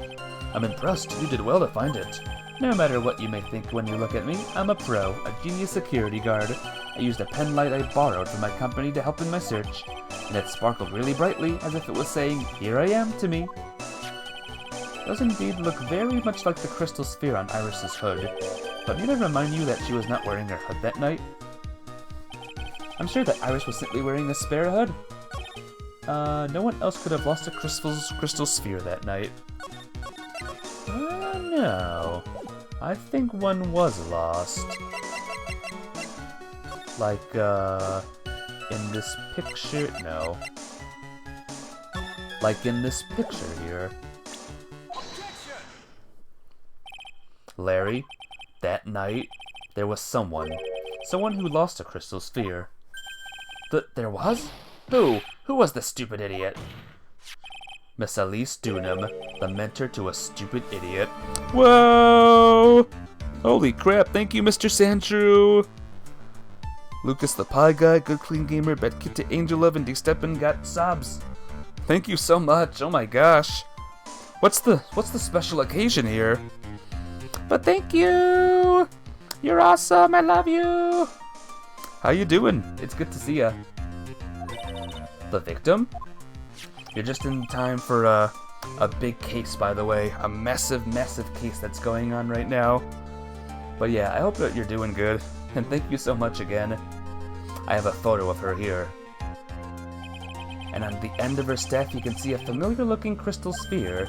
I'm impressed. You did well to find it. No matter what you may think when you look at me, I'm a pro, a genius security guard. I used a pen light I borrowed from my company to help in my search, and it sparkled really brightly, as if it was saying, "Here I am," to me. It does indeed look very much like the crystal sphere on Iris's hood, but need I remind you that she was not wearing her hood that night? I'm sure that Iris was simply wearing a spare hood. No one else could have lost a crystal sphere that night. No. I think one was lost. Like, in this picture? No. Like in this picture here. Larry, that night, there was someone who lost a crystal sphere. There was? Who? Who was the stupid idiot? Miss Elise Dunham, the mentor to a stupid idiot. Whoa! Holy crap, thank you, Mr. Sandshrew! Lucas the Pie Guy, Good Clean Gamer, Betkit to Angel Love, and D-Steppen got subs. Thank you so much, oh my gosh. What's the special occasion here? But thank you! You're awesome, I love you! How you doing? It's good to see ya. The victim? You're just in time for a big case, by the way. A massive, massive case that's going on right now. But yeah, I hope that you're doing good. And thank you so much again. I have a photo of her here. And on the end of her staff, you can see a familiar-looking crystal sphere.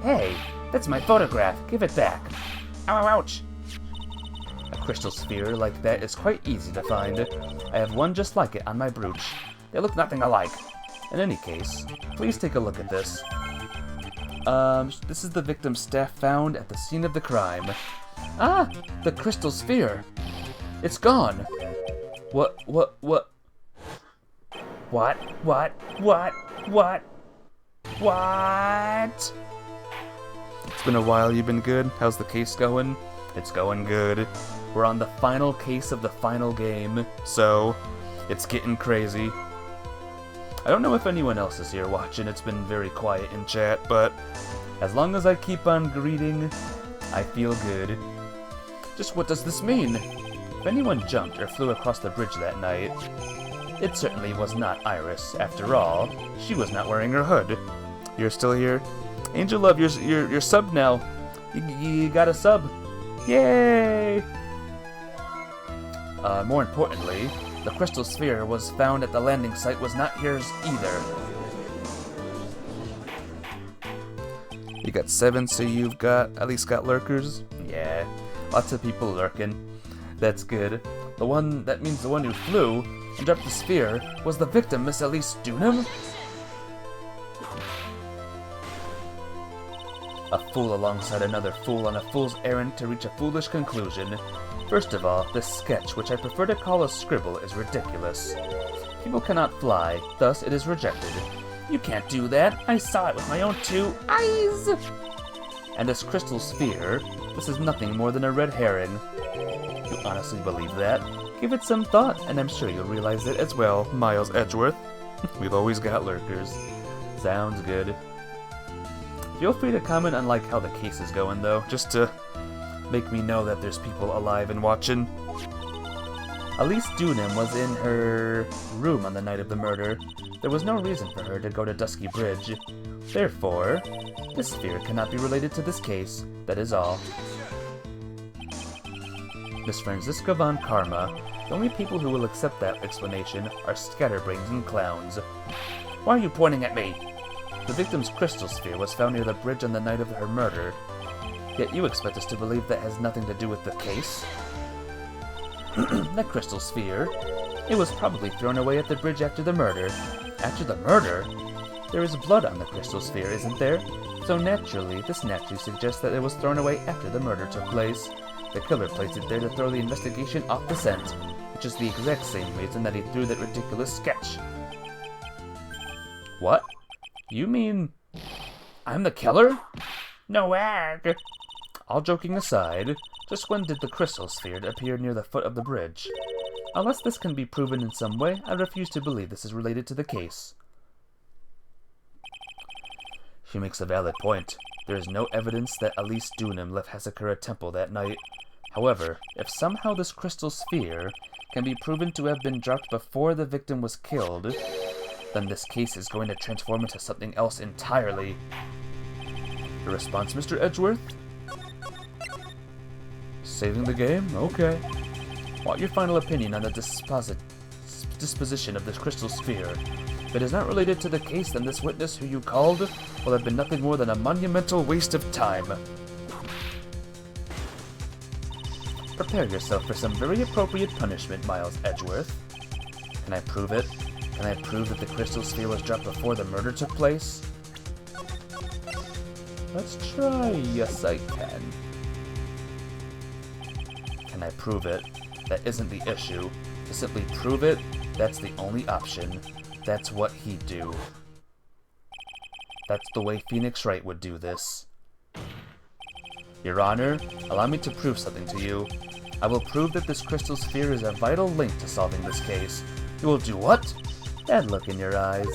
Hey, that's my photograph. Give it back. Ow, ouch. A crystal sphere like that is quite easy to find. I have one just like it on my brooch. They look nothing alike. In any case, please take a look at this. This is the victim's staff found at the scene of the crime. Ah, the crystal sphere. It's gone. What? It's been a while, you've been good? How's the case going? It's going good. We're on the final case of the final game, so it's getting crazy. I don't know if anyone else is here watching, it's been very quiet in chat, but as long as I keep on greeting, I feel good. Just what does this mean? If anyone jumped or flew across the bridge that night, it certainly was not Iris. After all, she was not wearing her hood. You're still here? Angel Love, you're sub now. You got a sub. Yay! More importantly, the crystal sphere was found at the landing site was not yours either. You got 7, so you've got at least got lurkers? Yeah, lots of people lurking. That's good. That means the one who flew and dropped the sphere was the victim, Miss Elise Dunham? A fool alongside another fool on a fool's errand to reach a foolish conclusion. First of all, this sketch, which I prefer to call a scribble, is ridiculous. People cannot fly, thus it is rejected. You can't do that. I saw it with my own 2 eyes. And this crystal sphere, this is nothing more than a red herring. You honestly believe that? Give it some thought, and I'm sure you'll realize it as well, Miles Edgeworth. We've always got lurkers. Sounds good. Feel free to comment on how the case is going, though, just to make me know that there's people alive and watching. Elise Dunham was in her room on the night of the murder. There was no reason for her to go to Dusky Bridge. Therefore, this sphere cannot be related to this case. That is all. Miss Franziska von Karma. The only people who will accept that explanation are scatterbrains and clowns. Why are you pointing at me? The victim's crystal sphere was found near the bridge on the night of her murder. Yet you expect us to believe that has nothing to do with the case? That crystal sphere? It was probably thrown away at the bridge after the murder. After the murder? There is blood on the crystal sphere, isn't there? So this naturally suggests that it was thrown away after the murder took place. The killer placed it there to throw the investigation off the scent, which is the exact same reason that he threw that ridiculous sketch. What? You mean I'm the killer? No way! All joking aside, just when did the crystal sphere appear near the foot of the bridge? Unless this can be proven in some way, I refuse to believe this is related to the case. She makes a valid point. There is no evidence that Elise Dunham left Hasakura Temple that night. However, if somehow this crystal sphere can be proven to have been dropped before the victim was killed, then this case is going to transform into something else entirely. Your response, Mr. Edgeworth? Saving the game? Okay. Want your final opinion on the disposition of this crystal sphere. If it is not related to the case, then this witness who you called will have been nothing more than a monumental waste of time. Prepare yourself for some very appropriate punishment, Miles Edgeworth. Can I prove it? Can I prove that the crystal sphere was dropped before the murder took place? Let's try. Yes, I can. Can I prove it? That isn't the issue. To simply prove it, that's the only option. That's what he'd do. That's the way Phoenix Wright would do this. Your Honor, allow me to prove something to you. I will prove that this crystal sphere is a vital link to solving this case. You will do what? That look in your eyes.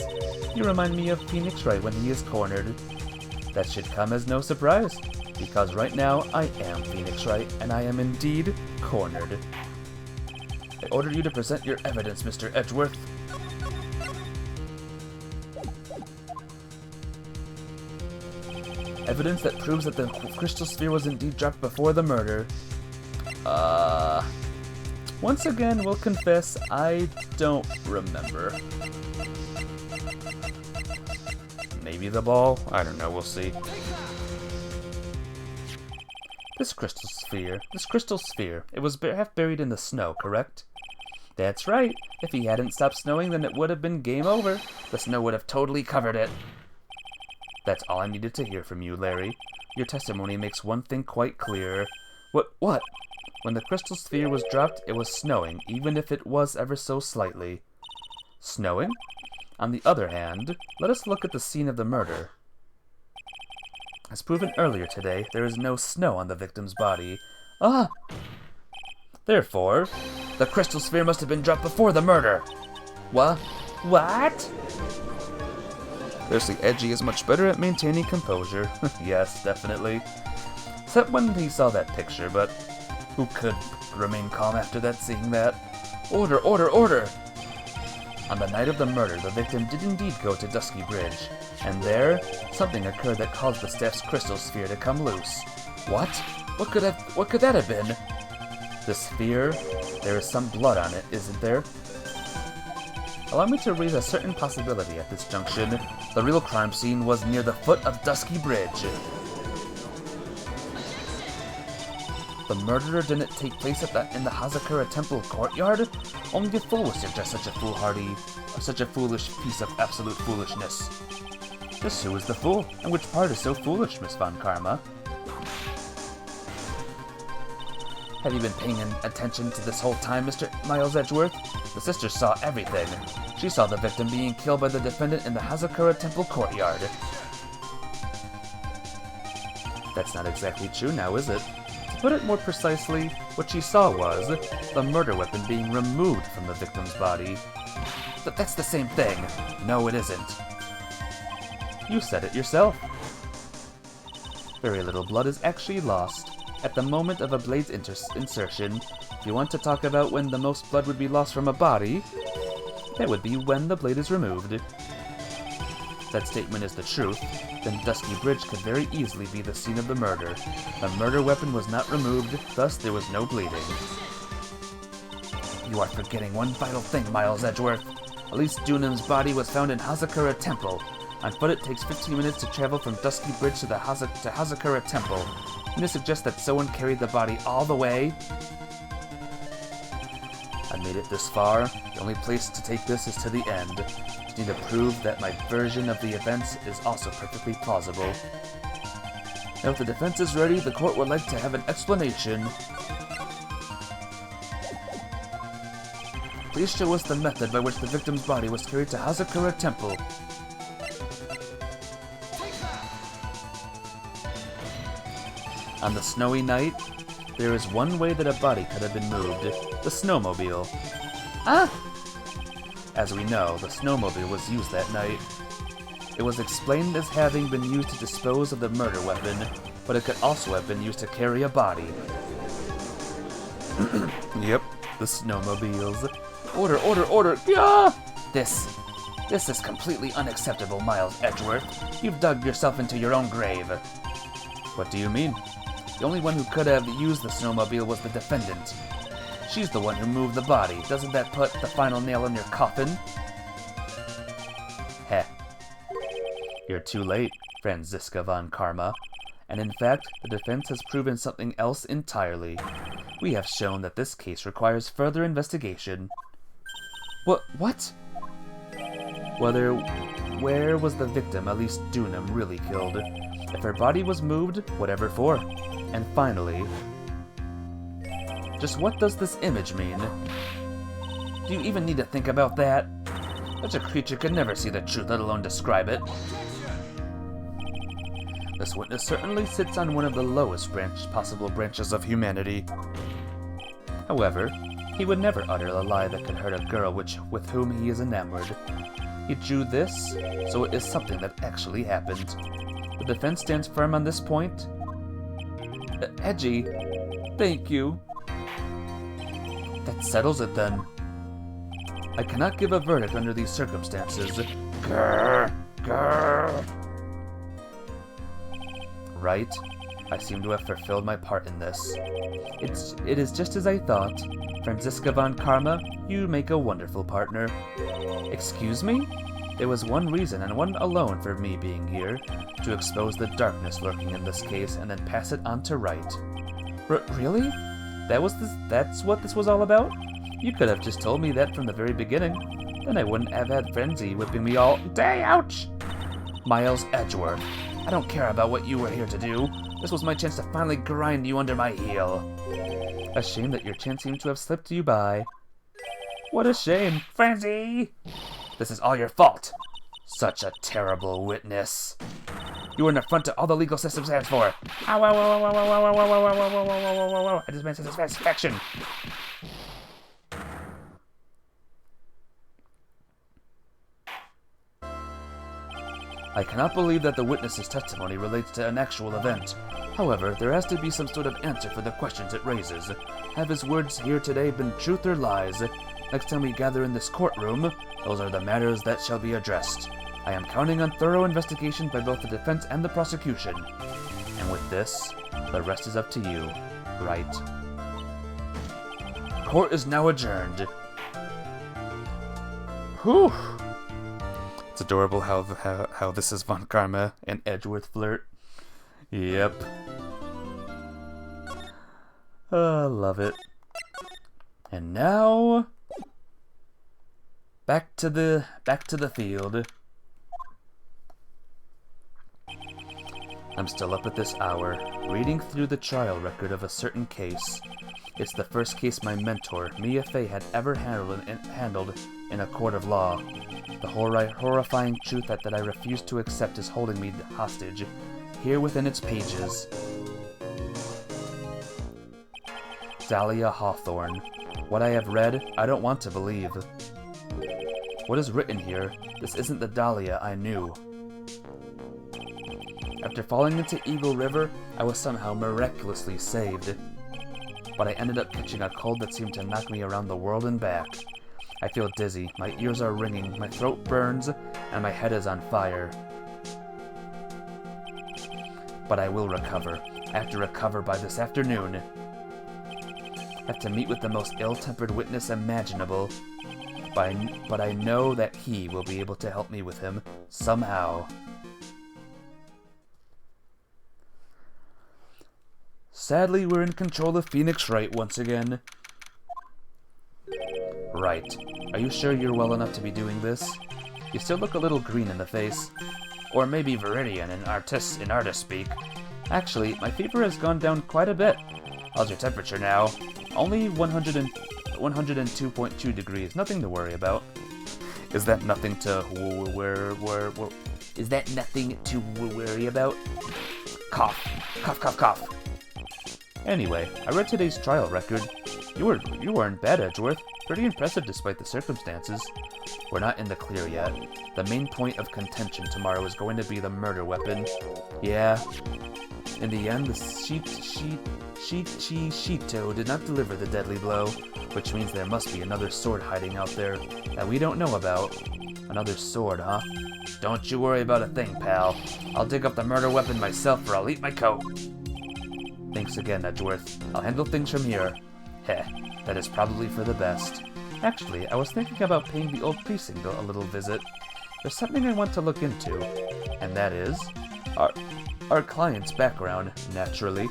You remind me of Phoenix Wright when he is cornered. That should come as no surprise, because right now I am Phoenix Wright, and I am indeed cornered. I order you to present your evidence, Mr. Edgeworth. Evidence that proves that the crystal sphere was indeed dropped before the murder. Once again, we'll confess, I don't remember. Maybe the ball? I don't know, we'll see. This crystal sphere, it was half buried in the snow, correct? That's right. If he hadn't stopped snowing, then it would have been game over. The snow would have totally covered it. That's all I needed to hear from you, Larry. Your testimony makes one thing quite clear. What? When the crystal sphere was dropped, it was snowing, even if it was ever so slightly. Snowing? On the other hand, let us look at the scene of the murder. As proven earlier today, there is no snow on the victim's body. Therefore, the crystal sphere must have been dropped before the murder. What? Seriously, Edgy is much better at maintaining composure. Yes, definitely. Except when he saw that picture, but who could remain calm after that, seeing that? Order! On the night of the murder, the victim did indeed go to Dusky Bridge, and there, something occurred that caused the staff's crystal sphere to come loose. What? What could that have been? The sphere? There is some blood on it, isn't there? Allow me to raise a certain possibility at this junction. The real crime scene was near the foot of Dusky Bridge. The murder didn't take place in the Hazakura Temple courtyard? Only a fool would suggest such a foolish piece of absolute foolishness. Just who is the fool, and which part is so foolish, Miss Von Karma? Have you been paying attention to this whole time, Mr. Miles Edgeworth? The sister saw everything. She saw the victim being killed by the defendant in the Hazakura Temple courtyard. That's not exactly true now, is it? To put it more precisely, what she saw was the murder weapon being removed from the victim's body. But that's the same thing. No, it isn't. You said it yourself. Very little blood is actually lost. At the moment of a blade's insertion, if you want to talk about when the most blood would be lost from a body, that would be when the blade is removed. If that statement is the truth, then Dusky Bridge could very easily be the scene of the murder. The murder weapon was not removed, thus there was no bleeding. You are forgetting one vital thing, Miles Edgeworth. Elise Dunham's body was found in Hazakura Temple. On foot it takes 15 minutes to travel from Dusky Bridge to Hazakura Temple. You suggest that someone carried the body all the way? I made it this far. The only place to take this is to the end. Just need to prove that my version of the events is also perfectly plausible. Now if the defense is ready, the court would like to have an explanation. Please show us the method by which the victim's body was carried to Hazakura Temple. On the snowy night, there is one way that a body could have been moved: the snowmobile. Ah! As we know, the snowmobile was used that night. It was explained as having been used to dispose of the murder weapon, but it could also have been used to carry a body. Yep, the snowmobiles. Order, order, order! Yeah! This is completely unacceptable, Miles Edgeworth. You've dug yourself into your own grave. What do you mean? The only one who could have used the snowmobile was the defendant. She's the one who moved the body. Doesn't that put the final nail in your coffin? Heh. You're too late, Franziska von Karma. And in fact, the defense has proven something else entirely. We have shown that this case requires further investigation. What? Where was the victim, Elise Dunham, really killed? If her body was moved, whatever for? And finally, just what does this image mean? Do you even need to think about that? Such a creature could never see the truth, let alone describe it. This witness certainly sits on one of the lowest possible branches of humanity. However, he would never utter a lie that could hurt a girl with whom he is enamored. He drew this, so it is something that actually happened. The defense stands firm on this point. Edgy, thank you. That settles it then. I cannot give a verdict under these circumstances. Grr, grr. Right? I seem to have fulfilled my part in this. It is just as I thought. Franziska von Karma, you make a wonderful partner. Excuse me? There was one reason, and one alone, for me being here, to expose the darkness lurking in this case and then pass it on to Wright. Really? That's what this was all about? You could have just told me that from the very beginning. Then I wouldn't have had Frenzy whipping me all day. Ouch! Miles Edgeworth, I don't care about what you were here to do. This was my chance to finally grind you under my heel. A shame that your chance seems to have slipped you by. What a shame, Frenzy! This is all your fault. Such a terrible witness. You were an affront to all the legal system stands for. Ow, ow, ow, ow, ow, ow, ow, ow, ow, ow, ow, ow, ow, ow. I demand satisfaction. I cannot believe that the witness's testimony relates to an actual event. However, there has to be some sort of answer for the questions it raises. Have his words here today been truth or lies? Next time we gather in this courtroom, those are the matters that shall be addressed. I am counting on thorough investigation by both the defense and the prosecution. And with this, the rest is up to you, Wright. Court is now adjourned. Whew. It's adorable how this is Von Karma and Edgeworth flirt. Yep. Love it. And now, back to the field. I'm still up at this hour, reading through the trial record of a certain case. It's the first case my mentor, Mia Fey, had ever handled in a court of law. The horrifying truth that I refuse to accept is holding me hostage, here within its pages. Dahlia Hawthorne. What I have read, I don't want to believe. What is written here? This isn't the Dahlia I knew. After falling into Eagle River, I was somehow miraculously saved. But I ended up catching a cold that seemed to knock me around the world and back. I feel dizzy, my ears are ringing, my throat burns, and my head is on fire. But I will recover. I have to recover by this afternoon. I have to meet with the most ill-tempered witness imaginable. But I know that he will be able to help me with him, somehow. Sadly, we're in control of Phoenix Wright once again. Right. Are you sure you're well enough to be doing this? You still look a little green in the face. Or maybe Viridian in artist speak. Actually, my fever has gone down quite a bit. How's your temperature now? Only 102.2 degrees. Nothing to worry about. Is that nothing to Is that nothing to worry about? Cough. Cough, cough, cough. Anyway, I read today's trial record. You weren't bad, Edgeworth. Pretty impressive despite the circumstances. We're not in the clear yet. The main point of contention tomorrow is going to be the murder weapon. Yeah. In the end, the Shito did not deliver the deadly blow, which means there must be another sword hiding out there that we don't know about. Another sword, huh? Don't you worry about a thing, pal. I'll dig up the murder weapon myself or I'll eat my coat. Thanks again, Edgeworth. I'll handle things from here. Heh, that is probably for the best. Actually, I was thinking about paying the old precinct a little visit. There's something I want to look into, and that is our client's background, naturally.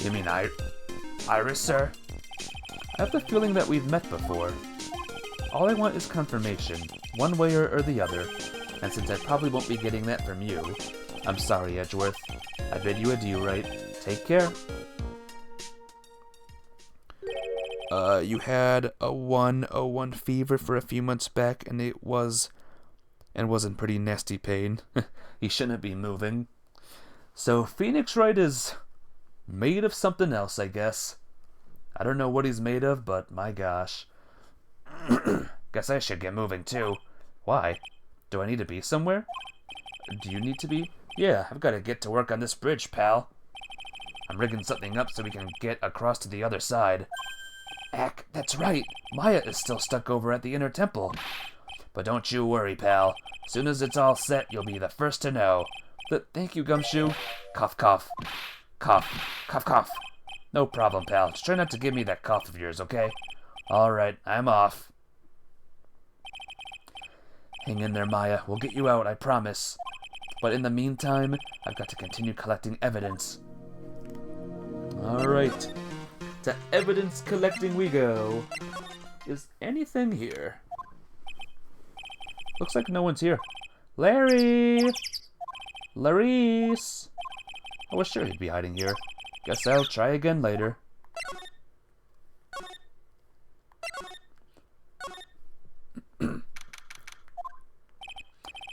You mean Iris, sir? I have the feeling that we've met before. All I want is confirmation, one way or the other, and since I probably won't be getting that from you, I'm sorry, Edgeworth. I bid you adieu, Wright. Take care. You had a 101 fever for a few months back, and was in pretty nasty pain. He shouldn't be moving. So Phoenix Wright is made of something else, I guess. I don't know what he's made of, but my gosh. Guess I should get moving too. Why? Do I need to be somewhere? Do you need to be? Yeah, I've got to get to work on this bridge, pal. I'm rigging something up so we can get across to the other side. Ack, that's right. Maya is still stuck over at the inner temple. But don't you worry, pal. As soon as it's all set, you'll be the first to know. Thank you, Gumshoe. Cough, cough. Cough, cough, cough. No problem, pal. Just try not to give me that cough of yours, okay? Alright, I'm off. Hang in there, Maya. We'll get you out, I promise. But in the meantime, I've got to continue collecting evidence. Alright. To evidence collecting we go. Is anything here? Looks like no one's here. Larry! Larisse! I was sure he'd be hiding here. Guess I'll try again later.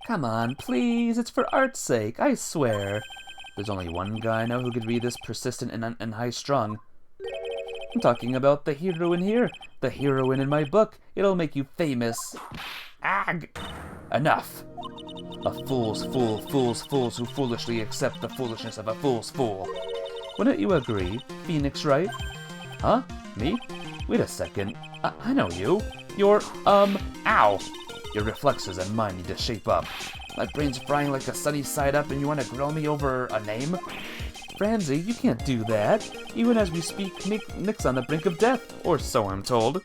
Come on, please. It's for art's sake, I swear. There's only one guy I know who could be this persistent and high-strung. I'm talking about the heroine here. The heroine in my book. It'll make you famous. Ag! Enough. A fool's fool fools fools who foolishly accept the foolishness of a fool's fool. Wouldn't you agree, Phoenix Wright? Huh? Me? Wait a second. I know you. You're, ow! Your reflexes and mine need to shape up. My brain's frying like a sunny side up and you want to grill me over a name? Franzi, you can't do that. Even as we speak, Nick's on the brink of death, or so I'm told.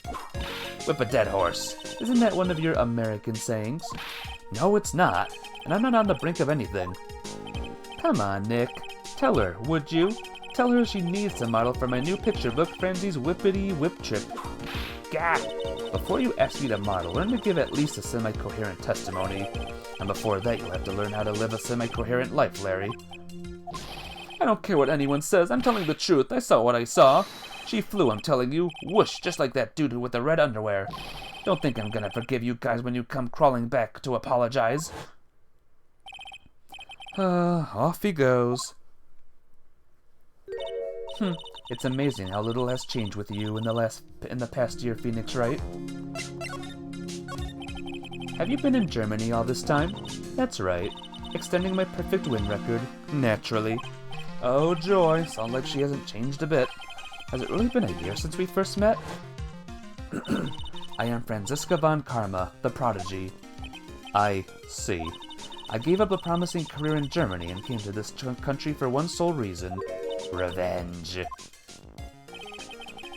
Whip a dead horse. Isn't that one of your American sayings? No, it's not. And I'm not on the brink of anything. Come on, Nick. Tell her, would you? Tell her she needs to model for my new picture book, Frenzy's Whippity Whip Trip. Gah! Before you ask me to model, learn to give at least a semi-coherent testimony. And before that, you'll have to learn how to live a semi-coherent life, Larry. I don't care what anyone says, I'm telling the truth. I saw what I saw. She flew, I'm telling you. Whoosh, just like that dude with the red underwear. Don't think I'm gonna forgive you guys when you come crawling back to apologize. Off he goes. It's amazing how little has changed with you in the past year, Phoenix Wright. Have you been in Germany all this time? That's right. Extending my perfect win record. Naturally. Oh joy, sounds like she hasn't changed a bit. Has it really been a year since we first met? I am Franziska von Karma, the prodigy. I see. I gave up a promising career in Germany and came to this country for one sole reason. Revenge.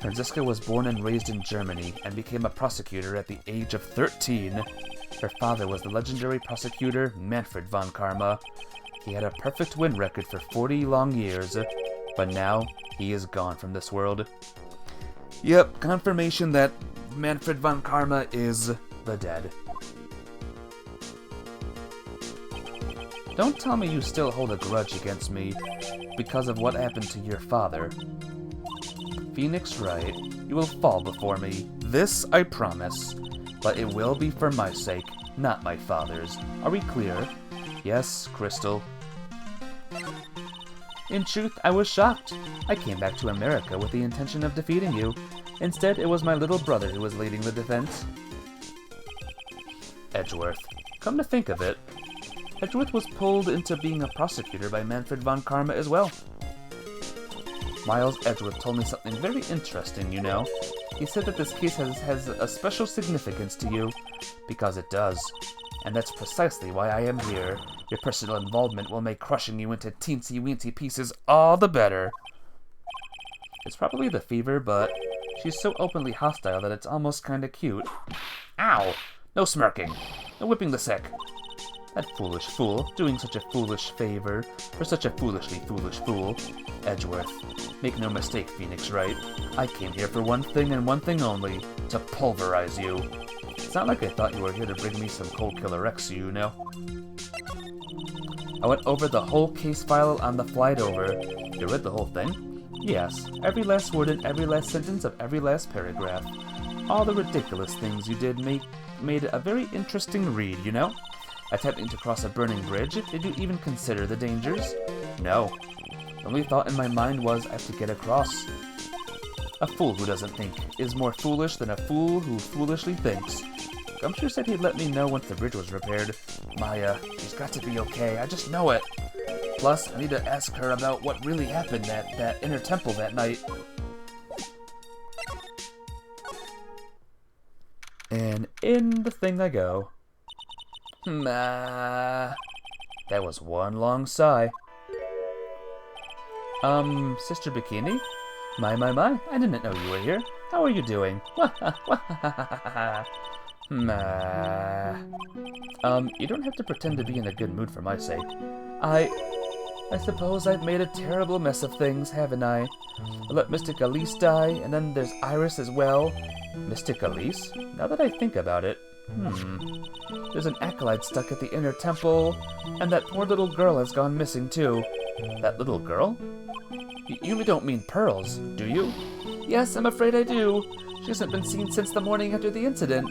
Franziska was born and raised in Germany and became a prosecutor at the age of 13. Her father was the legendary prosecutor Manfred von Karma. He had a perfect win record for 40 long years, but now he is gone from this world. Yep, confirmation that Manfred von Karma is the dead. Don't tell me you still hold a grudge against me because of what happened to your father. Phoenix Wright, you will fall before me. This I promise. But it will be for my sake, not my father's. Are we clear? Yes, Crystal. In truth, I was shocked. I came back to America with the intention of defeating you. Instead, it was my little brother who was leading the defense. Edgeworth. Come to think of it, Edgeworth was pulled into being a prosecutor by Manfred von Karma as well. Miles Edgeworth told me something very interesting, you know. He said that this case has a special significance to you, because it does. And that's precisely why I am here. Your personal involvement will make crushing you into teensy-weensy pieces all the better. It's probably the fever, but she's so openly hostile that it's almost kinda cute. Ow! No smirking. No whipping the sick. That foolish fool, doing such a foolish favor for such a foolishly foolish fool. Edgeworth, make no mistake, Phoenix Wright. I came here for one thing and one thing only, to pulverize you. It's not like I thought you were here to bring me some Cold Killer X, you know. I went over the whole case file on the flight over. You read the whole thing? Yes, every last word and every last sentence of every last paragraph. All the ridiculous things you did made a very interesting read, you know? Attempting to cross a burning bridge, did you even consider the dangers? No. The only thought in my mind was, I have to get across. A fool who doesn't think is more foolish than a fool who foolishly thinks. Gumshoe said he'd let me know once the bridge was repaired. Maya, she's got to be okay, I just know it. Plus, I need to ask her about what really happened at that inner temple that night. And in the thing I go. That was one long sigh. Sister Bikini? My, I didn't know you were here. How are you doing? You don't have to pretend to be in a good mood for my sake. I suppose I've made a terrible mess of things, haven't I? I let Mystic Elise die, and then there's Iris as well. Mystic Elise? Now that I think about it, there's an acolyte stuck at the inner temple, and that poor little girl has gone missing too. That little girl? You don't mean Pearls, do you? Yes, I'm afraid I do. She hasn't been seen since the morning after the incident.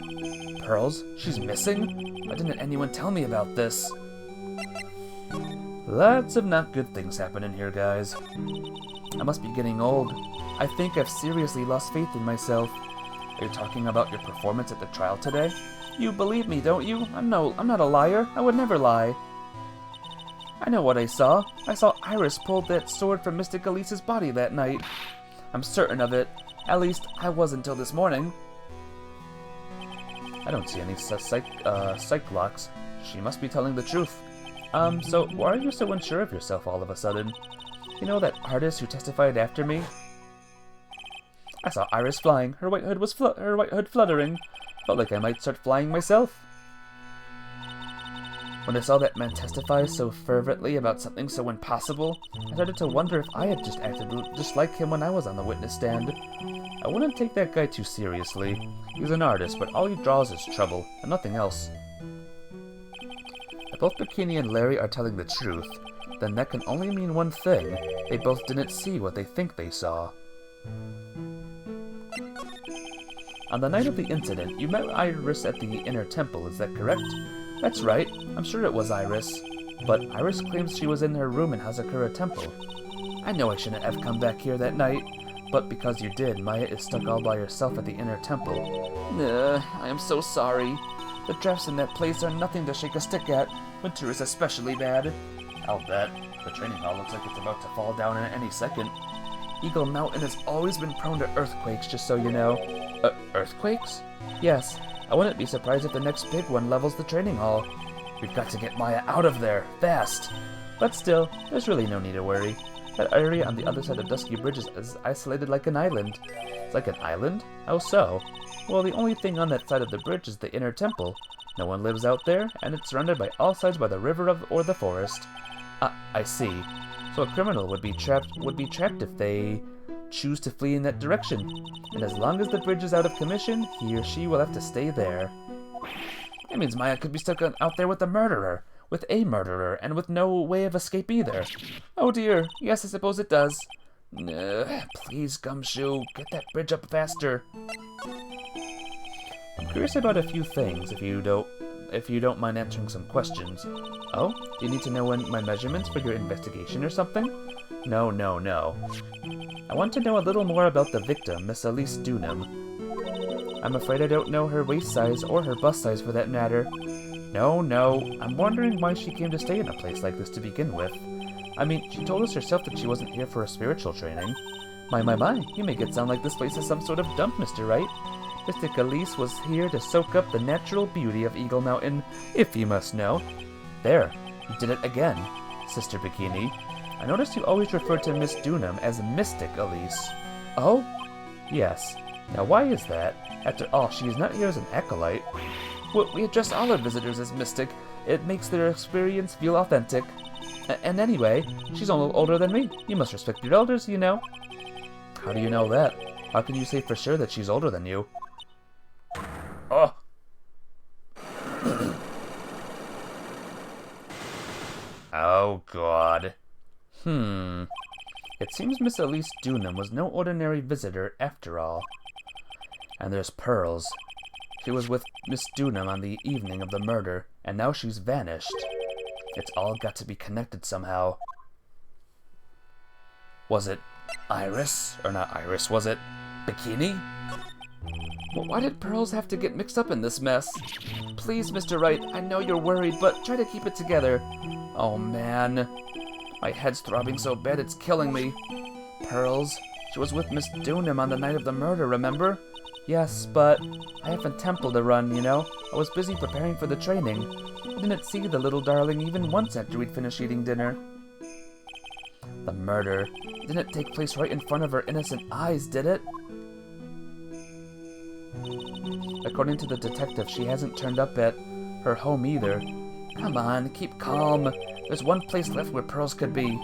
Pearls? She's missing? Why didn't anyone tell me about this? Lots of not good things happening here, guys. I must be getting old. I think I've seriously lost faith in myself. Are you talking about your performance at the trial today? You believe me, don't you? I'm not a liar. I would never lie. I know what I saw. I saw Iris pull that sword from Mystic Elise's body that night. I'm certain of it. At least, I was until this morning. I don't see any psych locks. She must be telling the truth. So why are you so unsure of yourself all of a sudden? You know that artist who testified after me? I saw Iris flying. Her white hood fluttering. Felt like I might start flying myself. When I saw that man testify so fervently about something so impossible, I started to wonder if I had just acted just like him when I was on the witness stand. I wouldn't take that guy too seriously. He's an artist, but all he draws is trouble, and nothing else. If both Bikini and Larry are telling the truth, then that can only mean one thing. They both didn't see what they think they saw. On the night of the incident, you met Iris at the inner temple, is that correct? That's right, I'm sure it was Iris. But Iris claims she was in her room in Hazakura Temple. I know I shouldn't have come back here that night, but because you did, Maya is stuck all by herself at the inner temple. I am so sorry. The drafts in that place are nothing to shake a stick at. Winter is especially bad. I'll bet. The training hall looks like it's about to fall down in any second. Eagle Mountain has always been prone to earthquakes, just so you know. Earthquakes? Yes. I wouldn't be surprised if the next big one levels the training hall. We've got to get Maya out of there, fast! But still, there's really no need to worry. That area on the other side of Dusky Bridge is isolated like an island. It's like an island? How so? Well, the only thing on that side of the bridge is the inner temple. No one lives out there, and it's surrounded by all sides by the river or the forest. I see. So a criminal would be trapped if they choose to flee in that direction. And as long as the bridge is out of commission, he or she will have to stay there. That means Maya could be stuck out there with a murderer, and with no way of escape either. Oh dear, yes, I suppose it does. Please, Gumshoe, get that bridge up faster. I'm curious about a few things, if you don't mind answering some questions. Oh, do you need to know my measurements for your investigation or something? No. I want to know a little more about the victim, Miss Elise Dunham. I'm afraid I don't know her waist size or her bust size for that matter. No, I'm wondering why she came to stay in a place like this to begin with. I mean, she told us herself that she wasn't here for a spiritual training. My, you make it sound like this place is some sort of dump, Mr. Wright. Mystic Elise was here to soak up the natural beauty of Eagle Mountain, if you must know. There, you did it again, Sister Bikini. I noticed you always referred to Miss Dunham as Mystic Elise. Oh? Yes. Now why is that? After all, she is not here as an acolyte. Well, we address all our visitors as mystic. It makes their experience feel authentic. And anyway, she's a little older than me. You must respect your elders, you know. How do you know that? How can you say for sure that she's older than you? Oh! Oh, God. It seems Miss Elise Dunham was no ordinary visitor after all. And there's Pearls. She was with Miss Dunham on the evening of the murder, and now she's vanished. It's all got to be connected somehow. Was it Iris? Or not Iris, was it Bikini? Well, why did Pearls have to get mixed up in this mess? Please, Mr. Wright, I know you're worried, but try to keep it together. Oh, man. My head's throbbing so bad it's killing me. Pearls? She was with Miss Dunham on the night of the murder, remember? Yes, but I have a temple to run, you know. I was busy preparing for the training. I didn't see the little darling even once after we'd finished eating dinner. The murder didn't take place right in front of her innocent eyes, did it? According to the detective, she hasn't turned up at her home either. Come on, keep calm. There's one place left where Pearls could be.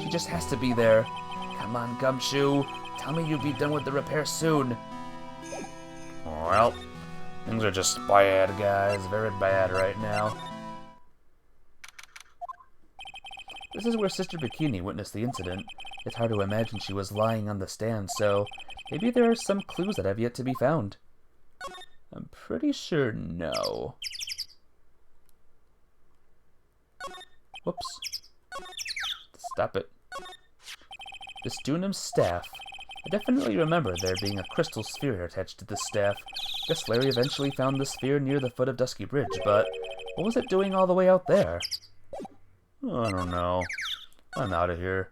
She just has to be there. Come on, Gumshoe. Tell me you'll be done with the repair soon. Well, things are just bad, guys. Very bad right now. This is where Sister Bikini witnessed the incident. It's hard to imagine she was lying on the stand, so maybe there are some clues that have yet to be found. I'm pretty sure no. Whoops. Stop it. This Dunham's staff. I definitely remember there being a crystal sphere attached to the staff. Guess Larry eventually found the sphere near the foot of Dusky Bridge, but what was it doing all the way out there? I don't know. I'm out of here.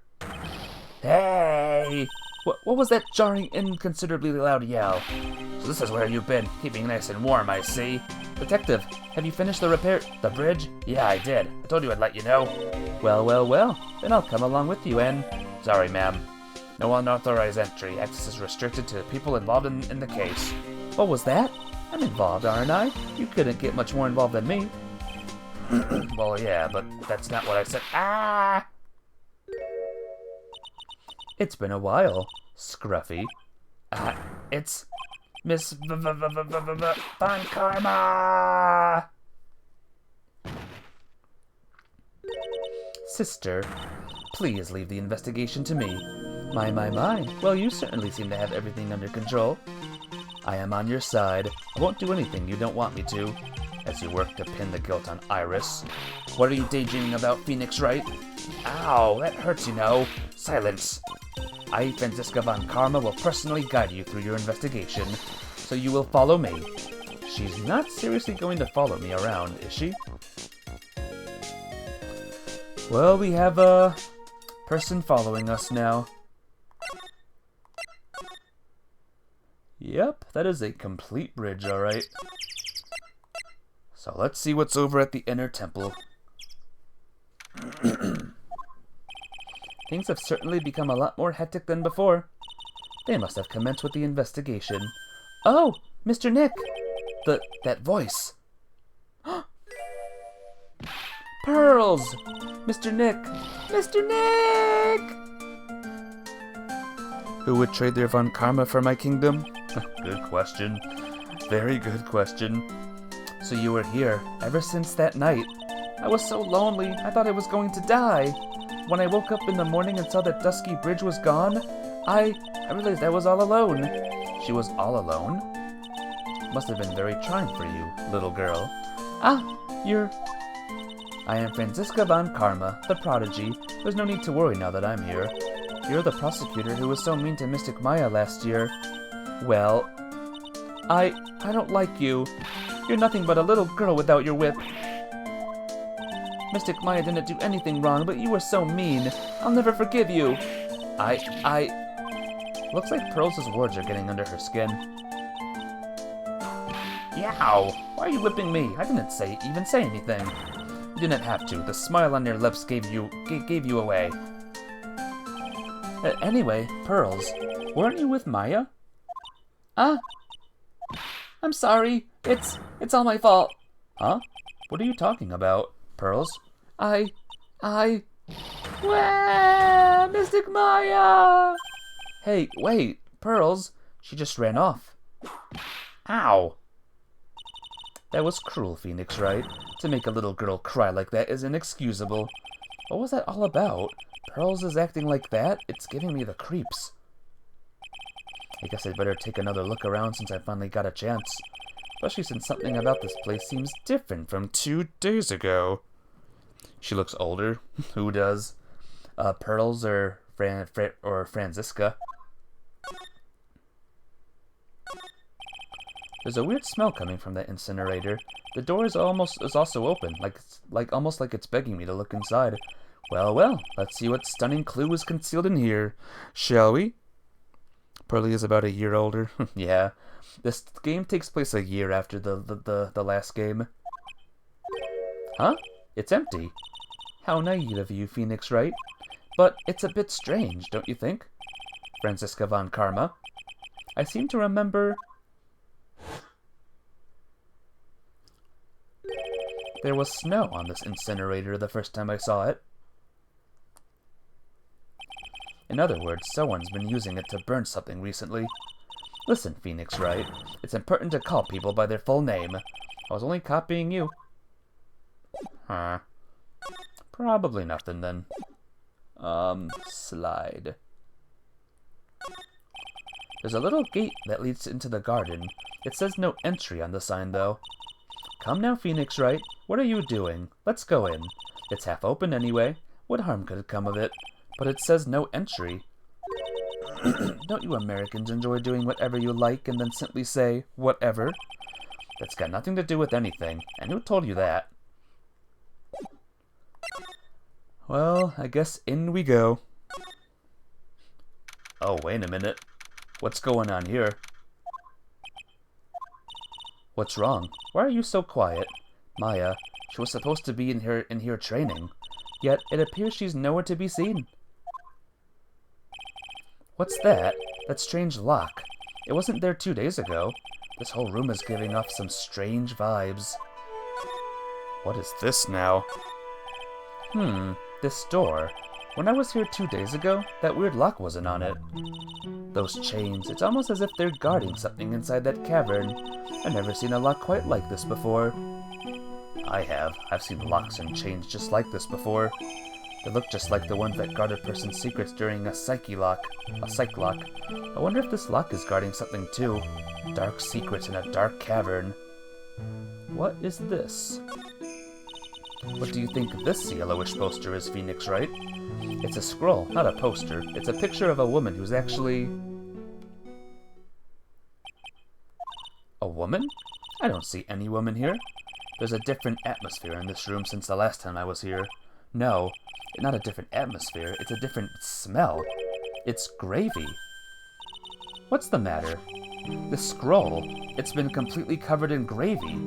Hey! What was that jarring, inconsiderably loud yell? So this is where you've been, keeping nice and warm, I see. Detective, have you finished the bridge? Yeah, I did. I told you I'd let you know. Well. Then I'll come along with you and... Sorry, ma'am. No unauthorized entry. Access is restricted to people involved in the case. What was that? I'm involved, aren't I? You couldn't get much more involved than me. Well, yeah, but that's not what I said. Ah! It's been a while, Scruffy. It's Miss Von Karma! Sister, please leave the investigation to me. My. Well, you certainly seem to have everything under control. I am on your side. I won't do anything you don't want me to, as you work to pin the guilt on Iris. What are you daydreaming about, Phoenix Wright? Ow, that hurts, you know. Silence. I, Franziska Von Karma, will personally guide you through your investigation, so you will follow me. She's not seriously going to follow me around, is she? Well, we have a person following us now. Yep, that is a complete bridge, alright. So let's see what's over at the inner temple. Things have certainly become a lot more hectic than before. They must have commenced with the investigation. Oh, Mr. Nick! That voice. Pearls! Mr. Nick! Mr. Nick! Who would trade their Von Karma for my kingdom? Good question. Very good question. So you were here ever since that night. I was so lonely, I thought I was going to die. When I woke up in the morning and saw that dusky bridge was gone, I realized I was all alone. She was all alone? Must have been very trying for you, little girl. I am Franziska Von Karma, the prodigy. There's no need to worry now that I'm here. You're the prosecutor who was so mean to Mystic Maya last year. Well, I don't like you. You're nothing but a little girl without your whip. Mystic Maya didn't do anything wrong, but you were so mean. I'll never forgive you. Looks like Pearls' words are getting under her skin. Yow! Why are you whipping me? I didn't even say anything. You didn't have to. The smile on your lips gave you away. Anyway, Pearls, weren't you with Maya? I'm sorry. It's all my fault. Huh? What are you talking about, Pearls? Wah, Mystic Maya! Hey, wait, Pearls. She just ran off. Ow! That was cruel, Phoenix Wright. To make a little girl cry like that is inexcusable. What was that all about? Pearls is acting like that? It's giving me the creeps. I guess I'd better take another look around since I finally got a chance. Especially since something about this place seems different from 2 days ago. She looks older. Who does? Pearls or Franziska? There's a weird smell coming from that incinerator. The door is also open, almost like it's begging me to look inside. Well, let's see what stunning clue is concealed in here, shall we? Pearlie is about a year older. Yeah, this game takes place a year after the last game. Huh? It's empty. How naive of you, Phoenix Wright. But it's a bit strange, don't you think? Franziska Von Karma. I seem to remember... There was snow on this incinerator the first time I saw it. In other words, someone's been using it to burn something recently. Listen, Phoenix Wright, it's important to call people by their full name. I was only copying you. Huh. Probably nothing then. Slide. There's a little gate that leads into the garden. It says no entry on the sign, though. Come now, Phoenix Wright. What are you doing? Let's go in. It's half open anyway. What harm could come of it? But it says no entry. Don't you Americans enjoy doing whatever you like and then simply say, whatever? That's got nothing to do with anything. And who told you that? Well, I guess in we go. Oh, wait a minute. What's going on here? What's wrong? Why are you so quiet? Maya, she was supposed to be in here training. Yet it appears she's nowhere to be seen. What's that? That strange lock. It wasn't there 2 days ago. This whole room is giving off some strange vibes. What is this now? This door. When I was here 2 days ago, that weird lock wasn't on it. Those chains, it's almost as if they're guarding something inside that cavern. I've never seen a lock quite like this before. I have. I've seen locks and chains just like this before. They look just like the ones that guard a person's secrets during a psych lock. I wonder if this lock is guarding something too. Dark secrets in a dark cavern. What is this? What do you think this yellowish poster is, Phoenix Wright? It's a scroll, not a poster. It's a picture of a woman who's actually... A woman? I don't see any woman here. There's a different atmosphere in this room since the last time I was here. No, not a different atmosphere, it's a different smell. It's gravy. What's the matter? The scroll, it's been completely covered in gravy.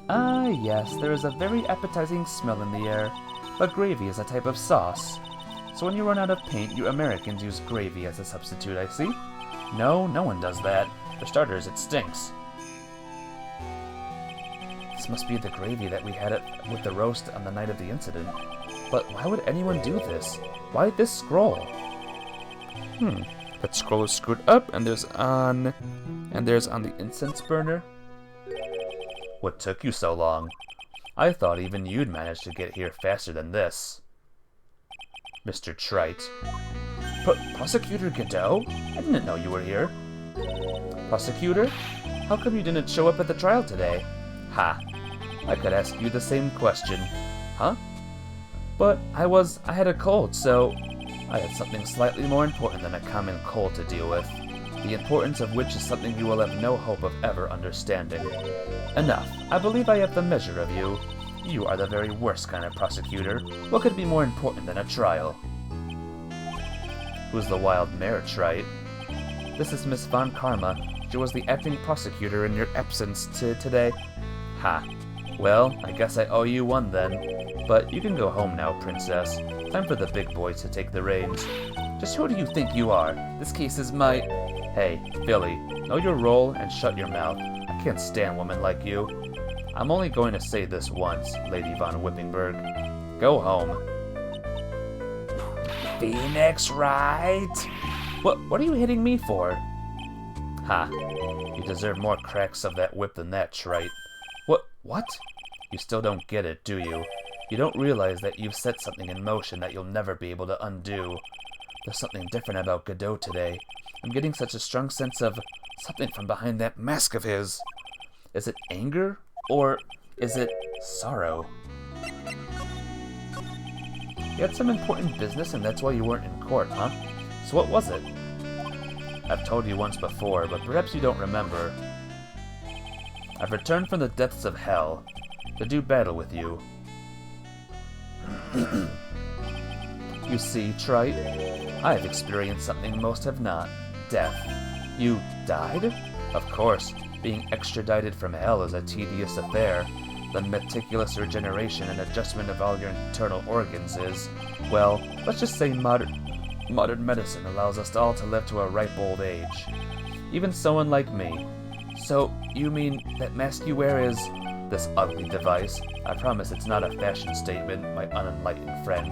Ah, yes, there is a very appetizing smell in the air, but gravy is a type of sauce. So when you run out of paint, you Americans use gravy as a substitute, I see? No, no one does that. For starters, it stinks. This must be the gravy that we had with the roast on the night of the incident. But why would anyone do this? Why this scroll? That scroll is screwed up, and there's on the incense burner. What took you so long? I thought even you'd manage to get here faster than this. Mr. Trite. Prosecutor Godot? I didn't know you were here. Prosecutor? How come you didn't show up at the trial today? Ha. I could ask you the same question. Huh? But I had a cold, so I had something slightly more important than a common cold to deal with. The importance of which is something you will have no hope of ever understanding. Enough. I believe I have the measure of you. You are the very worst kind of prosecutor. What could be more important than a trial? Who's the wild mare, Trite? This is Miss Von Karma. She was the acting prosecutor in your absence today. Ha. Well, I guess I owe you one then. But you can go home now, Princess. Time for the big boys to take the reins. Just who do you think you are? This case is my... Hey, Philly, know your role and shut your mouth. I can't stand women like you. I'm only going to say this once, Lady Von Whippingberg. Go home. Phoenix Wright? What are you hitting me for? Ha. You deserve more cracks of that whip than that, Trite. What? You still don't get it, do you? You don't realize that you've set something in motion that you'll never be able to undo. There's something different about Godot today. I'm getting such a strong sense of something from behind that mask of his. Is it anger? Or is it sorrow? You had some important business and that's why you weren't in court, huh? So what was it? I've told you once before, but perhaps you don't remember. I've returned from the depths of hell to do battle with you. You see, Trite, I have experienced something most have not. Death. You died? Of course. Being extradited from hell is a tedious affair. The meticulous regeneration and adjustment of all your internal organs is, well, let's just say modern medicine allows us all to live to a ripe old age. Even someone like me. So, you mean that mask you wear is this ugly device? I promise it's not a fashion statement, my unenlightened friend.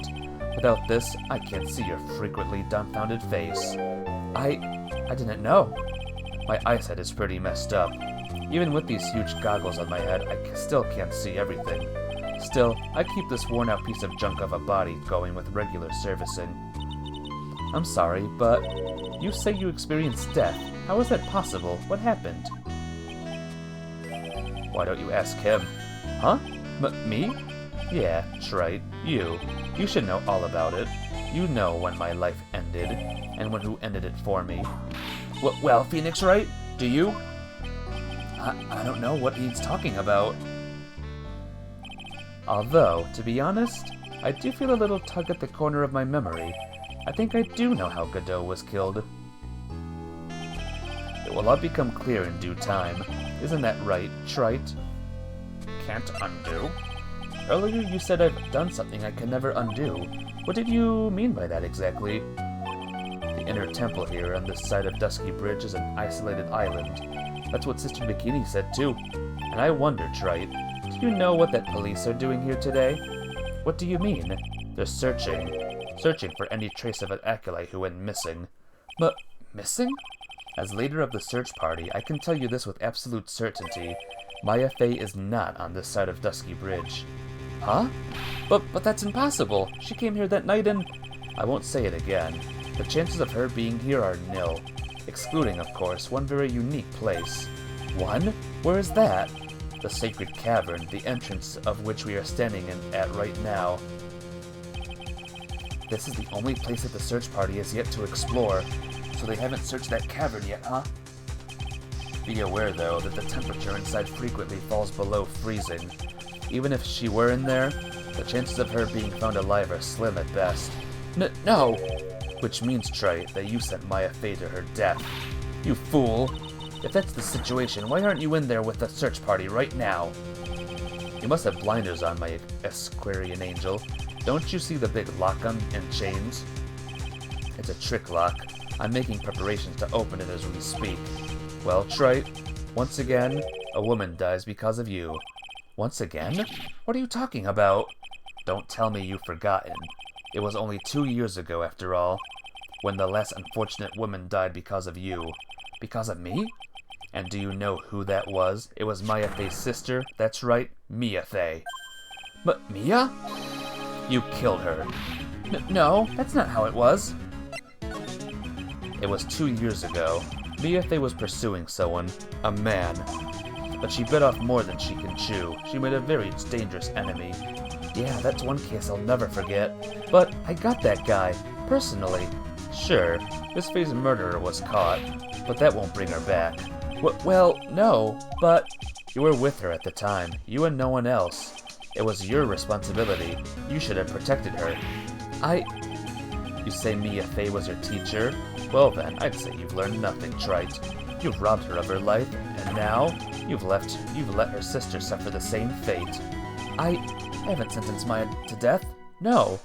Without this, I can't see your frequently dumbfounded face. I didn't know. My eyesight is pretty messed up. Even with these huge goggles on my head, I still can't see everything. Still, I keep this worn-out piece of junk of a body going with regular servicing. I'm sorry, but you say you experienced death. How is that possible? What happened? Why don't you ask him? Huh? Me? Yeah, Trite. You. You should know all about it. You know when my life ended, and who ended it for me. Well, Phoenix Wright, do you? I don't know what he's talking about. Although, to be honest, I do feel a little tug at the corner of my memory. I think I do know how Godot was killed. It will all become clear in due time. Isn't that right, Trite? Can't undo? Earlier you said I've done something I can never undo. What did you mean by that exactly? The inner temple here on this side of Dusky Bridge is an isolated island. That's what Sister Bikini said too. And I wonder, Trite, Do you know what that police are doing here today? What do you mean? They're searching for any trace of an acolyte who went missing. But missing? As leader of the search party, I can tell you this with absolute certainty. Maya Fey is not on this side of Dusky Bridge. Huh? But that's impossible. She came here that night and... I won't say it again. The chances of her being here are nil. Excluding, of course, one very unique place. One? Where is that? The Sacred Cavern, the entrance of which we are standing at right now. This is the only place that the search party has yet to explore, so they haven't searched that cavern yet, huh? Be aware, though, that the temperature inside frequently falls below freezing. Even if she were in there, the chances of her being found alive are slim at best. No! Which means, Trey, that you sent Maya Fey to her death. You fool! If that's the situation, why aren't you in there with the search party right now? You must have blinders on, my Esquarian angel. Don't you see the big lock on and chains? It's a trick lock. I'm making preparations to open it as we speak. Well, Trey, once again, a woman dies because of you. Once again? What are you talking about? Don't tell me you've forgotten. It was only 2 years ago, after all, when the last unfortunate woman died because of you. Because of me? And do you know who that was? It was Maya Fey's sister. That's right, Mia Fey. But Mia? You killed her. No, that's not how it was. It was 2 years ago. Mia Fey was pursuing someone, a man. But she bit off more than she can chew. She made a very dangerous enemy. Yeah, that's one case I'll never forget. But I got that guy, personally. Sure, Miss Fey's murderer was caught, but that won't bring her back. Well, no, but you were with her at the time, you and no one else. It was your responsibility. You should have protected her. You say Mia Fey was your teacher? Well then, I'd say you've learned nothing, Trite. You've robbed her of her life, and now you've let her sister suffer the same fate. I haven't sentenced Maya to death. No.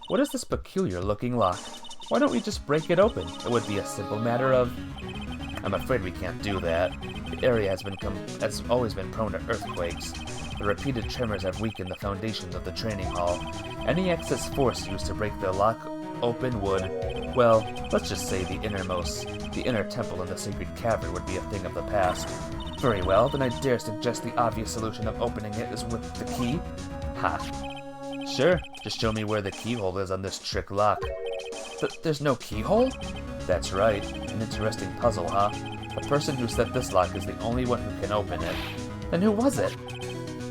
What is this peculiar-looking lock? Why don't we just break it open? It would be a simple matter of... I'm afraid we can't do that. The area has always been prone to earthquakes. The repeated tremors have weakened the foundations of the training hall. Any excess force used to break the lock open would... Well, let's just say the inner temple in the Sacred Cavern would be a thing of the past. Very well, then I dare suggest the obvious solution of opening it is with the key. Ha. Sure, just show me where the keyhole is on this trick lock. There's no keyhole? That's right. An interesting puzzle, huh? The person who set this lock is the only one who can open it. Then who was it?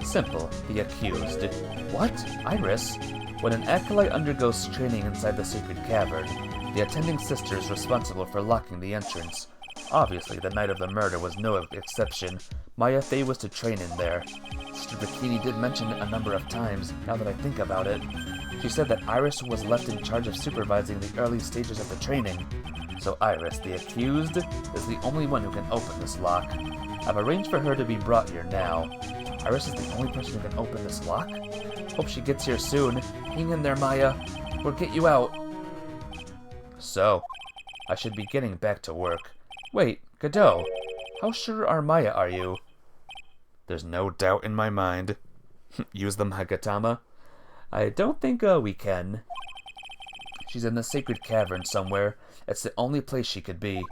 Simple. The accused. What? Iris? When an acolyte undergoes training inside the Sacred Cavern, the attending sister is responsible for locking the entrance. Obviously, the night of the murder was no exception. Maya Fey was to train in there. Sister Bikini did mention it a number of times, now that I think about it. She said that Iris was left in charge of supervising the early stages of the training. So Iris, the accused, is the only one who can open this lock. I've arranged for her to be brought here now. Iris is the only person who can open this lock? Hope she gets here soon. Hang in there, Maya. We'll get you out. So, I should be getting back to work. Wait, Godot, how sure are you? There's no doubt in my mind. Use them, Hagatama? I don't think we can. She's in the Sacred Cavern somewhere. It's the only place she could be.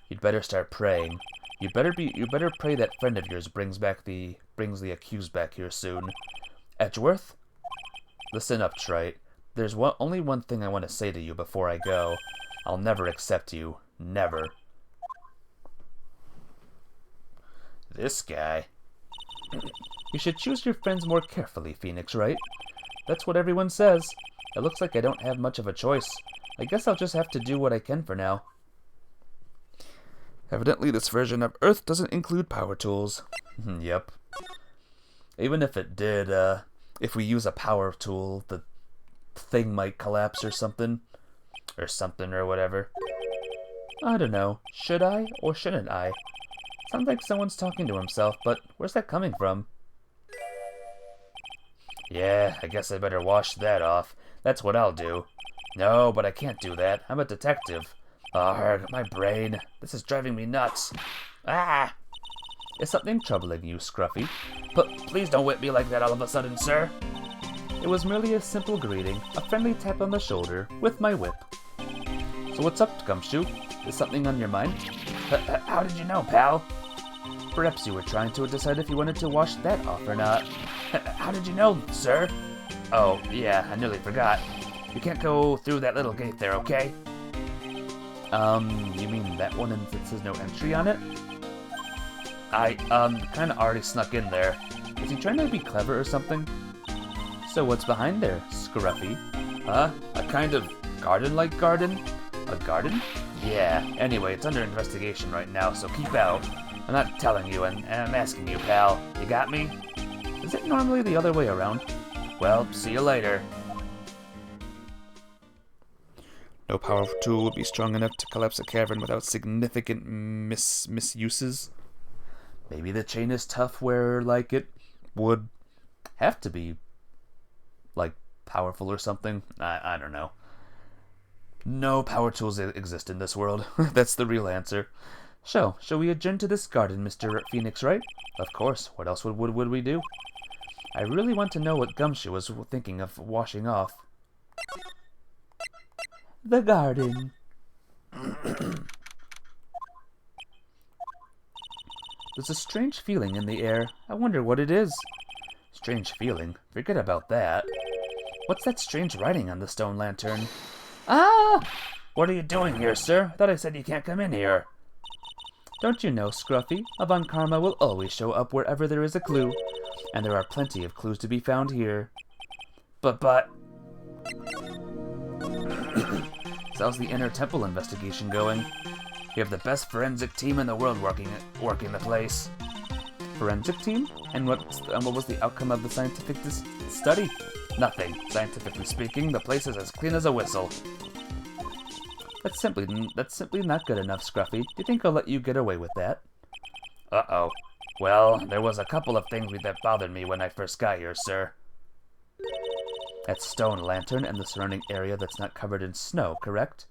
You'd better start praying. You better pray that friend of yours brings the accused back here soon. Edgeworth? Listen up, Trite. There's only one thing I want to say to you before I go. I'll never accept you. Never. This guy. You should choose your friends more carefully, Phoenix, right? That's what everyone says. It looks like I don't have much of a choice. I guess I'll just have to do what I can for now. Evidently, this version of Earth doesn't include power tools. Yep. Even if it did, if we use a power tool, the thing might collapse or something. Or whatever. I don't know. Should I or shouldn't I? Sounds like someone's talking to himself, but where's that coming from? Yeah, I guess I better wash that off. That's what I'll do. No, but I can't do that. I'm a detective. Arrgh, my brain. This is driving me nuts. Ah! Is something troubling you, Scruffy? But please don't whip me like that all of a sudden, sir. It was merely a simple greeting, a friendly tap on the shoulder, with my whip. So what's up, Gumshoe? Is something on your mind? How did you know, pal? Perhaps you were trying to decide if you wanted to wash that off or not. How did you know, sir? Oh, yeah, I nearly forgot. You can't go through that little gate there, okay? You mean that one and it says no entry on it? I, kinda already snuck in there. Is he trying to be clever or something? So what's behind there, Scruffy? A kind of garden-like garden? A garden? Yeah, anyway, it's under investigation right now, so keep out. I'm not telling you, and I'm asking you, pal. You got me? Is it normally the other way around? Well, see you later. No powerful tool would be strong enough to collapse a cavern without significant misuses. Maybe the chain is tough where, like, it would have to be, like, powerful or something. I don't know. No power tools exist in this world. That's the real answer. So, shall we adjourn to this garden, Mr. Phoenix Wright? Of course. What else would we do? I really want to know what Gumshoe was thinking of washing off. The garden. There's a strange feeling in the air. I wonder what it is. Strange feeling? Forget about that. What's that strange writing on the stone lantern? Ah! What are you doing here, sir? I thought I said you can't come in here. Don't you know, Scruffy, Avant Karma will always show up wherever there is a clue. And there are plenty of clues to be found here. But... So how's the Inner Temple investigation going? We have the best forensic team in the world working the place. Forensic team? And what was the outcome of the scientific study? Nothing. Scientifically speaking, the place is as clean as a whistle. That's simply not good enough, Scruffy. Do you think I'll let you get away with that? Uh-oh. Well, there was a couple of things that bothered me when I first got here, sir. That stone lantern and the surrounding area that's not covered in snow, correct?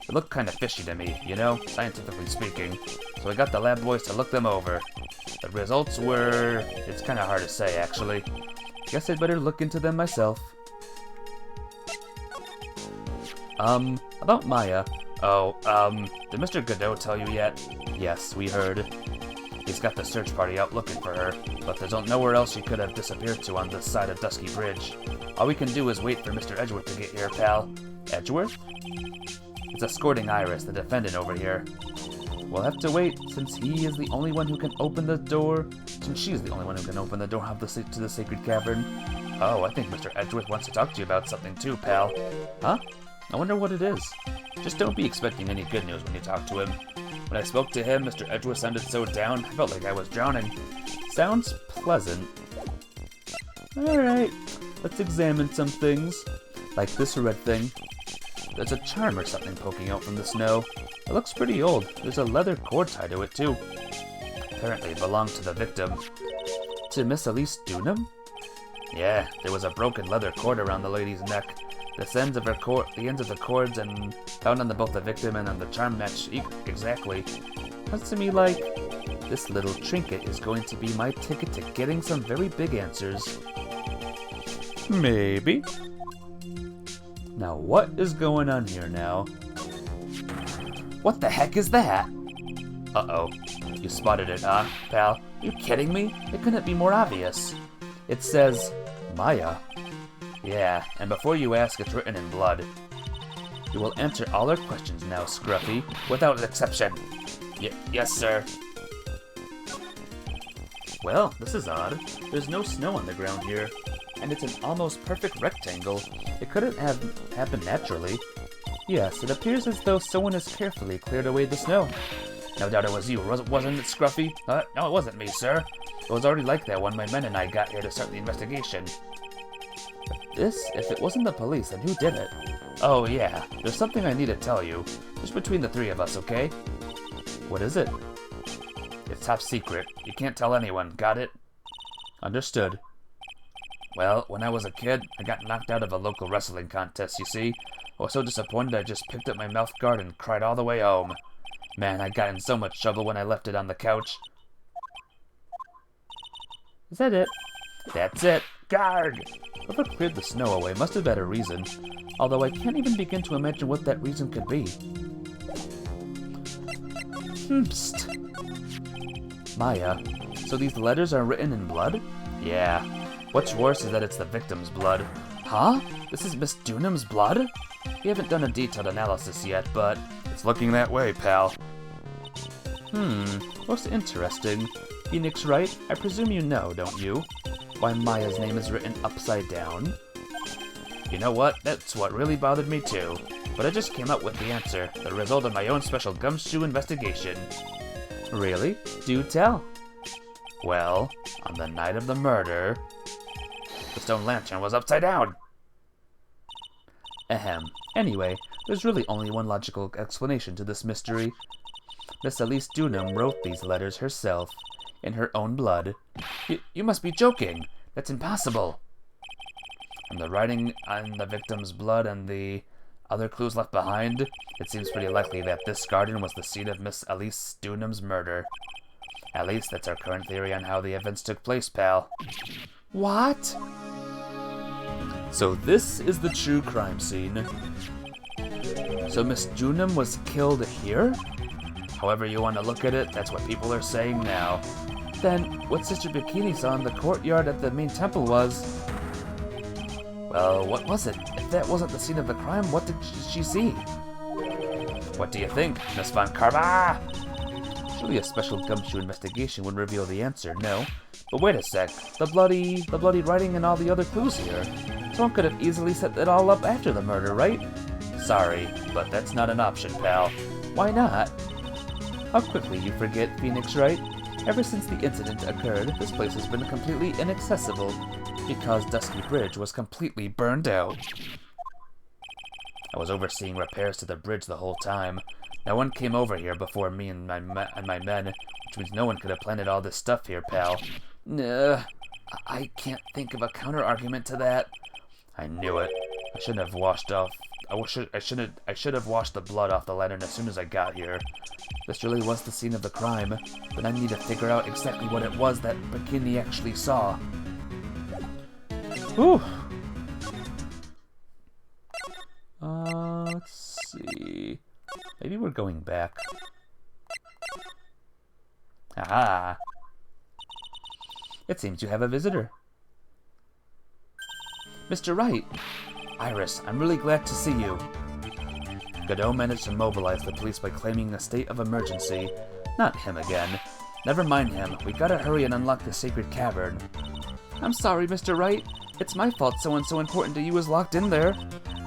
It looked kind of fishy to me, you know, scientifically speaking. So I got the lab boys to look them over. The results were... it's kind of hard to say, actually. Guess I'd better look into them myself. About Maya. Oh, did Mr. Godot tell you yet? Yes, we heard. He's got the search party out looking for her, but there's nowhere else she could have disappeared to on this side of Dusky Bridge. All we can do is wait for Mr. Edgeworth to get here, pal. Edgeworth? It's escorting Iris, the defendant, over here. We'll have to wait, since he is the only one who can open the door. Since she's the only one who can open the door to the sacred cavern. Oh, I think Mr. Edgeworth wants to talk to you about something too, pal. Huh? I wonder what it is. Just don't be expecting any good news when you talk to him. When I spoke to him, Mr. Edgeworth sounded so down, I felt like I was drowning. Sounds pleasant. Alright, let's examine some things. Like this red thing. There's a charm or something poking out from the snow. It looks pretty old. There's a leather cord tied to it, too. Apparently it belonged to the victim. To Miss Elise Dunham? Yeah, there was a broken leather cord around the lady's neck. The ends of the cords and found on both the victim and on the charm match exactly. Sounds to me like this little trinket is going to be my ticket to getting some very big answers. Maybe. Now what is going on here now? What the heck is that? Uh-oh. You spotted it, huh, pal? You kidding me? It couldn't be more obvious. It says, Maya. Yeah, and before you ask, it's written in blood. You will answer all our questions now, Scruffy, without exception. Yes, sir. Well, this is odd. There's no snow on the ground here, and it's an almost perfect rectangle. It couldn't have happened naturally. Yes, it appears as though someone has carefully cleared away the snow. No doubt it was you, wasn't it, Scruffy? No, it wasn't me, sir. It was already like that when my men and I got here to start the investigation. If it wasn't the police, then who did it? Oh yeah, there's something I need to tell you. Just between the three of us, okay? What is it? It's top secret. You can't tell anyone, got it? Understood. Well, when I was a kid, I got knocked out of a local wrestling contest, you see? I was so disappointed I just picked up my mouth guard and cried all the way home. Man, I got in so much trouble when I left it on the couch. Is that it? That's it. Guard! Whoever cleared the snow away must have had a reason, although I can't even begin to imagine what that reason could be. Psst. Maya, so these letters are written in blood? Yeah. What's worse is that it's the victim's blood. Huh? This is Miss Dunham's blood? We haven't done a detailed analysis yet, but it's looking that way, pal. Most interesting. Phoenix Wright, I presume you know, don't you? Why Maya's name is written upside down? You know what? That's what really bothered me too. But I just came up with the answer, the result of my own special gumshoe investigation. Really? Do tell. Well, on the night of the murder, the stone lantern was upside down. Ahem. Anyway, there's really only one logical explanation to this mystery. Miss Elise Dunham wrote these letters herself, in her own blood. You must be joking. That's impossible. And the writing on the victim's blood and the other clues left behind, it seems pretty likely that this garden was the scene of Miss Elise Dunham's murder. At least that's our current theory on how the events took place, pal. What? So this is the true crime scene. So Miss Dunham was killed here? However you want to look at it, that's what people are saying now. Then, what Sister Bikini saw in the courtyard at the main temple was... Well, what was it? If that wasn't the scene of the crime, what did she see? What do you think, Miss Von Karma? Surely a special gumshoe investigation would reveal the answer, no? But wait a sec, the bloody writing and all the other clues here. Someone could have easily set it all up after the murder, right? Sorry, but that's not an option, pal. Why not? How quickly you forget, Phoenix Wright. Ever since the incident occurred, this place has been completely inaccessible, because Dusky Bridge was completely burned out. I was overseeing repairs to the bridge the whole time. No one came over here before me and my men, which means no one could have planted all this stuff here, pal. I can't think of a counter-argument to that. I knew it. I should have washed the blood off the lantern as soon as I got here. This really was the scene of the crime, but I need to figure out exactly what it was that Bikini actually saw. Whew. Let's see. Maybe we're going back. Aha! It seems you have a visitor. Mr. Wright! Iris, I'm really glad to see you. Godot managed to mobilize the police by claiming a state of emergency. Not him again. Never mind him. We gotta hurry and unlock the sacred cavern. I'm sorry, Mr. Wright. It's my fault someone so important to you is locked in there.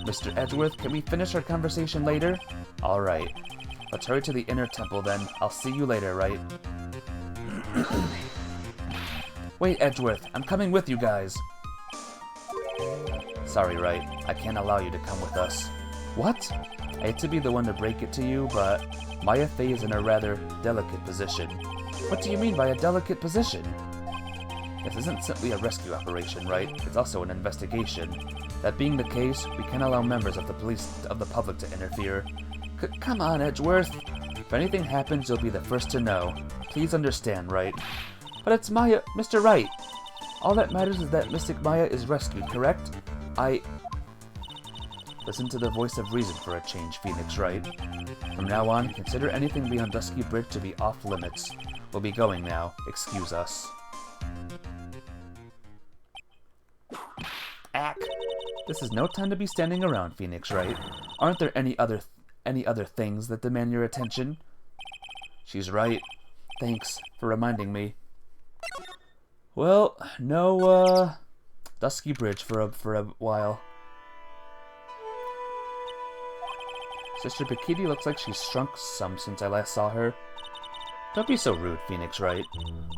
Mr. Edgeworth, can we finish our conversation later? Alright. Let's hurry to the inner temple then. I'll see you later, Wright? Wait, Edgeworth. I'm coming with you guys. Sorry, Wright. I can't allow you to come with us. What? I hate to be the one to break it to you, but Maya Fey is in a rather delicate position. What do you mean by a delicate position? This isn't simply a rescue operation, right? It's also an investigation. That being the case, we can't allow members of the public to interfere. Come on, Edgeworth. If anything happens, you'll be the first to know. Please understand, right? But it's Maya, Mr. Wright. All that matters is that Mystic Maya is rescued, correct? Listen to the voice of reason for a change, Phoenix Wright. From now on, consider anything beyond Dusky Bridge to be off limits. We'll be going now. Excuse us. Ack! This is no time to be standing around, Phoenix Wright. Aren't there any other things that demand your attention? She's right. Thanks for reminding me. Well, no, Dusky Bridge for a while. Sister Bikini looks like she's shrunk some since I last saw her. Don't be so rude, Phoenix Wright.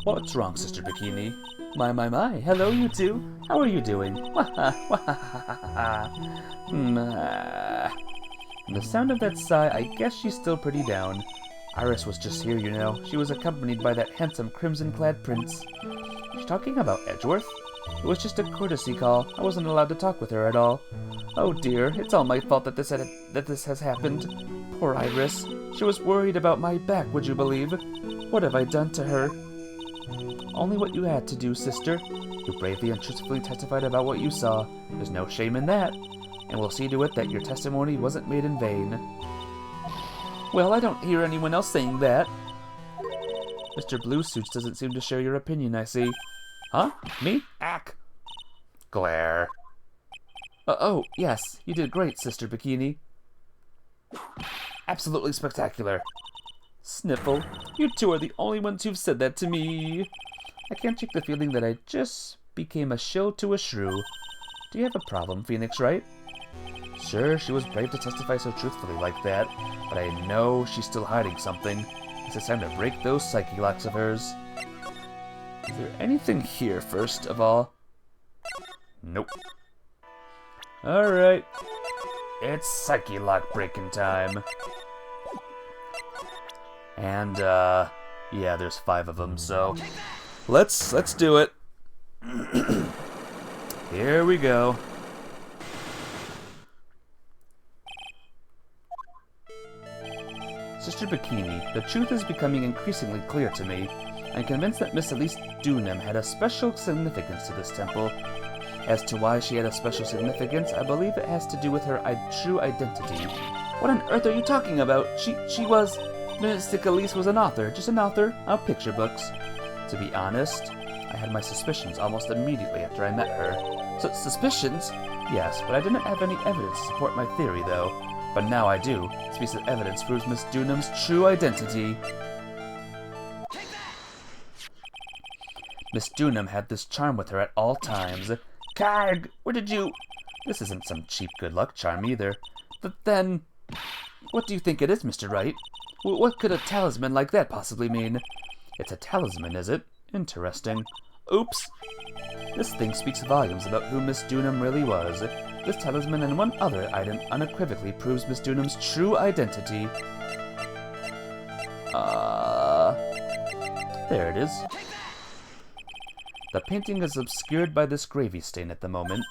What's wrong, Sister Bikini? My. Hello, you two. How are you doing? The sound of that sigh, I guess she's still pretty down. Iris was just here, you know. She was accompanied by that handsome crimson-clad prince. She's talking about Edgeworth? It was just a courtesy call. I wasn't allowed to talk with her at all. Oh dear, it's all my fault that this has happened. Poor Iris. She was worried about my back, would you believe? What have I done to her? Only what you had to do, sister. You bravely and truthfully testified about what you saw. There's no shame in that. And we'll see to it that your testimony wasn't made in vain. Well, I don't hear anyone else saying that. Mr. Blue Suits doesn't seem to share your opinion, I see. Huh? Me? Ack! Glare. Oh, yes. You did great, Sister Bikini. Absolutely spectacular. Sniffle. You two are the only ones who've said that to me. I can't shake the feeling that I just became a shill to a shrew. Do you have a problem, Phoenix Wright? Sure, she was brave to testify so truthfully like that, but I know she's still hiding something. It's time to break those psyche locks of hers. Is there anything here, first of all? Nope. Alright. It's psyche lock breaking time. And, yeah, there's 5 of them, so let's do it. Here we go. Sister Bikini, the truth is becoming increasingly clear to me. I'm convinced that Miss Elise Dunham had a special significance to this temple. As to why she had a special significance, I believe it has to do with her true identity. What on earth are you talking about? She was... Mystic Elise was an author, just an author of picture books. To be honest, I had my suspicions almost immediately after I met her. So, suspicions? Yes, but I didn't have any evidence to support my theory, though. But now I do. This piece of evidence proves Miss Dunham's true identity. Miss Dunham had this charm with her at all times. Karg, where did you... This isn't some cheap good luck charm either. But then... What do you think it is, Mr. Wright? What could a talisman like that possibly mean? It's a talisman, is it? Interesting. Oops. This thing speaks volumes about who Miss Dunham really was. This talisman and one other item unequivocally proves Miss Dunham's true identity. There it is. The painting is obscured by this gravy stain at the moment.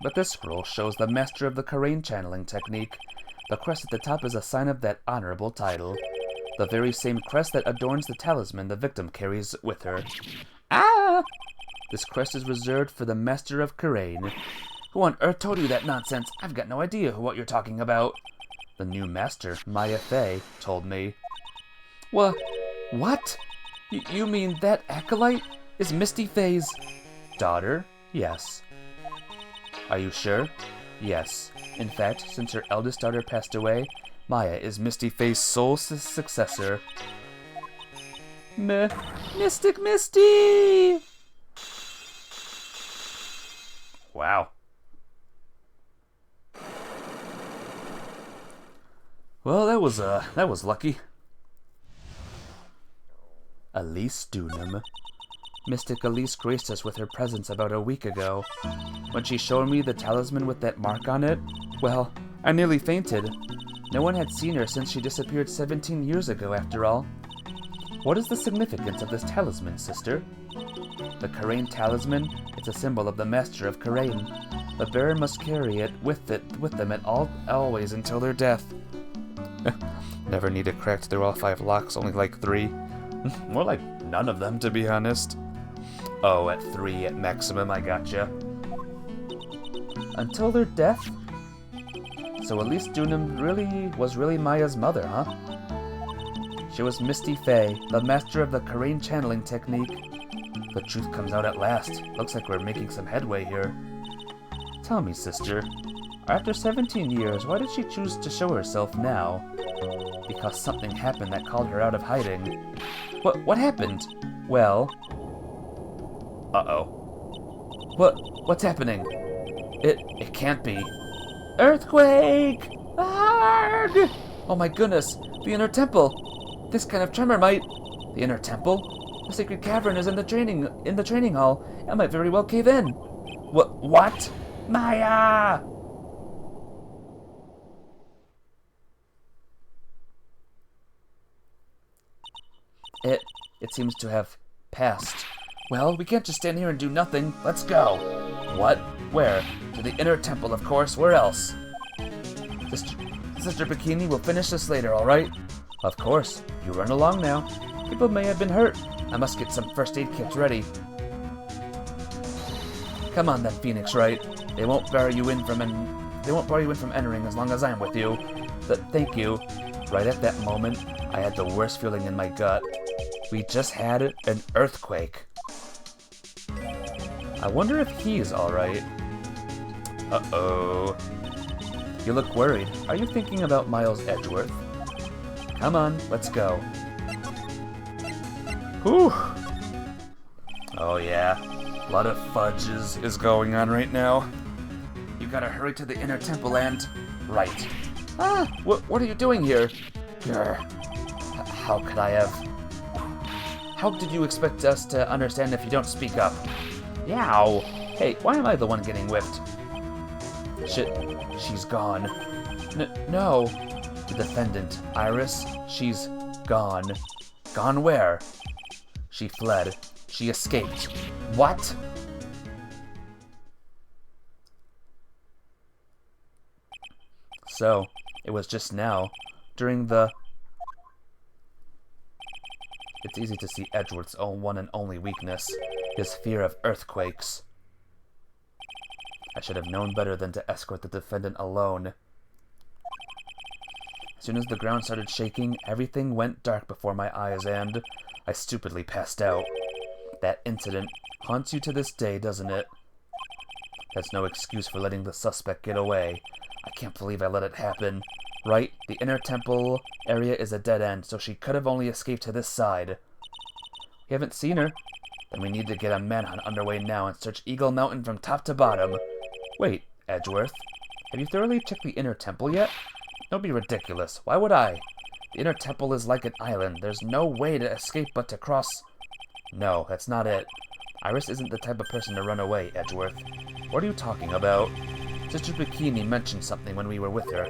But this scroll shows the master of the Karain channeling technique. The crest at the top is a sign of that honorable title. The very same crest that adorns the talisman the victim carries with her. Ah! This crest is reserved for the master of Karain. Who on earth told you that nonsense? I've got no idea what you're talking about. The new master, Maya Fey, told me. What? You mean that acolyte is Misty Fey's daughter? Yes. Are you sure? Yes. In fact, since her eldest daughter passed away, Maya is Misty Fey's sole successor. Mystic Misty! Wow. Well, that was lucky. Elise Dunham. Mystic Elise graced us with her presence about a week ago. When she showed me the talisman with that mark on it, well, I nearly fainted. No one had seen her since she disappeared 17 years ago, after all. What is the significance of this talisman, sister? The Karain talisman, it's a symbol of the master of Karain. The bearer must carry it with them at always until their death. Never need it cracked through all 5 locks, only like 3. More like none of them, to be honest. Oh, at 3 at maximum, I gotcha. Until their death? So Elise Dunham was really Maya's mother, huh? She was Misty Fey, the master of the Karain channeling technique. The truth comes out at last. Looks like we're making some headway here. Tell me, sister, after 17 years, why did she choose to show herself now? Because something happened that called her out of hiding. What happened? Well... Uh-oh. What's happening? It can't be. Earthquake! Arrgh! Oh my goodness, the inner temple! This kind of tremor might... The inner temple? The sacred cavern is in the training hall. It might very well cave in. What? Maya! It seems to have passed. Well, we can't just stand here and do nothing. Let's go. What? Where? To the inner temple, of course. Where else? Sister Bikini, we'll finish this later, alright? Of course, you run along now. People may have been hurt. I must get some first aid kits ready. Come on then, Phoenix Wright. They won't bar you in from entering as long as I'm with you. But thank you. Right at that moment, I had the worst feeling in my gut. We just had an earthquake. I wonder if he's alright. Uh-oh. You look worried. Are you thinking about Miles Edgeworth? Come on, let's go. Whew. Oh yeah, a lot of fudge is going on right now. You gotta hurry to the inner temple and... Right. Ah, what are you doing here? How could I have... How did you expect us to understand if you don't speak up? Yow! Hey, why am I the one getting whipped? Shit, she's gone. No. The defendant, Iris, she's gone. Gone where? She fled. She escaped. What? So, it was just now, during the... It's easy to see Edgeworth's own one and only weakness, his fear of earthquakes. I should have known better than to escort the defendant alone. As soon as the ground started shaking, everything went dark before my eyes and I stupidly passed out. That incident haunts you to this day, doesn't it? That's no excuse for letting the suspect get away. I can't believe I let it happen. Right, the inner temple area is a dead end, so she could have only escaped to this side. We haven't seen her. Then we need to get a manhunt underway now and search Eagle Mountain from top to bottom. Wait, Edgeworth, have you thoroughly checked the inner temple yet? Don't be ridiculous. Why would I? The inner temple is like an island. There's no way to escape but to cross... No, that's not it. Iris isn't the type of person to run away, Edgeworth. What are you talking about? Sister Bikini mentioned something when we were with her.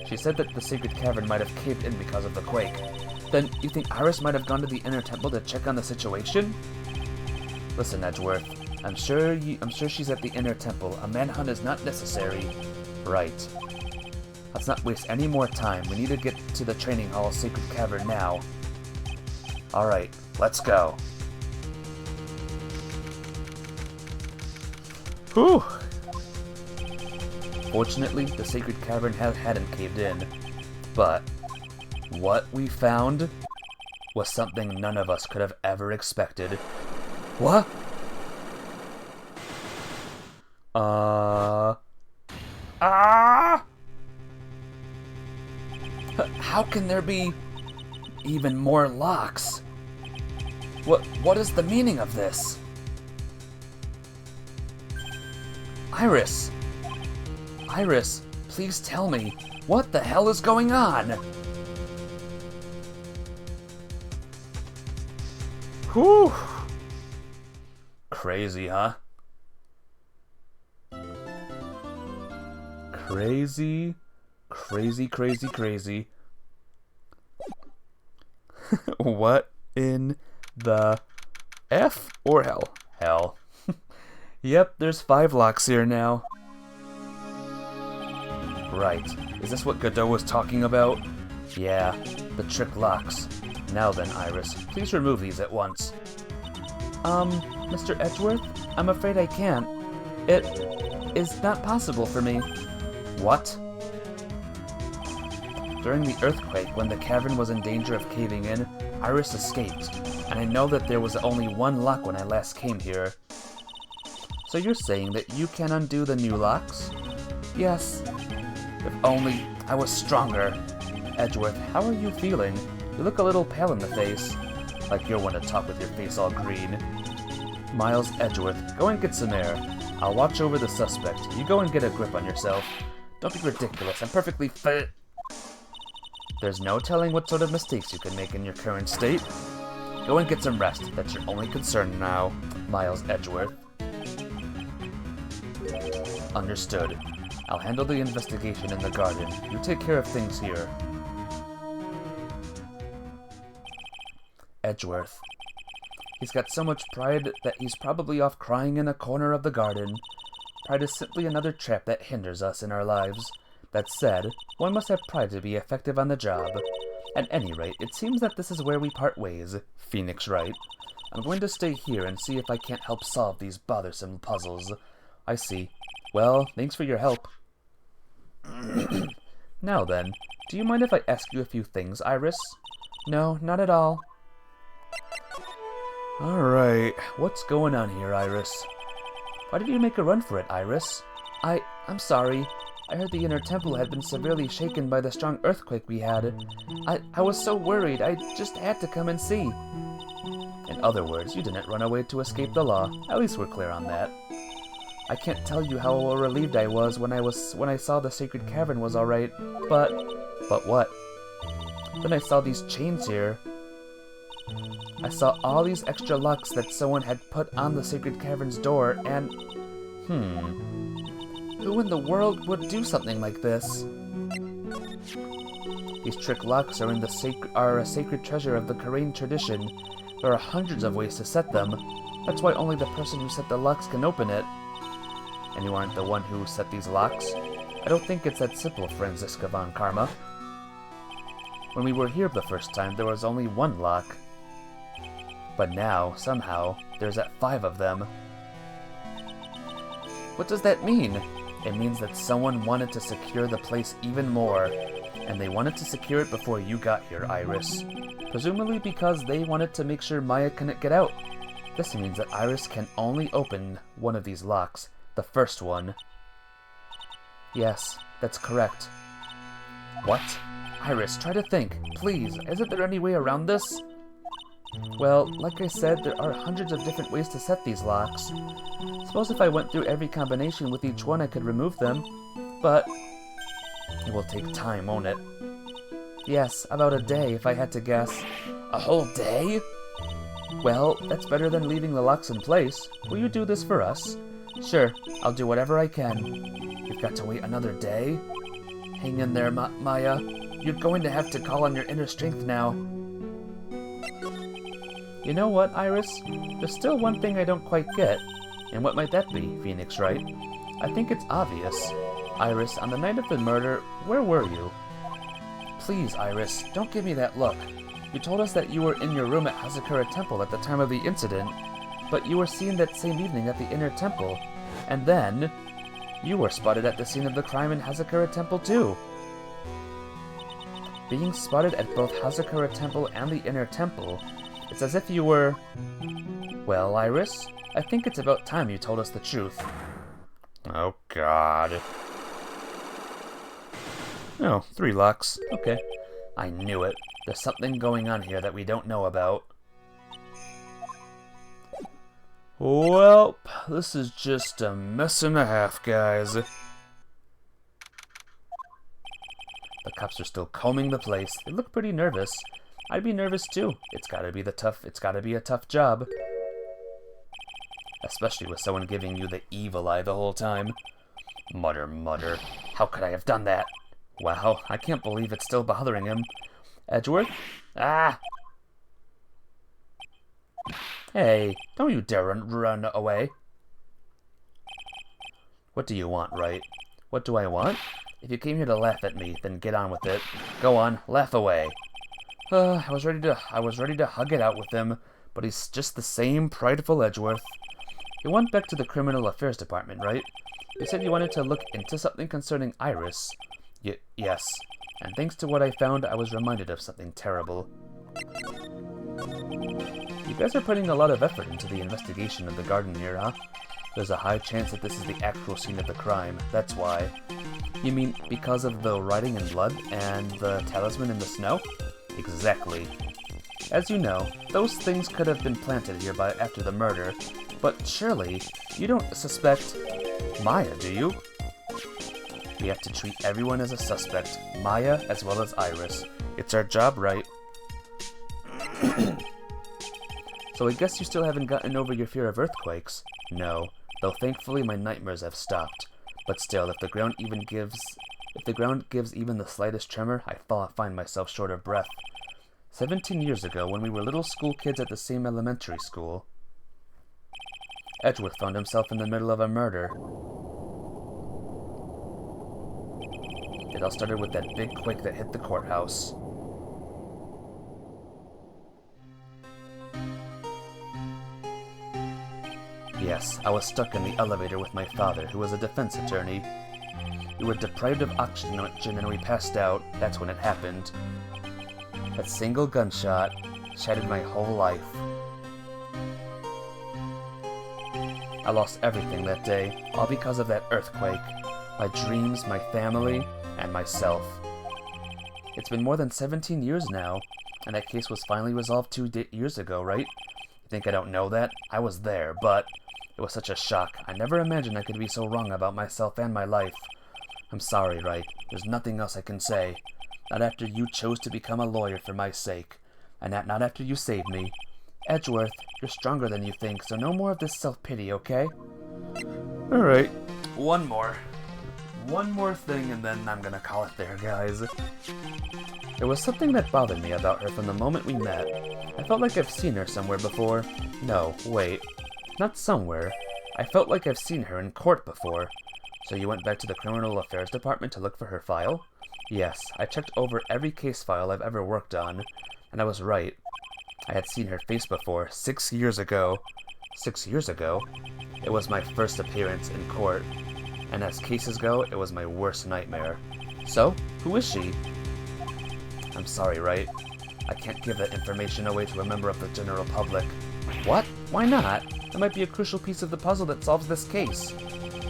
She said that the sacred cavern might have caved in because of the quake. Then, you think Iris might have gone to the inner temple to check on the situation? Listen, Edgeworth. I'm sure she's at the inner temple. A manhunt is not necessary. Right. Let's not waste any more time. We need to get to the training hall sacred cavern now. Alright, let's go. Whew! Fortunately, the sacred cavern hadn't caved in. But what we found was something none of us could have ever expected. What? How can there be even more locks? What is the meaning of this? Iris! Iris, please tell me, what the hell is going on? Whew! Crazy, huh? Crazy, crazy, crazy, crazy. What in the F or hell? Hell. Yep, there's 5 locks here now. Right. Is this what Godot was talking about? Yeah, the trick locks. Now then, Iris, please remove these at once. Mr. Edgeworth? I'm afraid I can't. It is not possible for me. What? During the earthquake, when the cavern was in danger of caving in, Iris escaped, and I know that there was only 1 lock when I last came here. So you're saying that you can undo the new locks? Yes. If only I was stronger. Edgeworth, how are you feeling? You look a little pale in the face. Like you're one to talk with your face all green. Miles Edgeworth, go and get some air. I'll watch over the suspect. You go and get a grip on yourself. Don't be ridiculous. I'm perfectly fit. There's no telling what sort of mistakes you can make in your current state. Go and get some rest. That's your only concern now, Miles Edgeworth. Understood. I'll handle the investigation in the garden. You take care of things here. Edgeworth. He's got so much pride that he's probably off crying in a corner of the garden. Pride is simply another trap that hinders us in our lives. That said, one must have pride to be effective on the job. At any rate, it seems that this is where we part ways, Phoenix Wright. I'm going to stay here and see if I can't help solve these bothersome puzzles. I see. Well, thanks for your help. Now then, do you mind if I ask you a few things, Iris? No, not at all. Alright, what's going on here, Iris? Why did you make a run for it, Iris? I'm sorry. I heard the inner temple had been severely shaken by the strong earthquake we had. I was so worried, I just had to come and see. In other words, you didn't run away to escape the law. At least we're clear on that. I can't tell you how relieved I was when I saw the sacred cavern was alright, but what? Then I saw these chains here. I saw all these extra locks that someone had put on the sacred cavern's door, and who in the world would do something like this? These trick locks are a sacred treasure of the Korean tradition. There are hundreds of ways to set them. That's why only the person who set the locks can open it. And you aren't the one who set these locks? I don't think it's that simple, Franziska von Karma. When we were here the first time, there was only one lock. But now, somehow, there's 5 of them. What does that mean? It means that someone wanted to secure the place even more. And they wanted to secure it before you got here, Iris. Presumably because they wanted to make sure Maya couldn't get out. This means that Iris can only open one of these locks. The first one. Yes, that's correct. What? Iris, try to think. Please, isn't there any way around this? Well, like I said, there are hundreds of different ways to set these locks. Suppose if I went through every combination with each one I could remove them. But it will take time, won't it? Yes, about a day if I had to guess. A whole day? Well, that's better than leaving the locks in place. Will you do this for us? Sure, I'll do whatever I can. You've got to wait another day? Hang in there, Maya. You're going to have to call on your inner strength now. You know what, Iris? There's still one thing I don't quite get. And what might that be, Phoenix Wright? I think it's obvious. Iris, on the night of the murder, where were you? Please, Iris, don't give me that look. You told us that you were in your room at Hazakura Temple at the time of the incident, but you were seen that same evening at the inner temple. And then, you were spotted at the scene of the crime in Hazakura Temple too. Being spotted at both Hazakura Temple and the inner temple, it's as if you were... Well, Iris, I think it's about time you told us the truth. Oh, God. Oh, 3 locks. Okay. I knew it. There's something going on here that we don't know about. Well, this is just a mess and a half, guys. The cops are still combing the place. They look pretty nervous. I'd be nervous too. It's gotta be a tough job. Especially with someone giving you the evil eye the whole time. Mutter, mutter. How could I have done that? Wow, I can't believe it's still bothering him. Edgeworth? Ah! Hey, don't you dare run away. What do you want, Wright? What do I want? If you came here to laugh at me, then get on with it. Go on, laugh away. I was ready to hug it out with him, but he's just the same prideful Edgeworth. You went back to the Criminal Affairs Department, right? You said you wanted to look into something concerning Iris. Yes. And thanks to what I found, I was reminded of something terrible. You guys are putting a lot of effort into the investigation of the garden here, huh? There's a high chance that this is the actual scene of the crime, that's why. You mean because of the writing in blood and the talisman in the snow? Exactly. As you know, those things could have been planted here after the murder, but surely you don't suspect Maya, do you? We have to treat everyone as a suspect, Maya as well as Iris. It's our job, right? So I guess you still haven't gotten over your fear of earthquakes? No, though thankfully my nightmares have stopped. But still, if the ground gives even the slightest tremor, I find myself short of breath. 17 years ago, when we were little school kids at the same elementary school, Edgeworth found himself in the middle of a murder. It all started with that big quake that hit the courthouse. Yes, I was stuck in the elevator with my father, who was a defense attorney. We were deprived of oxygen and we passed out. That's when it happened. That single gunshot shattered my whole life. I lost everything that day, all because of that earthquake. My dreams, my family, and myself. It's been more than 17 years now, and that case was finally resolved 2 years ago, right? You think I don't know that? I was there, but it was such a shock. I never imagined I could be so wrong about myself and my life. I'm sorry, Wright. There's nothing else I can say. Not after you chose to become a lawyer for my sake. And not after you saved me. Edgeworth, you're stronger than you think, so no more of this self-pity, okay? Alright. One more thing, and then I'm gonna call it there, guys. There was something that bothered me about her from the moment we met. I felt like I've seen her somewhere before. No, wait. Not somewhere. I felt like I've seen her in court before. So you went back to the Criminal Affairs Department to look for her file? Yes, I checked over every case file I've ever worked on, and I was right. I had seen her face before, 6 years ago. 6 years ago? It was my first appearance in court, and as cases go, it was my worst nightmare. So, who is she? I'm sorry, Wright. I can't give that information away to a member of the general public. What? Why not? That might be a crucial piece of the puzzle that solves this case.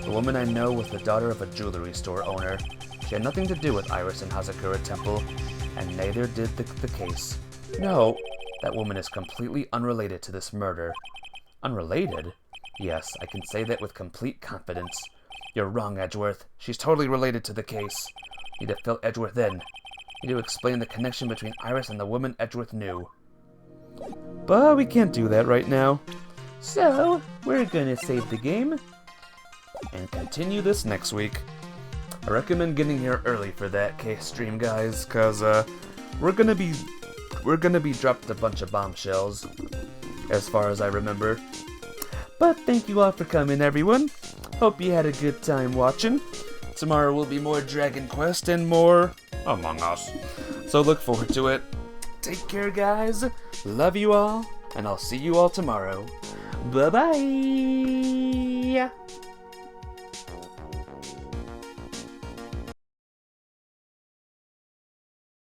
The woman I know was the daughter of a jewelry store owner. She had nothing to do with Iris and Hazakura Temple, and neither did the case. No, that woman is completely unrelated to this murder. Unrelated? Yes, I can say that with complete confidence. You're wrong, Edgeworth. She's totally related to the case. Need to fill Edgeworth in. Need to explain the connection between Iris and the woman Edgeworth knew. But we can't do that right now. So, we're gonna save the game and continue this next week. I recommend getting here early for that case stream, guys, cause we're gonna be dropped a bunch of bombshells, as far as I remember. But thank you all for coming, everyone. Hope you had a good time watching. Tomorrow will be more Dragon Quest and more Among Us, so look forward to it. Take care, guys. Love you all, and I'll see you all tomorrow. Bye-bye.